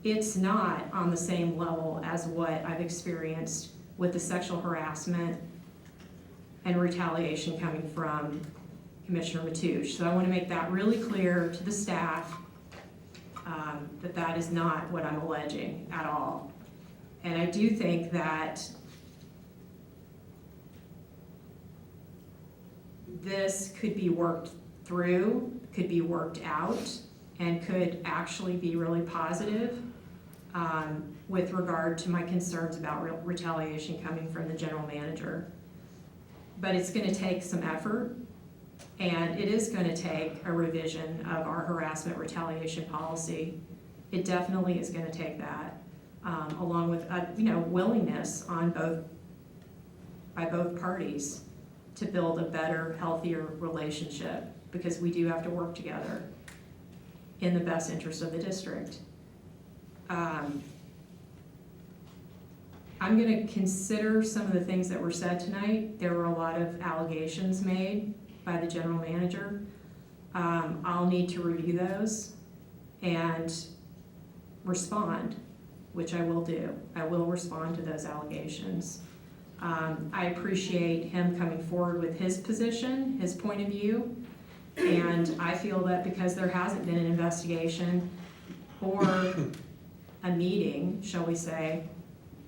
it's not on the same level as what I've experienced with the sexual harassment and retaliation coming from Commissioner Mateusz. So I want to make that really clear to the staff, that that is not what I'm alleging at all. And I do think that this could be worked through, could be worked out, and could actually be really positive with regard to my concerns about retaliation coming from the general manager. But it's going to take some effort, and it is going to take a revision of our harassment retaliation policy. It definitely is going to take that, along with willingness by both parties to build a better, healthier relationship, because we do have to work together in the best interest of the district. I'm going to consider some of the things that were said tonight. There were a lot of allegations made by the general manager. I'll need to review those and respond, which I will do. I will respond to those allegations. I appreciate him coming forward with his position, his point of view, and I feel that because there hasn't been an investigation or a meeting, shall we say,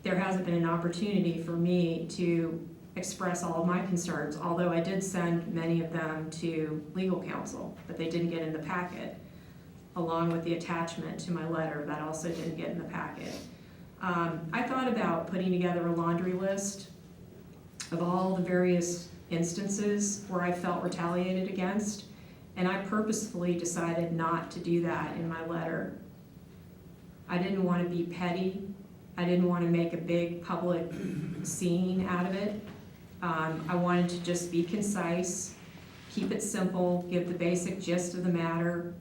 there hasn't been an opportunity for me to express all of my concerns, although I did send many of them to legal counsel, but they didn't get in the packet, along with the attachment to my letter that also didn't get in the packet. I thought about putting together a laundry list of all the various instances where I felt retaliated against, and I purposefully decided not to do that in my letter. I didn't want to be petty. I didn't want to make a big public scene out of it. I wanted to just be concise, keep it simple, give the basic gist of the matter.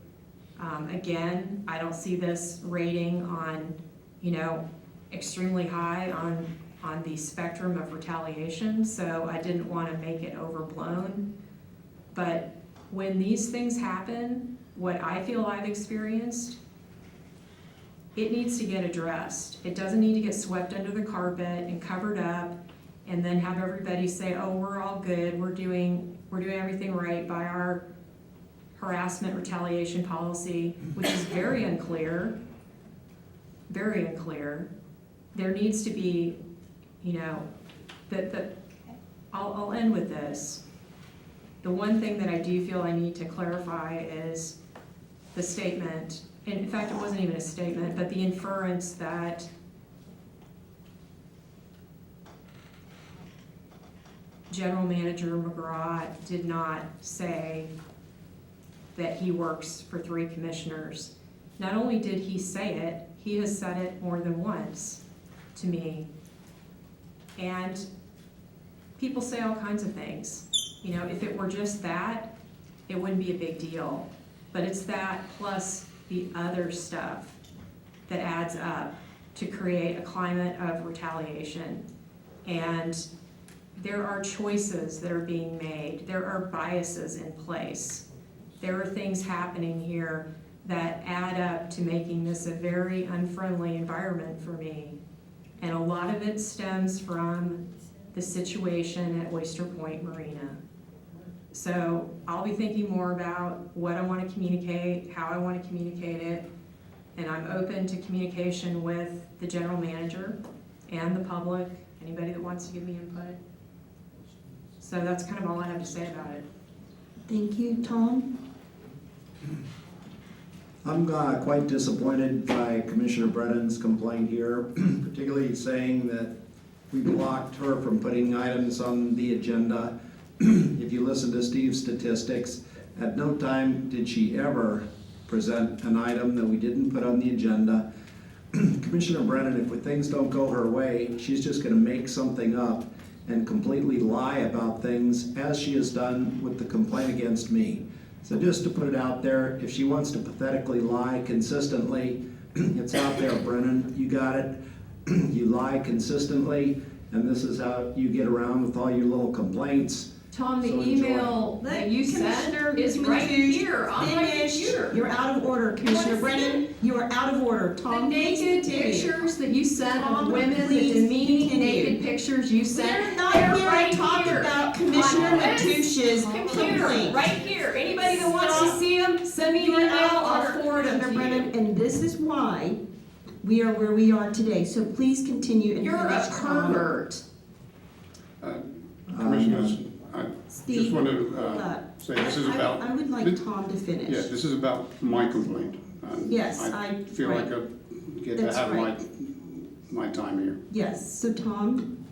Again, I don't see this rating on, extremely high on the spectrum of retaliation, so I didn't want to make it overblown. But when these things happen, what I feel I've experienced, it needs to get addressed. It doesn't need to get swept under the carpet and covered up and then have everybody say, oh, we're all good, we're doing everything right by our harassment retaliation policy, which is very unclear, very unclear. There needs to be, I'll end with this. The one thing that I do feel I need to clarify is the statement, and in fact, it wasn't even a statement, but the inference that General Manager McGraw did not say that he works for 3 commissioners. Not only did he say it, he has said it more than once to me. And people say all kinds of things. If it were just that, it wouldn't be a big deal. But it's that plus the other stuff that adds up to create a climate of retaliation. And there are choices that are being made. There are biases in place. There are things happening here that add up to making this a very unfriendly environment for me. And a lot of it stems from the situation at Oyster Point Marina. So I'll be thinking more about what I want to communicate, how I want to communicate it, and I'm open to communication with the general manager and the public, anybody that wants to give me input. So that's kind of all I have to say about it. Thank you, Tom. I'm quite disappointed by Commissioner Brennan's complaint here, particularly saying that we blocked her from putting items on the agenda. If you listen to Steve's statistics, at no time did she ever present an item that we didn't put on the agenda. Commissioner Brennan, if things don't go her way, she's just gonna make something up and completely lie about things, as she has done with the complaint against me. So just to put it out there, if she wants to pathetically lie consistently, it's out there, Brennan, you got it. You lie consistently, and this is how you get around with all your little complaints. Tom, the So enjoy. email that you sent is right here on my computer. You're out of order, Commissioner Brennan. You are out of order. The Tom, please naked continue. pictures that you sent Tom, of women, the please demeaning continue. naked pictures you sent, We're not they're here right to talk here. about Commissioner On this Mateusz's computer, complaint. right here. Anybody that wants to see them, send me an You're email, out of I'll order, forward them to Commissioner you. Brennan, and this is why we are where we are today. So please continue and You're a finish, Tom. pervert. Commissioners, I just Steve, want hold to up. say this is about. I would like Tom to finish. Yeah, this is about my complaint. And Yes, I feel like I get to That's have right. my time here. Yes, so Tom,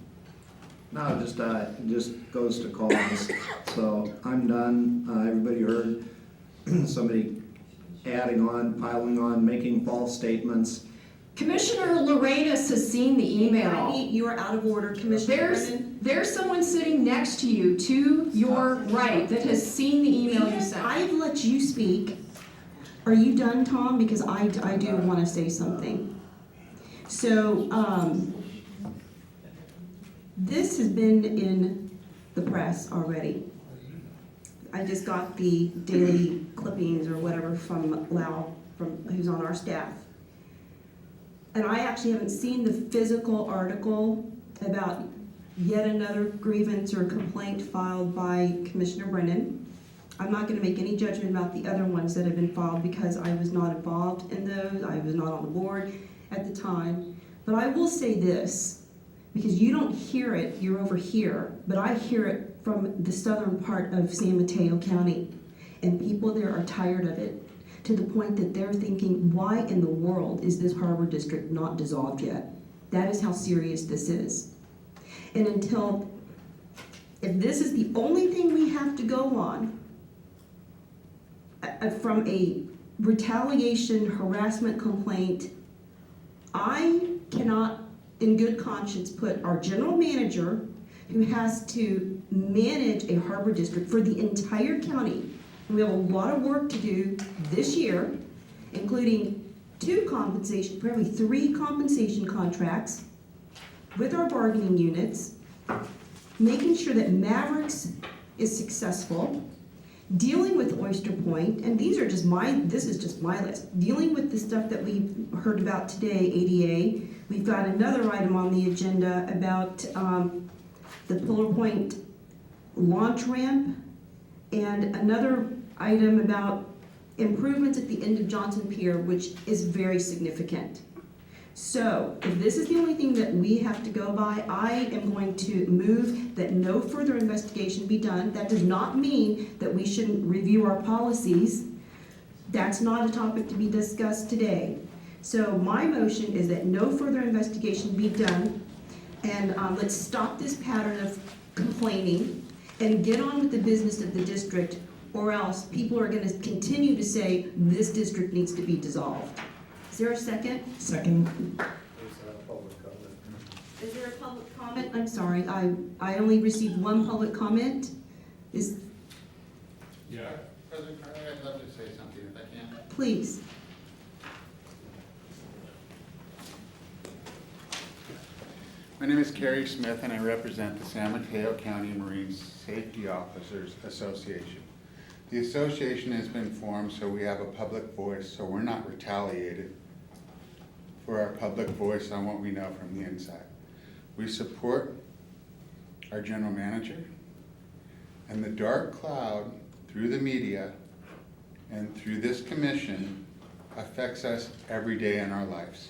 No, it just goes to cause. So I'm done. Everybody heard somebody adding on, piling on, making false statements. Commissioner Lorenas has seen the email. you are out of order, Commissioner Brennan. There's someone sitting next to you, to your right, that has seen the email you sent. I've let you speak. Are you done, Tom? Because I do want to say something. So, this has been in the press already. I just got the daily clippings or whatever from Lau, who's on our staff. And I actually haven't seen the physical article about yet another grievance or complaint filed by Commissioner Brennan. I'm not going to make any judgment about the other ones that have been filed because I was not involved in those. I was not on the board at the time. But I will say this, because you don't hear it, you're over here, but I hear it from the southern part of San Mateo County. And people there are tired of it, to the point that they're thinking, why in the world is this harbor district not dissolved yet? That is how serious this is. And if this is the only thing we have to go on, from a retaliation harassment complaint, I cannot, in good conscience, put our general manager, who has to manage a harbor district for the entire county. And we have a lot of work to do this year, including probably 3 compensation contracts with our bargaining units, making sure that Mavericks is successful, dealing with Oyster Point, and this is just my list, dealing with the stuff that we heard about today, ADA. We've got another item on the agenda about the Pillar Point launch ramp, and another item about improvements at the end of Johnson Pier, which is very significant. So, if this is the only thing that we have to go by, I am going to move that no further investigation be done. That does not mean that we shouldn't review our policies. That's not a topic to be discussed today. So my motion is that no further investigation be done, and let's stop this pattern of complaining and get on with the business of the district, or else people are going to continue to say this district needs to be dissolved. Is there a second? Second. Is there a public comment? I'm sorry, I only received one public comment. Yeah, please. My name is Kerry Smith, and I represent the San Mateo County Marine Safety Officers Association. The association has been formed so we have a public voice, so we're not retaliated for our public voice on what we know from the inside. We support our general manager, and the dark cloud through the media and through this commission affects us every day in our lives.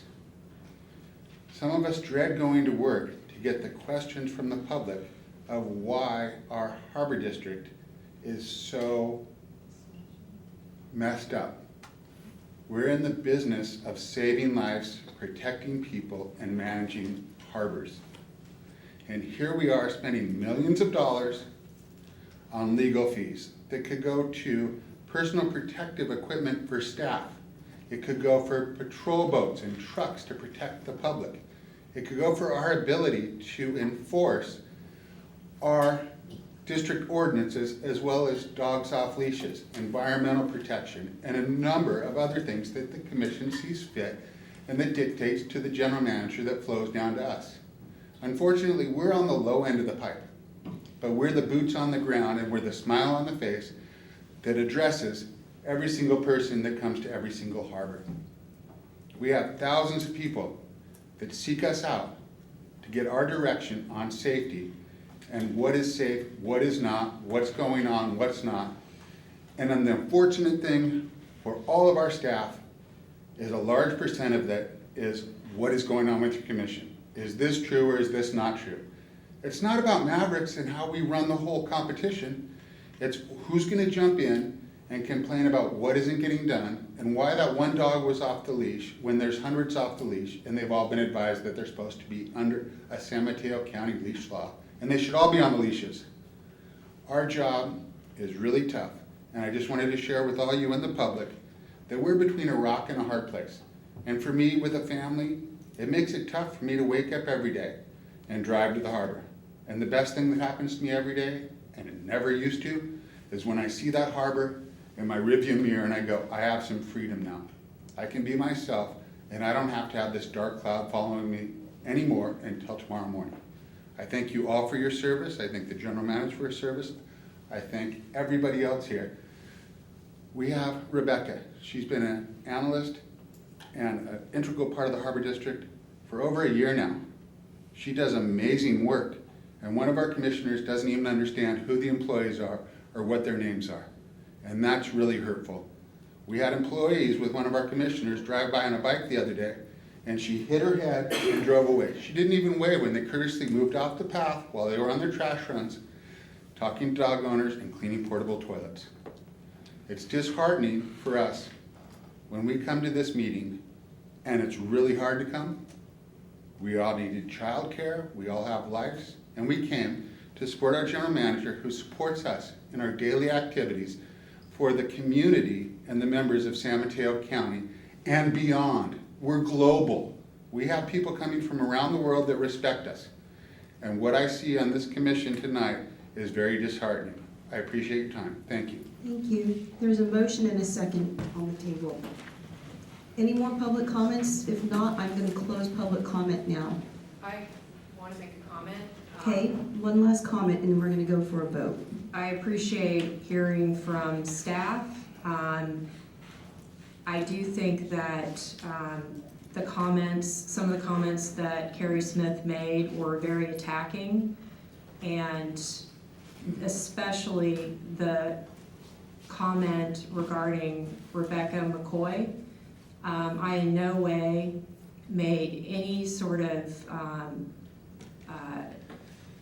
Some of us dread going to work to get the questions from the public of why our harbor district is so messed up. We're in the business of saving lives, protecting people, and managing harbors. And here we are spending millions of dollars on legal fees that could go to personal protective equipment for staff. It could go for patrol boats and trucks to protect the public. It could go for our ability to enforce our district ordinances, as well as dogs off leashes, environmental protection, and a number of other things that the commission sees fit and that dictates to the general manager that flows down to us. Unfortunately, we're on the low end of the pipe, but we're the boots on the ground and we're the smile on the face that addresses every single person that comes to every single harbor. We have thousands of people that seek us out to get our direction on safety and what is safe, what is not, what's going on, what's not. And then the unfortunate thing for all of our staff is a large percent of that is what is going on with your commission. Is this true or is this not true? It's not about Mavericks and how we run the whole competition. It's who's going to jump in and complain about what isn't getting done and why that one dog was off the leash when there's hundreds off the leash and they've all been advised that they're supposed to be under a San Mateo County leash law and they should all be on the leashes. Our job is really tough, and I just wanted to share with all you and the public that we're between a rock and a hard place. And for me, with a family, it makes it tough for me to wake up every day and drive to the harbor. And the best thing that happens to me every day, and it never used to, is when I see that harbor in my rearview mirror and I go, I have some freedom now. I can be myself and I don't have to have this dark cloud following me anymore until tomorrow morning. I thank you all for your service. I thank the general manager for his service. I thank everybody else here. We have Rebecca. She's been an analyst and an integral part of the Harbor District for over a year now. She does amazing work, and one of our commissioners doesn't even understand who the employees are or what their names are. And that's really hurtful. We had employees with one of our commissioners drive by on a bike the other day, and she hit her head and drove away. She didn't even wave when they courteously moved off the path while they were on their trash runs, talking to dog owners and cleaning portable toilets. It's disheartening for us when we come to this meeting, and it's really hard to come. We all needed childcare, we all have lives, and we came to support our general manager who supports us in our daily activities for the community and the members of San Mateo County and beyond. We're global. We have people coming from around the world that respect us. And what I see on this commission tonight is very disheartening. I appreciate your time. Thank you. Thank you. There's a motion and a second on the table. Any more public comments? If not, I'm going to close public comment now. I want to make a comment. Okay, one last comment and then we're going to go for a vote. I appreciate hearing from staff. I do think that some of the comments that Carrie Smith made were very attacking, and especially the comment regarding Rebecca McCoy. I in no way made any sort of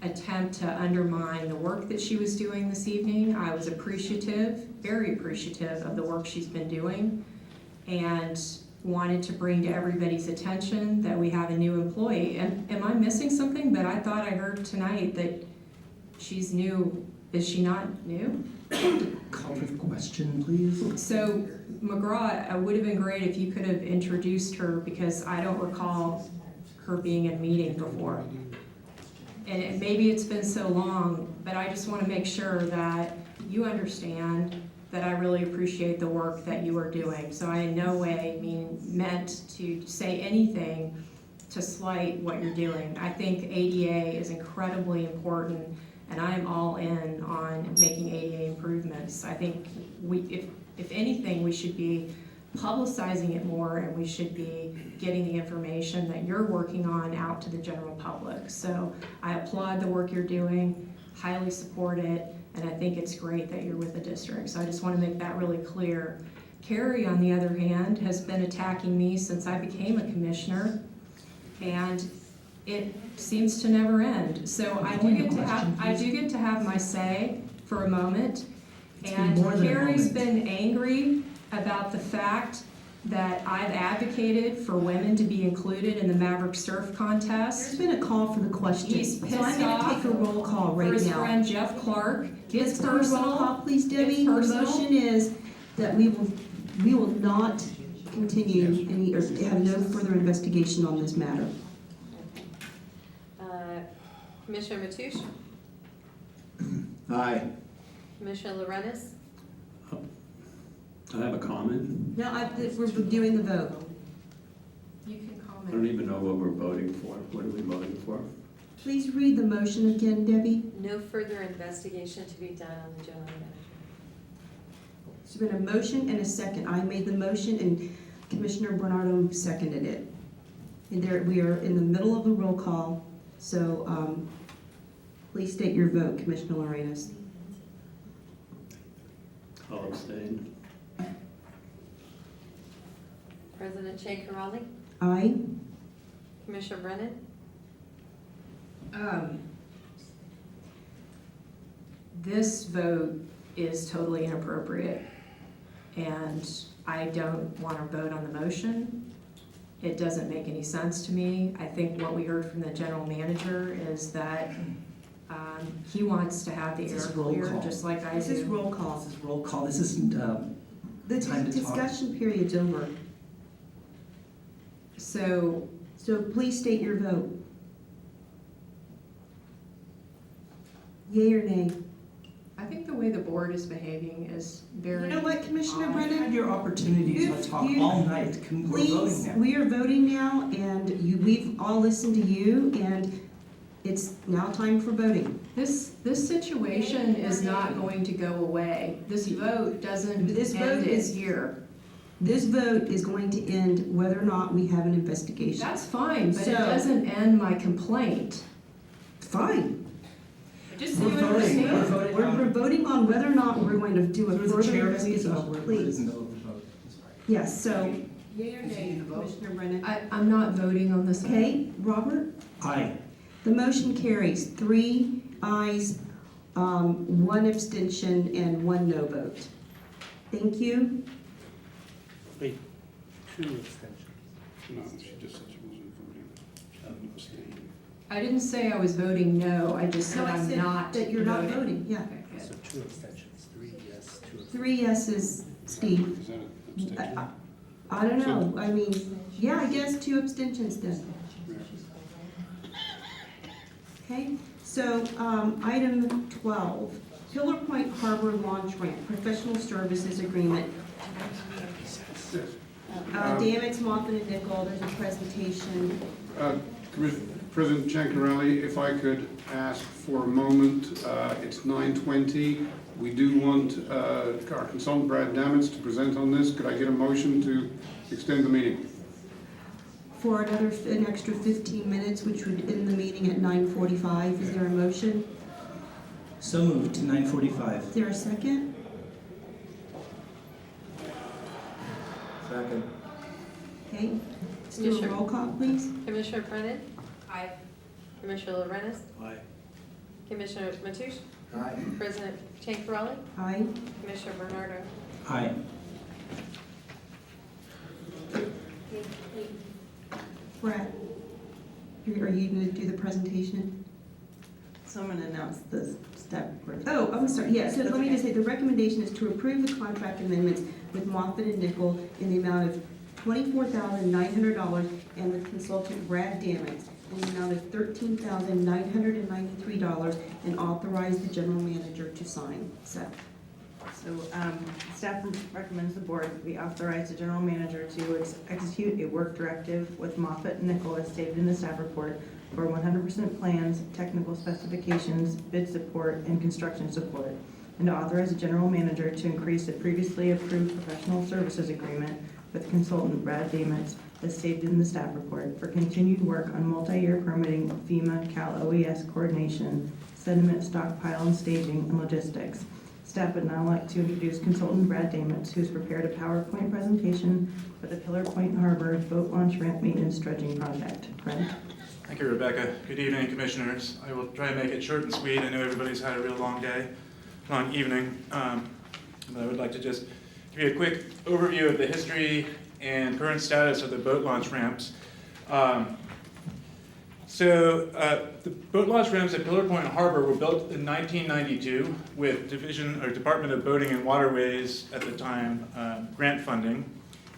attempt to undermine the work that she was doing this evening. I was appreciative, very appreciative of the work she's been doing, and wanted to bring to everybody's attention that we have a new employee. And am I missing something? But I thought I heard tonight that she's new. Is she not new? Call for the question, please. So McGraw, it would have been great if you could have introduced her, because I don't recall her being in a meeting before. And maybe it's been so long, but I just want to make sure that you understand that I really appreciate the work that you are doing. So I in no way meant to say anything to slight what you're doing. I think ADA is incredibly important, and I am all in on making ADA improvements. I think if anything, we should be publicizing it more, and we should be getting the information that you're working on out to the general public. So I applaud the work you're doing, highly support it, and I think it's great that you're with the district. So I just want to make that really clear. Carrie, on the other hand, has been attacking me since I became a commissioner, and it seems to never end. So I do get to have my say for a moment. And Carrie's been angry about the fact that I've advocated for women to be included in the Maverick Surf Contest. There's been a call for the question. He's So pissed I'm gonna off take a roll call right for his now. friend Jeff Clark. Let's It's do a roll personal. call, please, Debbie. It's The personal. motion is that we will not continue any, or have no further investigation on this matter. Commissioner Matoush? Aye. Commissioner Lorenz? I have a comment. No, we're doing the vote. You can I comment. don't even know what we're voting for. What are we voting for? Please read the motion again, Debbie. No further investigation to be done on the general manager. There's been a motion and a second. I made the motion and Commissioner Bernardo seconded it. And there, we are in the middle of a roll call, so please state your vote, Commissioner Lorenz. I'll abstain. President Shankarali? Aye. Commissioner Brennan? This vote is totally inappropriate, and I don't want to vote on the motion. It doesn't make any sense to me. I think what we heard from the general manager is that he wants to have the air This is roll clear, call. This just like I is do. roll call. This is roll call. This isn't The time to talk. discussion period's over. So So please state your vote. Yea or nay? I think the way the board is behaving is very. You know what, Commissioner You've Brennan? had your opportunity to talk all night. We're Please, voting now. we are voting now, and we've all listened to you, and it's now time for voting. This situation is not going to go away. This vote doesn't This end vote it is- here. This vote is going to end whether or not we have an investigation. That's fine, but it So- doesn't end my complaint. Fine. Just so We're you voting. understand. We're voting. We're voting on whether or not we're going to do a Through the further chair, please. investigation. We're in Please. the middle of the vote. I'm sorry. Yes, so, Yea or nay, Commissioner Brennan. I'm not voting on this. Okay, Robert? Aye. The motion carries 3 ayes, 1 abstention, and 1 no vote. Thank you. Wait, 2 abstentions. No, she just said she wasn't voting. Abstaining. I didn't say I was voting no, I just said No, I I'm said not that you're not voting, yeah. Okay, good. So 2 abstentions, 3 yes, 2 abstentions. 3 yeses, Steve. Is that an abstention? I don't know, I mean, yeah, I guess 2 abstentions then. Okay, so, item 12, Pillar Point Harbor Launch Ramp, Professional Services Agreement. Damix, Moffitt, and Nickel, there's a presentation. President Chancarelli, if I could ask for a moment, it's 9:20. We do want our consultant Brad Damitz to present on this. Could I get a motion to extend the meeting? For an extra 15 minutes, which would end the meeting at 9:45. Is there a motion? So moved to 9:45. Is there a second? Second. Okay, let's do a roll call, please. Commissioner Brennan? Aye. Commissioner Lorenz? Aye. Commissioner Matoush? Aye. President Shankarali? Aye. Commissioner Bernardo? Aye. Brett, are you going to do the presentation? So I'm going to announce the step. Oh, I'm sorry, yes, so let me just say, the recommendation is to approve the contract amendments with Moffitt and Nickel in the amount of $24,900 and with consultant Brad Damitz in the amount of $13,993 and authorize the general manager to sign. So, So staff recommends the board we authorize the general manager to execute a work directive with Moffett and Nickel as stated in the staff report for 100% plans, technical specifications, bid support, and construction support, and to authorize the general manager to increase the previously approved professional services agreement with consultant Brad Damons as stated in the staff report for continued work on multi-year permitting, FEMA, Cal OES coordination, sediment stockpile and staging, and logistics. Staff would now like to introduce consultant Brad Damons, who has prepared a PowerPoint presentation for the Pillar Point Harbor boat launch ramp maintenance dredging project. Brad? Thank you, Rebecca. Good evening, commissioners. I will try and make it short and sweet. I know everybody's had a real long day, long evening. But I would like to just give you a quick overview of the history and current status of the boat launch ramps. The boat launch ramps at Pillar Point Harbor were built in 1992 with Department of Boating and Waterways at the time grant funding.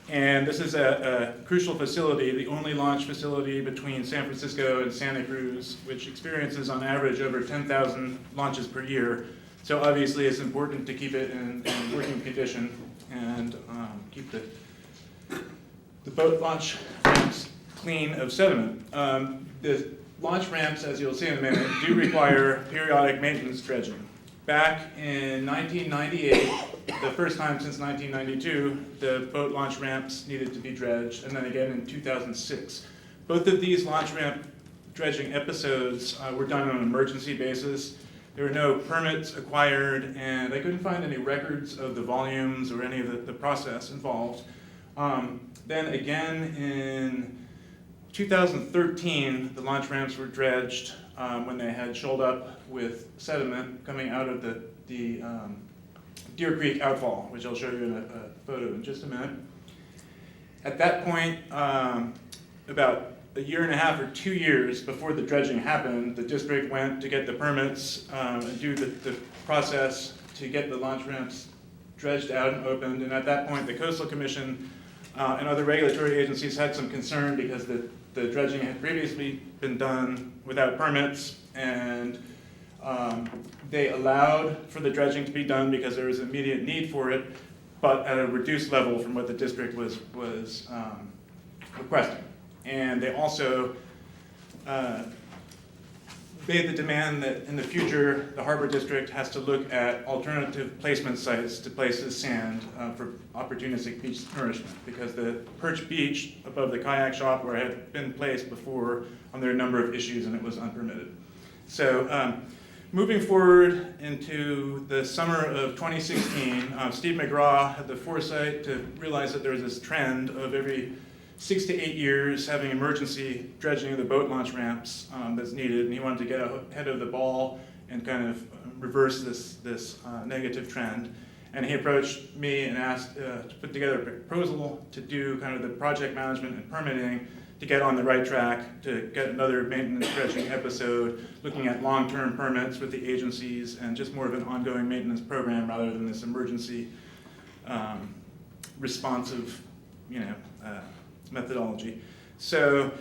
And this is a crucial facility, the only launch facility between San Francisco and Santa Cruz, which experiences on average over 10,000 launches per year. So obviously it's important to keep it in working condition and keep the boat launch ramps clean of sediment. The launch ramps, as you'll see in a minute, do require periodic maintenance dredging. Back in 1998, the first time since 1992, the boat launch ramps needed to be dredged, and then again in 2006. Both of these launch ramp dredging episodes were done on an emergency basis. There were no permits acquired, and I couldn't find any records of the volumes or any of the process involved. Then again in 2013, the launch ramps were dredged when they had shoaled up with sediment coming out of the Deer Creek outfall, which I'll show you in a photo in just a minute. At that point, about a year and a half or 2 years before the dredging happened, the district went to get the permits and do the process to get the launch ramps dredged out and opened. And at that point, the Coastal Commission and other regulatory agencies had some concern because the dredging had previously been done without permits, and they allowed for the dredging to be done because there was immediate need for it, but at a reduced level from what the district was requesting. And they also made the demand that in the future, the Harbor District has to look at alternative placement sites to place this sand for opportunistic beach nourishment, because the perch beach above the kayak shop where it had been placed before, there are a number of issues and it was unpermitted. So moving forward into the summer of 2016, Steve McGraw had the foresight to realize that there was this trend of every 6 to 8 years having emergency dredging of the boat launch ramps that's needed, and he wanted to get ahead of the ball and kind of reverse this negative trend. And he approached me and asked to put together a proposal to do kind of the project management and permitting to get on the right track, to get another maintenance dredging episode, looking at long-term permits with the agencies and just more of an ongoing maintenance program rather than this emergency responsive, methodology. So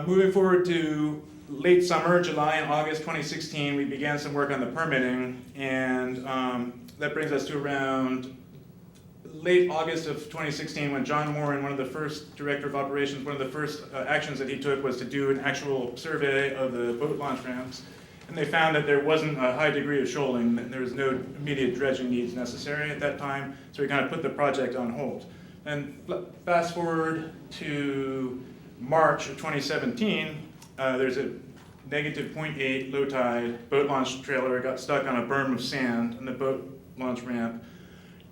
moving forward to late summer, July and August 2016, we began some work on the permitting, and that brings us to around late August of 2016 when John Warren, one of the first director of operations, one of the first actions that he took was to do an actual survey of the boat launch ramps. And they found that there wasn't a high degree of shoaling, that there was no immediate dredging needs necessary at that time, so we kind of put the project on hold. And fast forward to March of 2017, there's a negative 0.8 low tide boat launch trailer got stuck on a berm of sand on the boat launch ramp.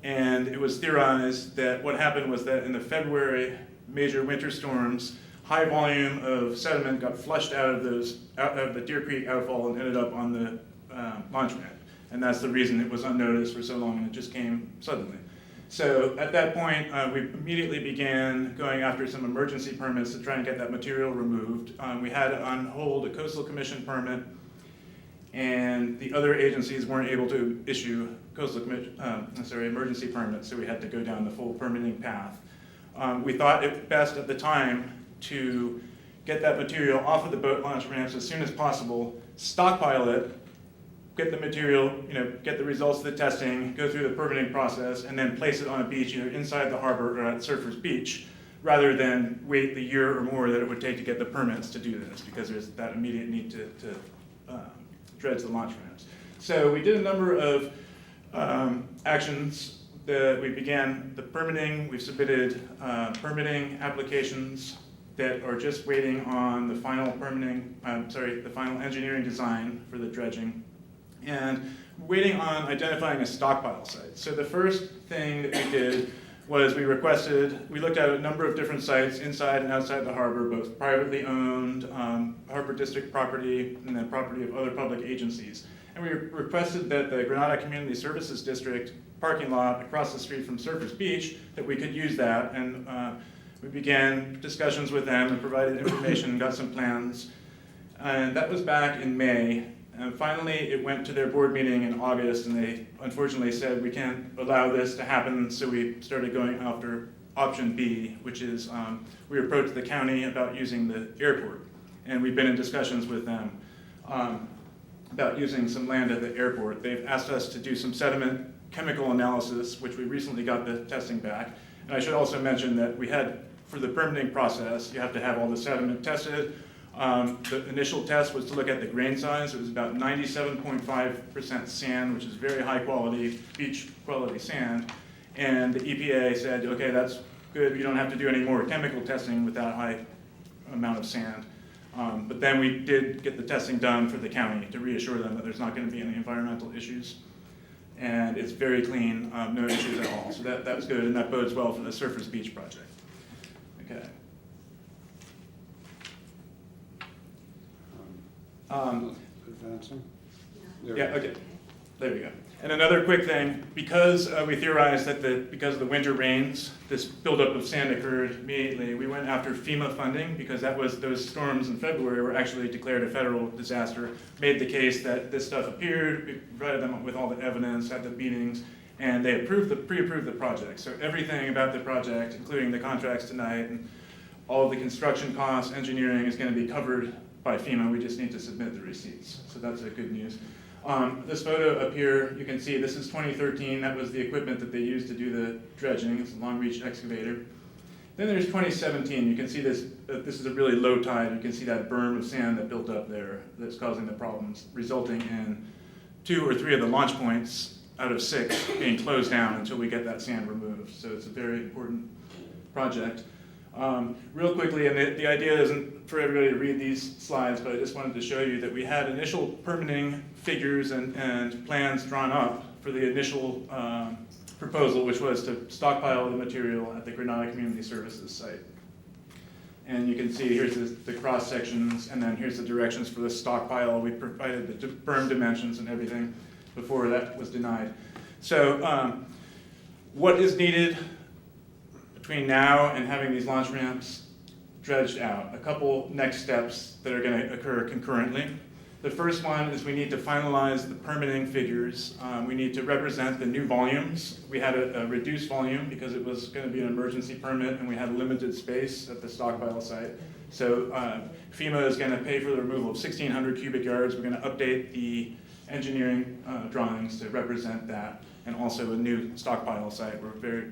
And it was theorized that what happened was that in the February major winter storms, high volume of sediment got flushed out of the Deer Creek outfall and ended up on the launch ramp. And that's the reason it was unnoticed for so long and it just came suddenly. So at that point, we immediately began going after some emergency permits to try and get that material removed. We had on hold a Coastal Commission permit, and the other agencies weren't able to issue emergency permits, so we had to go down the full permitting path. We thought it best at the time to get that material off of the boat launch ramps as soon as possible, stockpile it, get the material, get the results of the testing, go through the permitting process, and then place it on a beach either inside the harbor or at Surfers Beach, rather than wait the year or more that it would take to get the permits to do this, because there's that immediate need to dredge the launch ramps. So we did a number of actions. We began the permitting. We've submitted permitting applications that are just waiting on the final the final engineering design for the dredging, and waiting on identifying a stockpile site. So the first thing that we did was we looked at a number of different sites inside and outside the harbor, both privately owned, harbor district property, and then property of other public agencies. And we requested that the Granada Community Services District parking lot across the street from Surfers Beach, that we could use that. And we began discussions with them and provided information, got some plans. And that was back in May. And finally, it went to their board meeting in August, and they unfortunately said, we can't allow this to happen, so we started going after option B, which is we approached the county about using the airport. And we've been in discussions with them about using some land at the airport. They've asked us to do some sediment chemical analysis, which we recently got the testing back. And I should also mention that we had, for the permitting process, you have to have all the sediment tested. The initial test was to look at the grain size. It was about 97.5% sand, which is very high quality, beach quality sand. And the EPA said, okay, that's good. You don't have to do any more chemical testing with that high amount of sand. But then we did get the testing done for the county to reassure them that there's not going to be any environmental issues. And it's very clean, no issues at all. So that was good, and that bodes well for the Surfers Beach project. Okay. Advancing? Yeah, okay, there we go. And another quick thing, because we theorized that because of the winter rains, this buildup of sand occurred immediately, we went after FEMA funding, because those storms in February were actually declared a federal disaster, made the case that this stuff appeared, we provided them with all the evidence, had the meetings, and they pre-approved the project. So everything about the project, including the contracts tonight, and all of the construction costs, engineering, is going to be covered by FEMA. We just need to submit the receipts. So that's good news. This photo up here, you can see this is 2013. That was the equipment that they used to do the dredging. It's a long reach excavator. Then there's 2017. You can see this. This is a really low tide. You can see that berm of sand that built up there that's causing the problems, resulting in 2 or 3 of the launch points out of 6 being closed down until we get that sand removed. So it's a very important project. Real quickly, and the idea isn't for everybody to read these slides, but I just wanted to show you that we had initial permitting figures and plans drawn up for the initial proposal, which was to stockpile the material at the Granada Community Services site. And you can see here's the cross sections, and then here's the directions for the stockpile. We provided the berm dimensions and everything before that was denied. So what is needed between now and having these launch ramps dredged out? A couple next steps that are going to occur concurrently. The first one is we need to finalize the permitting figures. We need to represent the new volumes. We had a reduced volume because it was going to be an emergency permit and we had limited space at the stockpile site. So FEMA is going to pay for the removal of 1,600 cubic yards. We're going to update the engineering drawings to represent that, and also a new stockpile site. We're very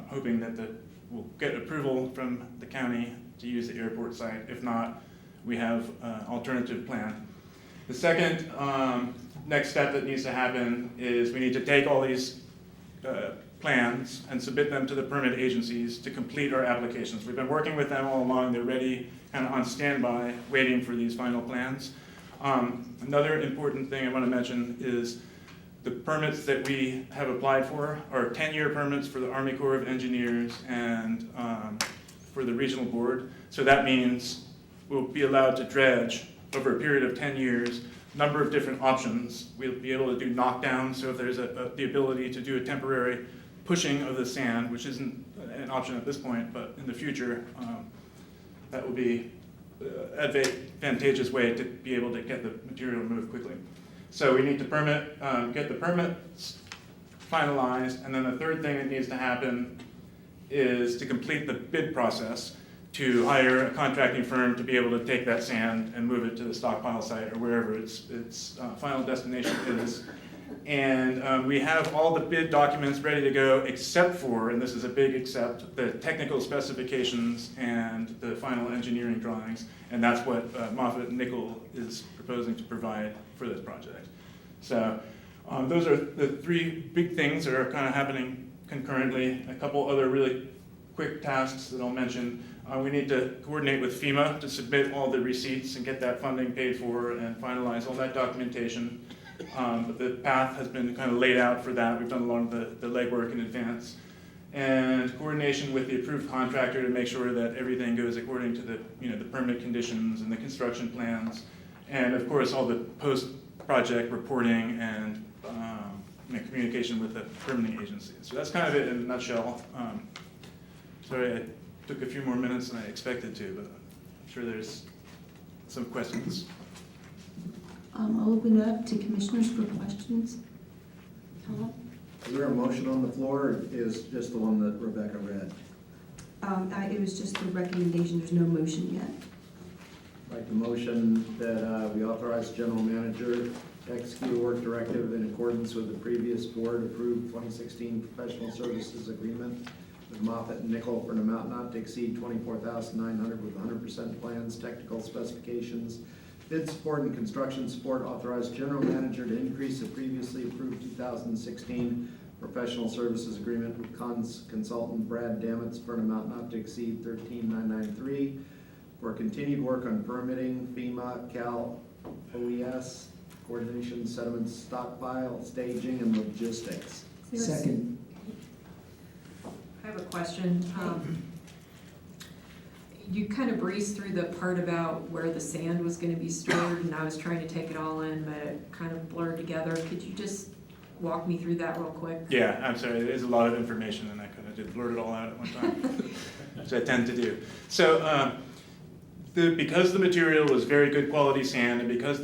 hoping that we'll get approval from the county to use the airport site. If not, we have an alternative plan. The second next step that needs to happen is we need to take all these plans and submit them to the permit agencies to complete our applications. We've been working with them all along. They're ready, kind of on standby, waiting for these final plans. Another important thing I want to mention is the permits that we have applied for are 10-year permits for the Army Corps of Engineers and for the regional board. So that means we'll be allowed to dredge over a period of 10 years, number of different options. We'll be able to do knockdown, so if there's the ability to do a temporary pushing of the sand, which isn't an option at this point, but in the future, that will be an advantageous way to be able to get the material moved quickly. So we need to get the permits finalized, and then the third thing that needs to happen is to complete the bid process. to hire a contracting firm to be able to take that sand and move it to the stockpile site or wherever its final destination is. And we have all the bid documents ready to go except for, and this is a big except, the technical specifications and the final engineering drawings. And that's what Moffitt Nickel is proposing to provide for this project. So those are the three big things that are kind of happening concurrently. A couple other really quick tasks that I'll mention. We need to coordinate with FEMA to submit all the receipts and get that funding paid for and finalize all that documentation. But the path has been kind of laid out for that. We've done a lot of the legwork in advance. And coordination with the approved contractor to make sure that everything goes according to the permit conditions and the construction plans. And of course, all the post-project reporting and communication with the permitting agency. So that's kind of it in a nutshell. Sorry, I took a few more minutes than I expected to, but I'm sure there's some questions. I'll open it up to commissioners for questions. Tom? Is there a motion on the floor, or is just the one that Rebecca read? It was just a recommendation, there's no motion yet. I'd like the motion that we authorize general manager to execute a work directive in accordance with the previous board-approved 2016 professional services agreement with Moffitt and Nickel for an amount not to exceed $24,900 with 100% plans, technical specifications, bid support and construction support. Authorize general manager to increase the previously approved 2016 professional services agreement with consultant Brad Damitz for an amount not to exceed $13,993 for continued work on permitting, FEMA, Cal, OES, coordination, sediment stockpile, staging, and logistics. Second. I have a question. You kind of breezed through the part about where the sand was going to be stored, and I was trying to take it all in, but it kind of blurred together. Could you just walk me through that real quick? Yeah, I'm sorry, there's a lot of information and I kind of did blurt it all out at one time, which I tend to do. So because the material was very good quality sand, and because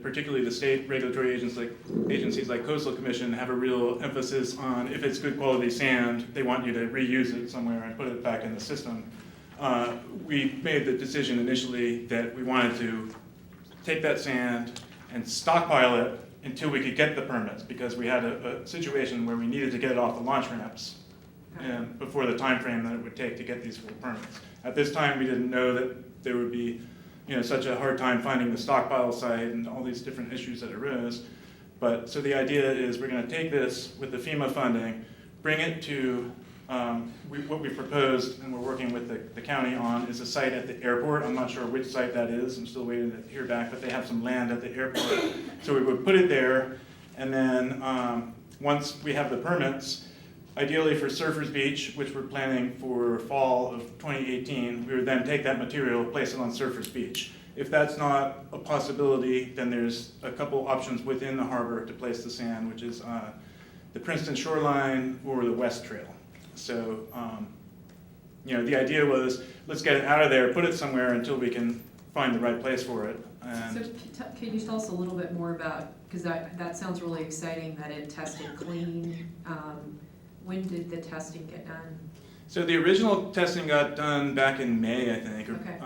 particularly the state regulatory agencies like Coastal Commission have a real emphasis on if it's good quality sand, they want you to reuse it somewhere and put it back in the system. We made the decision initially that we wanted to take that sand and stockpile it until we could get the permits, because we had a situation where we needed to get it off the launch ramps and before the time frame that it would take to get these full permits. At this time, we didn't know that there would be such a hard time finding the stockpile site and all these different issues that arose. But so the idea is we're going to take this with the FEMA funding, bring it to what we proposed, and we're working with the county on, is a site at the airport. I'm not sure which site that is. I'm still waiting to hear back, but they have some land at the airport. So we would put it there, and then once we have the permits, ideally for Surfers Beach, which we're planning for fall of 2018, we would then take that material, place it on Surfers Beach. If that's not a possibility, then there's a couple options within the harbor to place the sand, which is the Princeton shoreline or the West Trail. So, the idea was, let's get it out of there, put it somewhere until we can find the right place for it. And So can you tell us a little bit more about, because that sounds really exciting that it tested clean. When did the testing get done? so the original testing got done back in May, I think. Okay.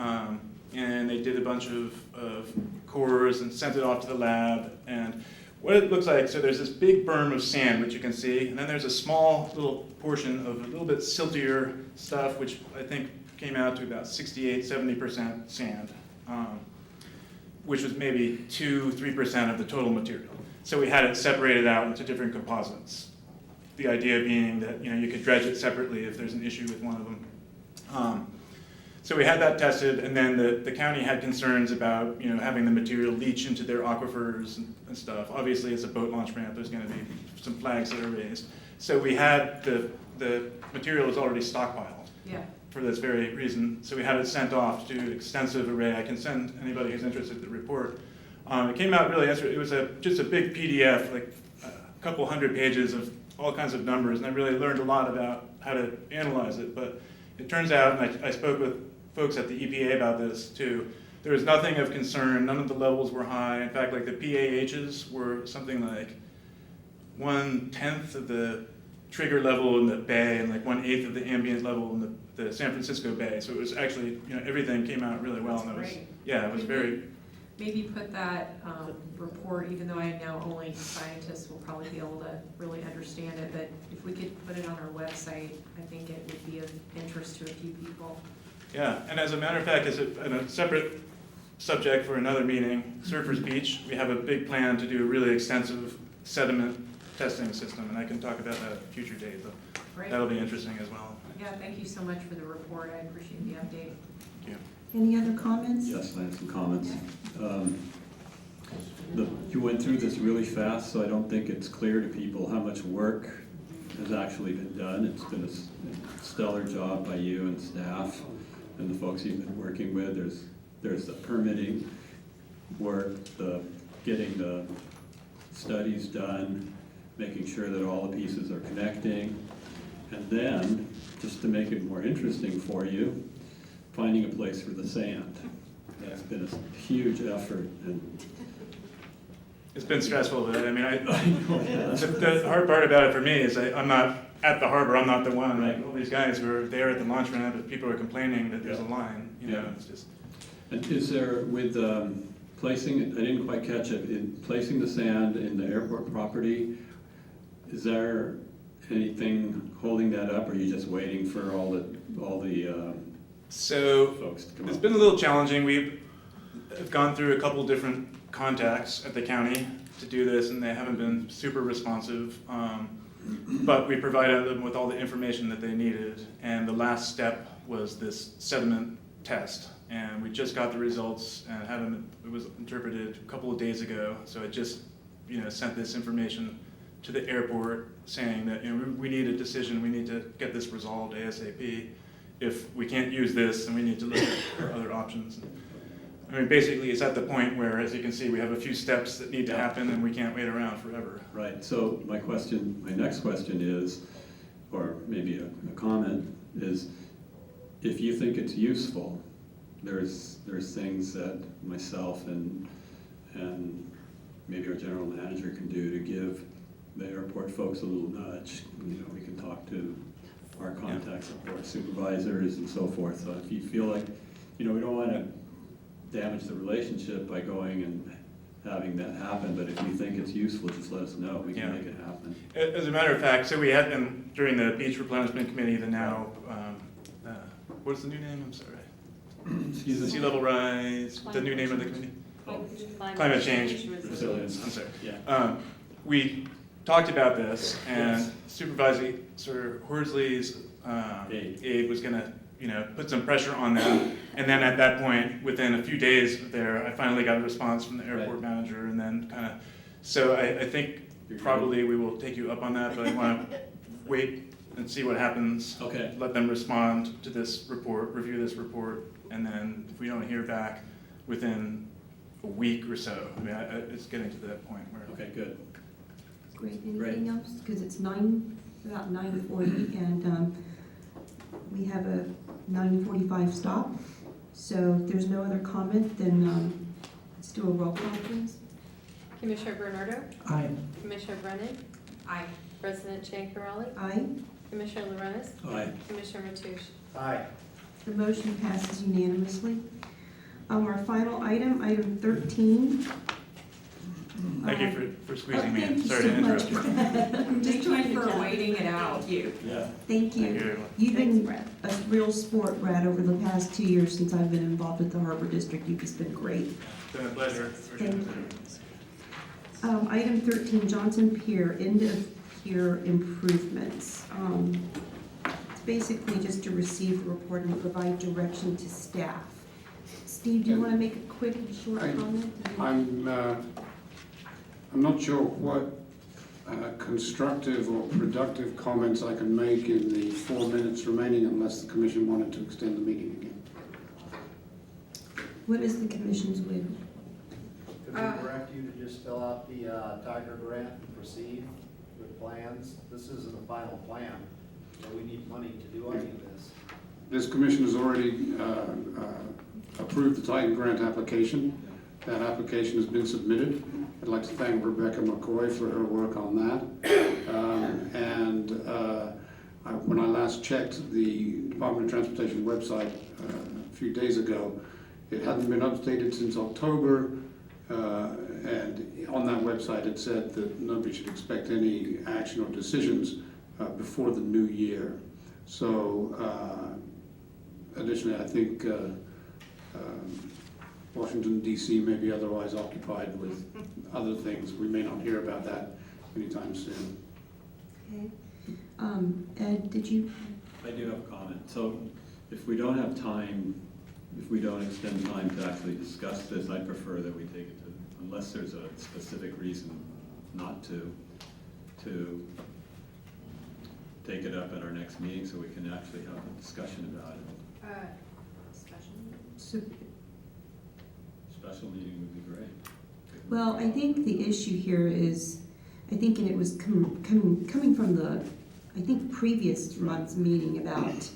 And they did a bunch of cores and sent it off to the lab. And what it looks like, so there's this big berm of sand, which you can see, and then there's a small little portion of a little bit siltier stuff, which I think came out to about 68-70% sand, which was maybe 2-3% of the total material. So we had it separated out into different composites. The idea being that you could dredge it separately if there's an issue with one of them. So we had that tested, and then the county had concerns about having the material leach into their aquifers and stuff. Obviously, as a boat launch ramp, there's going to be some flags that are raised. So we had the material was already stockpiled. Yeah. For this very reason. So we had it sent off to extensive array. I can send anybody who's interested the report. It came out really, it was just a big PDF, like a couple hundred pages of all kinds of numbers, and I really learned a lot about how to analyze it. But it turns out, and I spoke with folks at the EPA about this too, there was nothing of concern. None of the levels were high. In fact, like the PAHs were something like 1/10 of the trigger level in the bay and like 1/8 of the ambient level in the San Francisco Bay. So it was actually, everything came out really well. That's And it was, great. yeah, it was very, Maybe put that report, even though I know only scientists will probably be able to really understand it, but if we could put it on our website, I think it would be of interest to a few people. yeah. And as a matter of fact, as a separate subject for another meeting, Surfers Beach, we have a big plan to do a really extensive sediment testing system, and I can talk about that at a future date, but Great. that'll be interesting as well. Yeah, thank you so much for the report. I appreciate the update. Thank you. Any other comments? Yes, I have some comments. You went through this really fast, so I don't think it's clear to people how much work has actually been done. It's been a stellar job by you and staff and the folks you've been working with. There's the permitting work, the getting the studies done, making sure that all the pieces are connecting, and then, just to make it more interesting for you, finding a place for the sand. That's been a huge effort, and It's been stressful, but I mean, the hard part about it for me is I'm not at the harbor, I'm not the one, like, all these guys who are there at the launch ramp, if people are complaining that there's a line, it's just. And is there, with placing, I didn't quite catch it, in placing the sand in the airport property, is there anything holding that up, or are you just waiting for all the So, folks to come it's up? been a little challenging. We've gone through a couple different contacts at the county to do this, and they haven't been super responsive. But we provided them with all the information that they needed, and the last step was this sediment test. And we just got the results and it was interpreted a couple of days ago. So I just, sent this information to the airport saying that, we need a decision, we need to get this resolved ASAP. If we can't use this, then we need to look at other options. I mean, basically, it's at the point where, as you can see, we have a few steps that need to happen, and we can't wait around forever. Right, so my next question is, or maybe a comment, is if you think it's useful, there's things that myself and maybe our general manager can do to give the airport folks a little nudge. We can talk to our contacts, our board supervisors and so forth. So if you feel like, we don't want to damage the relationship by going and having that happen, but if you think it's useful, just let us know. We can make it happen. As a matter of fact, so we had been, during the Beach Replenishment Committee, the now, what's the new name? I'm sorry. Excuse me? Sea level rise, the new name of the committee? Climate change resilience, I'm sorry. Yeah. We talked about this, and Supervisor Horsley's aide was gonna, put some pressure on them. And then at that point, within a few days there, I finally got a response from the airport manager, and then so I think probably we will take you up on that, but I wanna wait and see what happens. Okay. Let them respond to this report, review this report, and then if we don't hear back within a week or so, I mean, it's getting to that point where. Okay, good. Great, anything else? Because it's about 9:40, and we have a 9:45 stop. So if there's no other comment, then let's do a roll call, please. Commissioner Bernardo? Aye. Commissioner Brennan? Aye. President Chankarelli? Aye. Commissioner Lorenz? Aye. Commissioner Matoush? Aye. The motion passes unanimously. Our final item, item 13. Thank you for squeezing me in. Thank you Sorry so to much. interrupt you. Thank you for waiting it out. Yeah. Thank Thank you you. very much. You've been a real sport, Brad, over the past 2 years since I've been involved with the Harbor District. You've just been great. It's been a pleasure. Thank you. Item 13, Johnson Pier, end of pier improvements. It's basically just to receive the report and provide direction to staff. Steve, do you want to make a quick, short comment? I'm not sure what constructive or productive comments I can make in the 4 minutes remaining unless the commission wanted to extend the meeting again. What is the commission's will? Could we direct you to just fill out the Tiger grant and proceed with plans? This isn't a final plan, so we need money to do any of this. This commission has already approved the Titan grant application. That application has been submitted. I'd like to thank Rebecca McCoy for her work on that. When I last checked the Department of Transportation website a few days ago, it hadn't been updated since October, and on that website it said that nobody should expect any action or decisions before the new year. So additionally, I think Washington DC may be otherwise occupied with other things. We may not hear about that anytime soon. Okay. Ed, did you? I do have a comment. So if we don't have time, if we don't extend time to actually discuss this, I prefer that we take it to, unless there's a specific reason not to take it up at our next meeting so we can actually have a discussion about it. Special meeting would be great. Well, I think the issue here is, I think, and it was coming from the, I think, previous month's meeting about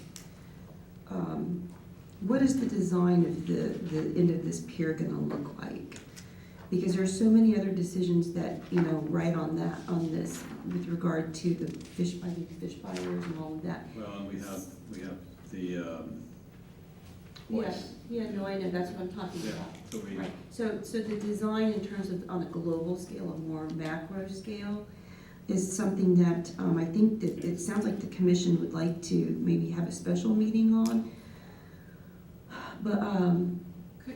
what is the design of the end of this pier gonna look like? Because there's so many other decisions that, right on this, with regard to the fish buyers and all of that. Well, and we have the Yeah, no, I know, that's what I'm talking Yeah, about. so we- Right, so the design in terms of, on a global scale, a more macro scale, is something that, I think that it sounds like the commission would like to maybe have a special meeting on. But,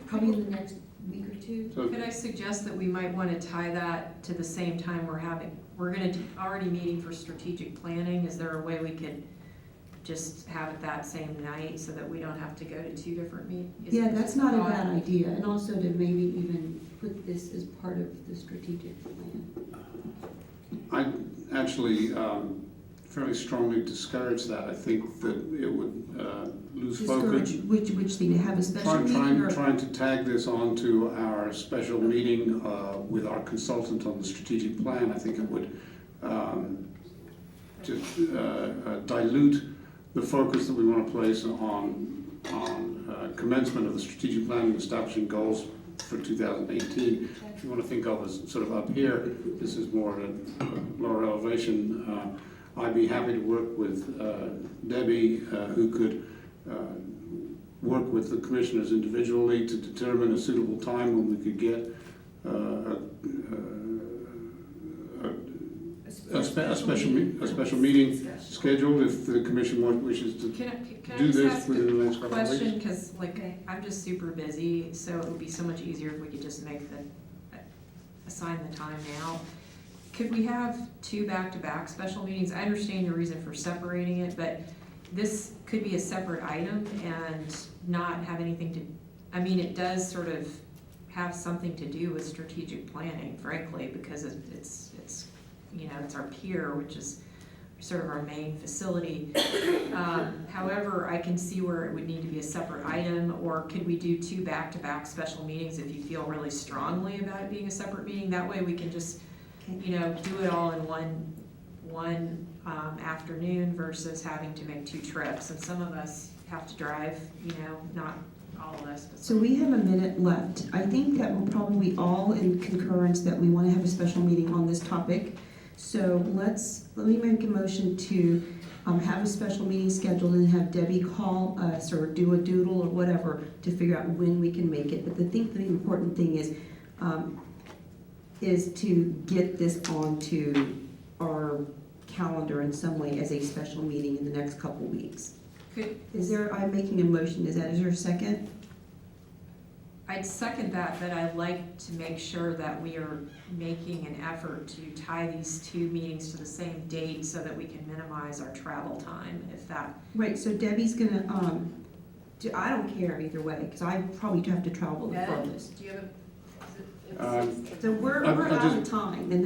probably in the next week or two. Could I suggest that we might want to tie that to the same time we're gonna already meeting for strategic planning? Is there a way we could just have it that same night so that we don't have to go to two different meetings? Yeah, that's not a bad idea, and also to maybe even put this as part of the strategic plan. I actually fairly strongly discourage that. I think that it would lose focus. Discourage which thing, to have a special meeting or? Trying to tag this onto our special meeting with our consultant on the strategic plan, I think it would just dilute the focus that we want to place on commencement of the strategic plan and establishing goals for 2018. If you want to think of as sort of up here, this is more at a lower elevation. I'd be happy to work with Debbie, who could work with the commissioners individually to determine a suitable time when we could get a special meeting scheduled if the commission wishes to Can I do just this ask within the next a couple of weeks. question? Because I'm just super busy, so it would be so much easier if we could just assign the time now. Could we have two back-to-back special meetings? I understand your reason for separating it, but this could be a separate item and not have anything to, it does sort of have something to do with strategic planning, frankly, because it's our pier, which is sort of our main facility. However, I can see where it would need to be a separate item, or could we do two back-to-back special meetings if you feel really strongly about it being a separate meeting? That way we can just, do it all in one afternoon versus having to make two trips. And some of us have to drive, not all of us. But So we have a minute left. I think that we're probably all in concurrence that we want to have a special meeting on this topic. So let me make a motion to have a special meeting scheduled and have Debbie call us or do a doodle or whatever to figure out when we can make it. But the important thing is to get this onto our calendar in some way as a special meeting in the next couple weeks. I'm making a motion, is there a second? I'd second that, but I'd like to make sure that we are making an effort to tie these two meetings to the same date so that we can minimize our travel time, if that. Right, so Debbie's gonna, I don't care either way, because I probably have to travel the furthest. Do you have So we're out of time, and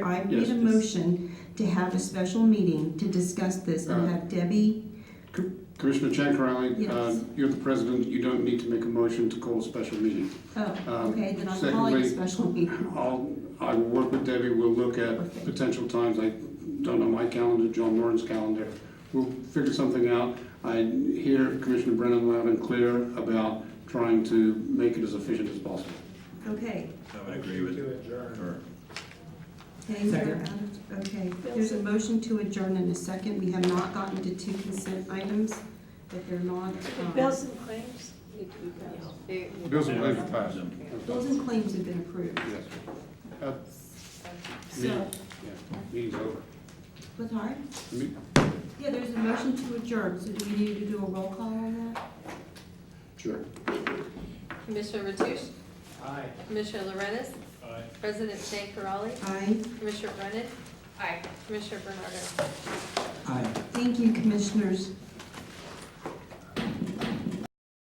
I made a motion to have a special meeting to discuss this and have Debbie. Commissioner Chancarelli, Yes. you're the president. You don't need to make a motion to call a special meeting. Oh, okay, then I'm calling a Secondly, special meeting. I will work with Debbie. We'll look at potential times. I don't know my calendar, John Moran's calendar. We'll figure something out. I hear Commissioner Brennan loud and clear about trying to make it as efficient as possible. Okay. I would agree with, To adjourn. or, Okay, we're Second. out of, okay, there's a motion to adjourn in a second. We have not gotten to 2 consent items, but they're not. Bills and claims need to be passed. Bills and claims are passed. Bills and claims have been approved. Yes. Uh, So, Yeah, meeting's over. what's hard? Me- Yeah, there's a motion to adjourn, so do we need to do a roll call on that? Sure. Commissioner Mathush, Aye. Commissioner Lorenz, Aye. President St. Caroli, Aye. Commissioner Brennan, Aye. Commissioner Bernardo. Aye. Thank you, commissioners.